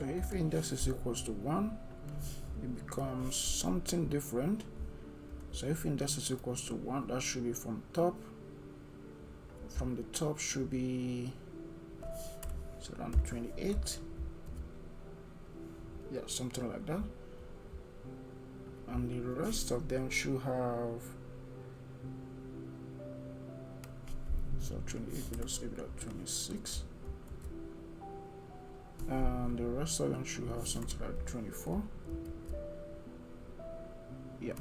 Speaker 1: So if index is equals to 1, it becomes something different. So if index is equals to 1, that should be from top. From the top should be around 28. Yeah, something like that. And the rest of them should have, so 28, we just leave it at 26. And the rest of them should have something like 24. Yeah.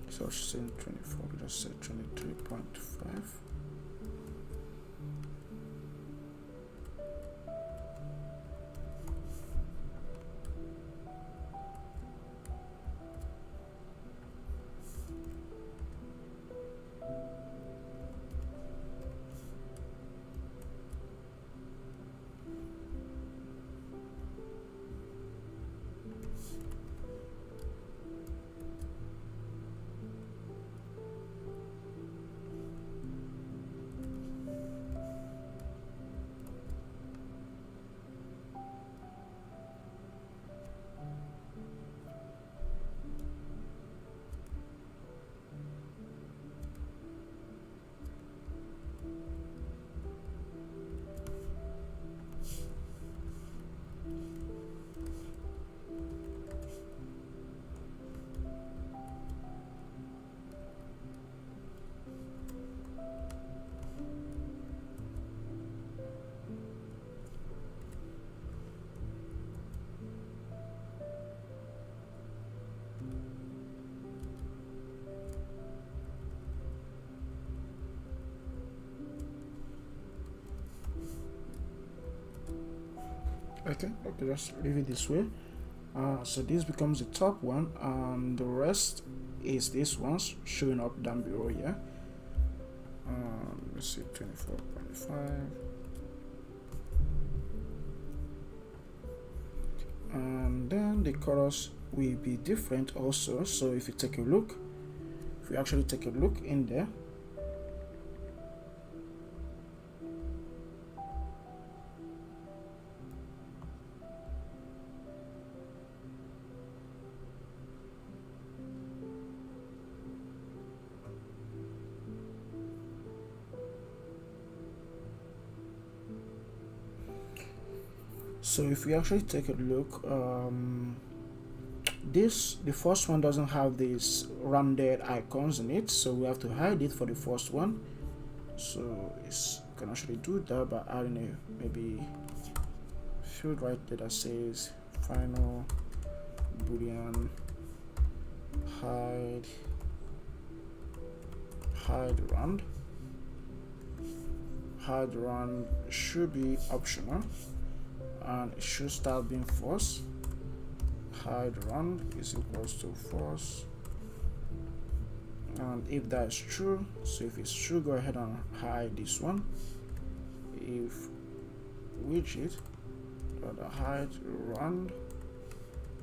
Speaker 1: So saying 24, we just say 23.5. Okay, just leave it this way. So this becomes the top one, and the rest is this one's showing up down below here. Let's see, 24.5. And then the colors will be different also. So if you take a look, if you actually take a look in there, so if we actually take a look, the first one doesn't have these rounded icons in it, so we have to hide it for the first one. So you can actually do that by adding a maybe field right there that says final boolean hide round. Hide round should be optional, and it should start being false. Hide round is equals to false, and if that is true, so if it's true, go ahead and hide this one. If widget hide round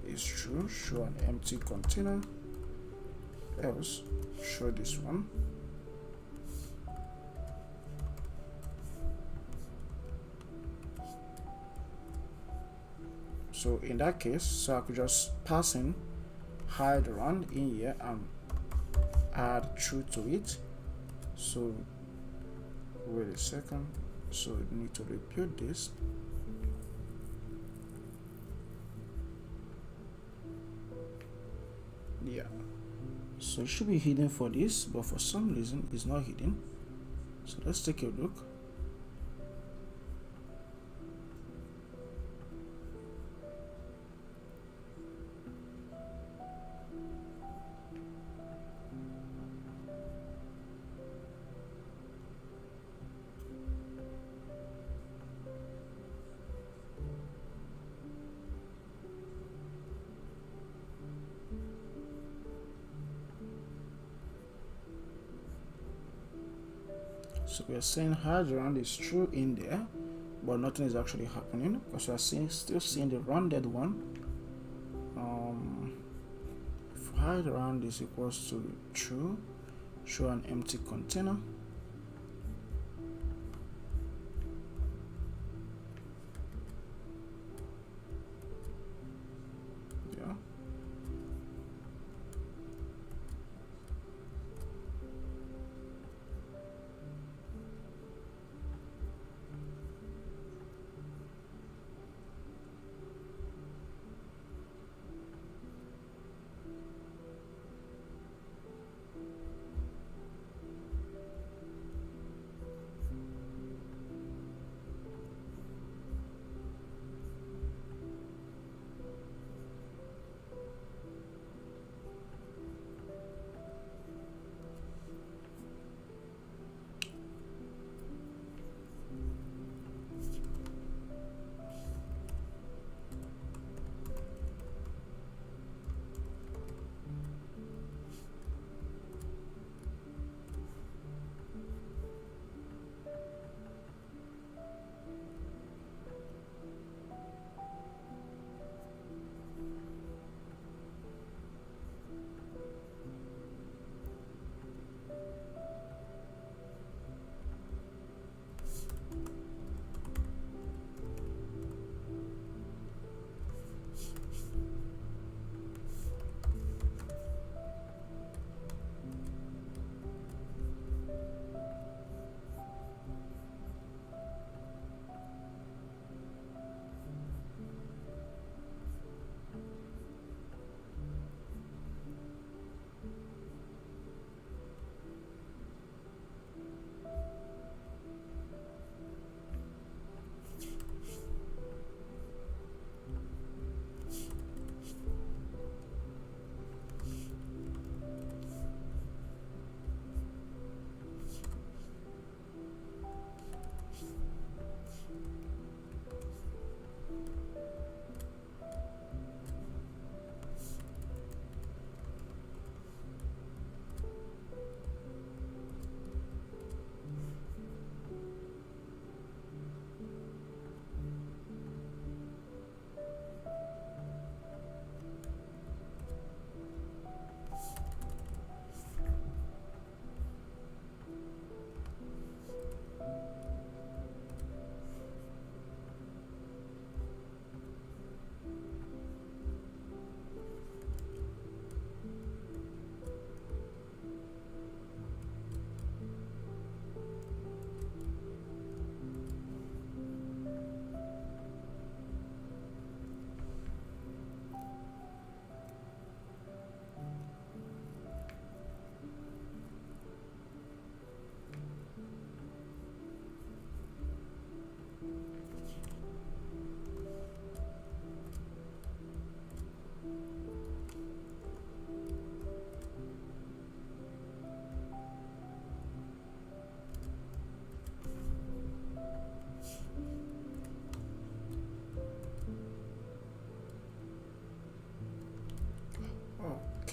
Speaker 1: is true, show an empty container, else show this one. So in that case, so I could just pass in hide round in here and add true to it. So wait a second, so you need to repeat this. Yeah, so it should be hidden for this, but for some reason it's not hidden. So let's take a look. So we are saying hide round is true in there, but nothing is actually happening because we are still seeing the rounded one. If hide round is equals to true, show an empty container,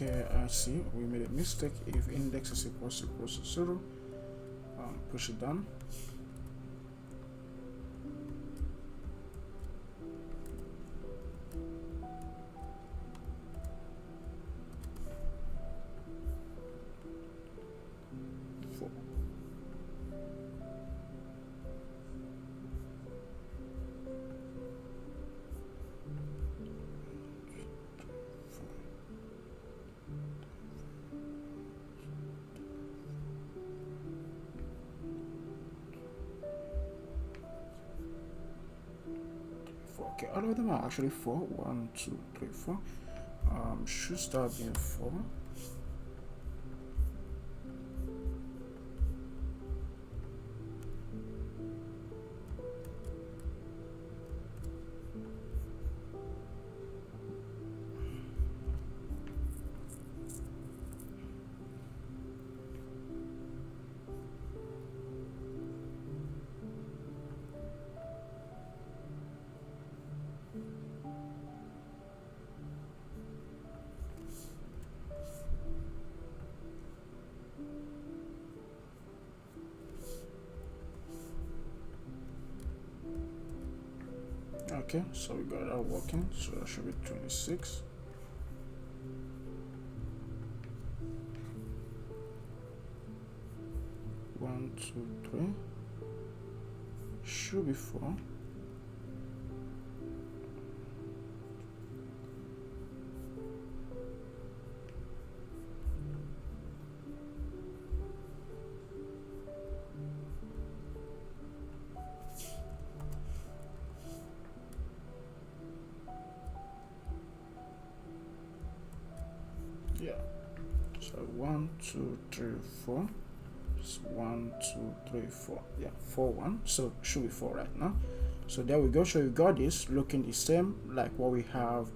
Speaker 1: Okay, I see we made a mistake. If index is equals to 0, push it down. Okay, all of them are actually 4. 1, 2, 3, 4. Should start being 4. Okay, so we got that working, so that should be 26. One, two, three. Should be 4. Yeah, so 1, 2, 3, 4. Just 1, 2, 3, 4. Yeah, 4, 1. So should be 4 right now. So there we go. So we got this looking the same like what we have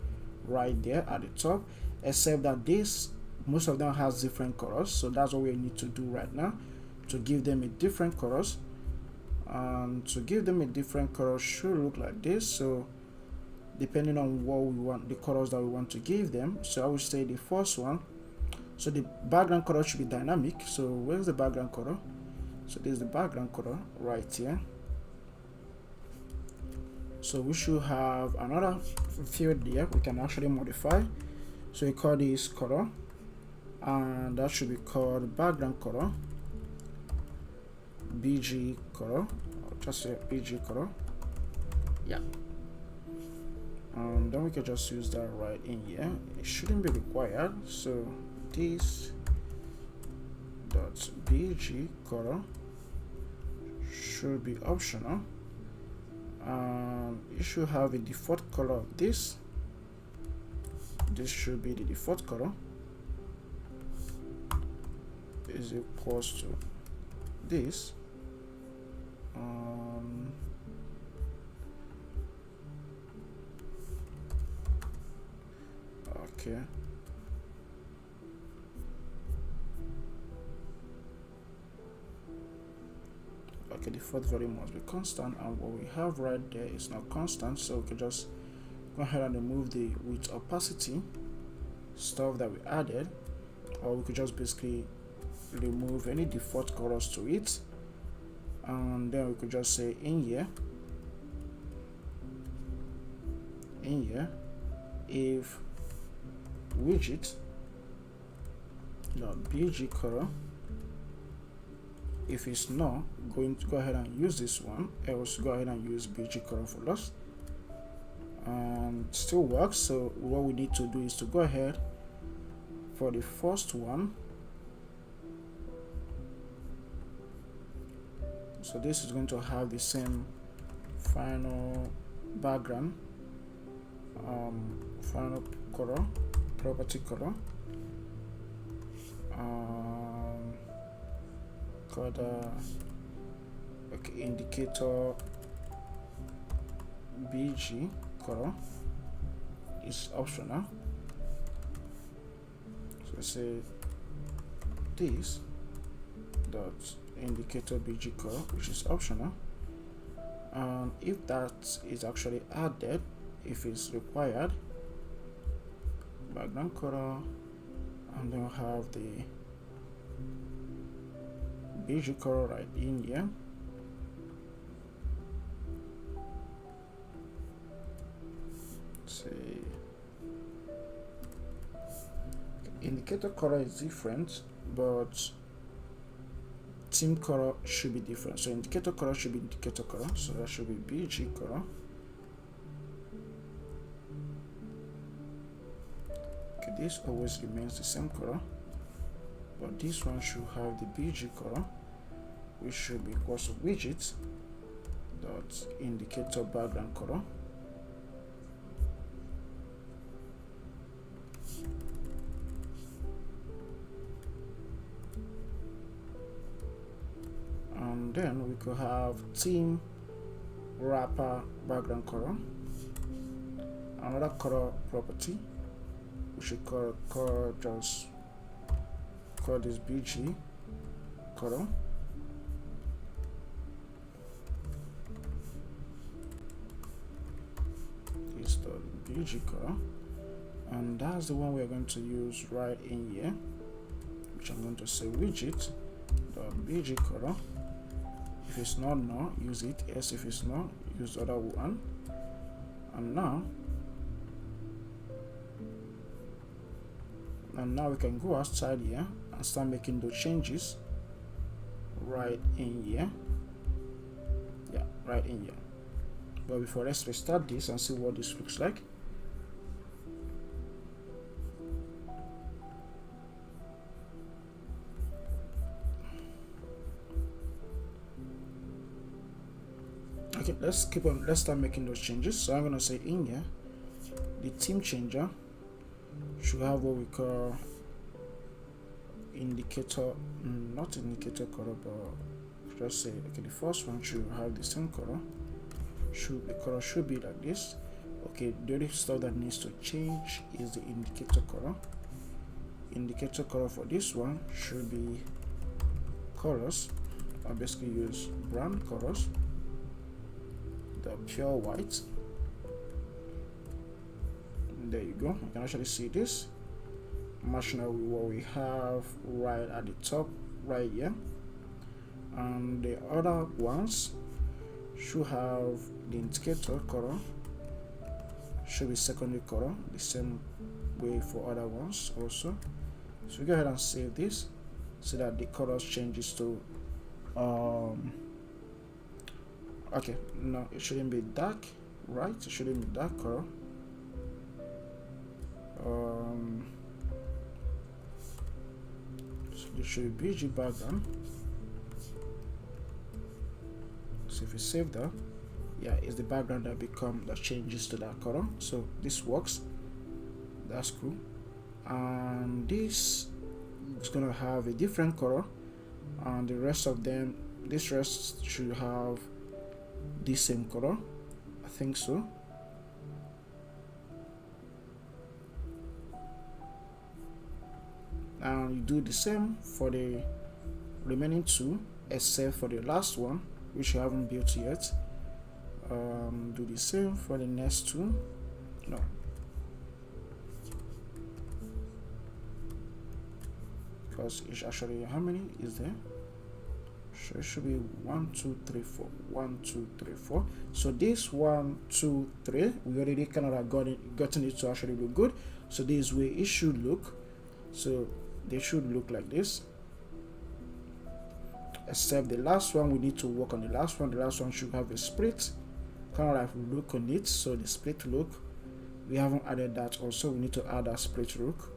Speaker 1: right there at the top, except that this, most of them has different colors. So that's what we need to do right now, to give them a different colors. And to give them a different color should look like this. So depending on what we want, the colors that we want to give them. So I would say the first one, so the background color should be dynamic. So where's the background color? So this is the background color right here. So we should have another field there we can actually modify. So we call this color, and that should be called background color, BG color, or just say BG color. Yeah. Then we can just use that right in here. It shouldn't be required. So this dot BG color should be optional. You should have a default color of this. This should be the default color. Is equals to this. Okay. Okay, the default value must be constant, and what we have right there is not constant, so we can just go ahead and remove the width opacity stuff that we added, or we could just basically remove any default colors to it, and then we could just say in here if widget .bg color, if it's not going to go ahead and use this one, else go ahead and use bg color for us, and still works. So what we need to do is to go ahead for the first one. So this is going to have the same final background, final color, property color, called okay, indicator BG color is optional. So say this dot indicator BG color, which is optional, and if that is actually added, if it's required, background color and then we'll have the bg color right in here. Say indicator color is different, but theme color should be different. So indicator color should be indicator color, so that should be bg color. Okay, this always remains the same color, but this one should have the bg color, which should be equal to widget dot indicator background color. And then we could have theme wrapper background color, another color property. We should call this bg color. This the bg color, and that's the one we're going to use right in here, which I'm going to say widget the bg color. If it's not, no, use it. Yes, if it's not, use the other one. And now we can go outside here and start making those changes right in here. Yeah, right in here. But before, let's restart this and see what this looks like. Okay, let's start making those changes. So I'm gonna say in here, the theme changer should have what we call indicator, not indicator color, but just say, okay, the first one should have the same color. The color should be like this. Okay, the only stuff that needs to change is the indicator color. Indicator color for this one should be colors. I basically use brown colors, the pure white. There you go. You can actually see this matching up with what we have right at the top right here, and the other ones should have the indicator color should be secondary color, the same way for other ones also. So we go ahead and save this so that the colors changes to okay, no, it shouldn't be dark, right? It shouldn't be dark color. So this should be BG background. So if you save that, yeah, it's the background that changes to that color. So this works. That's cool. And this is gonna have a different color, and the rest of them, this rest should have the same color. I think so. And you do the same for the remaining two, except for the last one, which you haven't built yet. Do the same for the next two. No, because it's actually, how many is there? So it should be 1 2 3 4, 1 2 3 4. So this 1 2 3, we already kind of like gotten it to actually look good. So this way it should look. So they should look like this, except the last one, we need to work on the last one. The last one should have a split kind of like look on it. So the split look, we haven't added that. Also, we need to add a split look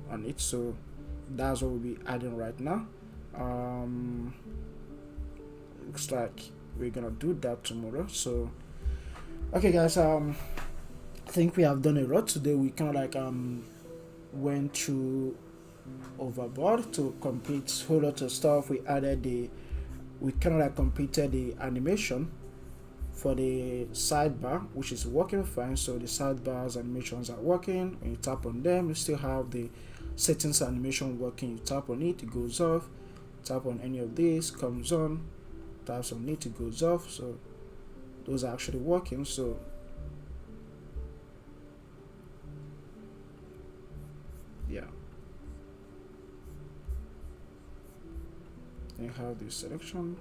Speaker 1: on it. So that's what we'll be adding right now. Looks like we're gonna do that tomorrow. So okay guys, I think we have done a lot today. We kind of like went through overboard to complete a whole lot of stuff. We kind of like completed the animation for the sidebar, which is working fine. So the sidebars animations are working. When you tap on them, you still have the settings animation working. You tap on it, it goes off. Tap on any of these, comes on. Tap on it, it goes off. So those are actually working. So yeah, and have the selection.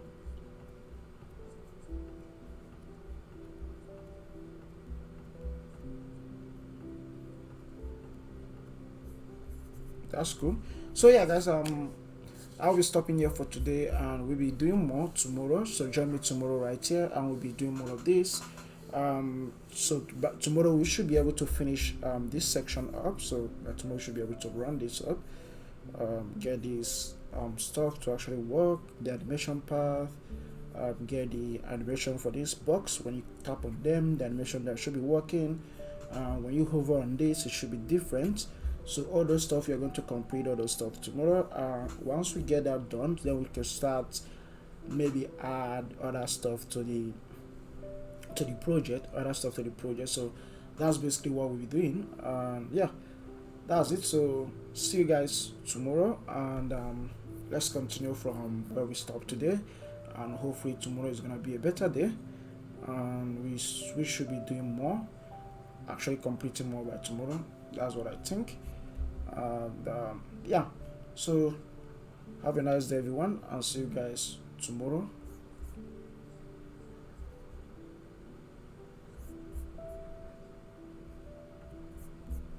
Speaker 1: That's cool. So yeah, guys, I'll be stopping here for today, and we'll be doing more tomorrow. So join me tomorrow right here, and we'll be doing more of this. But tomorrow we should be able to finish this section up. So tomorrow we should be able to run this up, get this stuff to actually work, the animation path, get the animation for this box. When you tap on them, the animation that should be working. When you hover on this, it should be different. So all those stuff, you're going to complete all those stuff tomorrow. Once we get that done, then we can start maybe add other stuff to the project, so that's basically what we'll be doing. Yeah, that's it. So see you guys tomorrow, and let's continue from where we stopped today, and hopefully tomorrow is gonna be a better day, and we should be doing more, actually completing more by tomorrow. That's what I think. And yeah, so have a nice day, everyone, and see you guys tomorrow.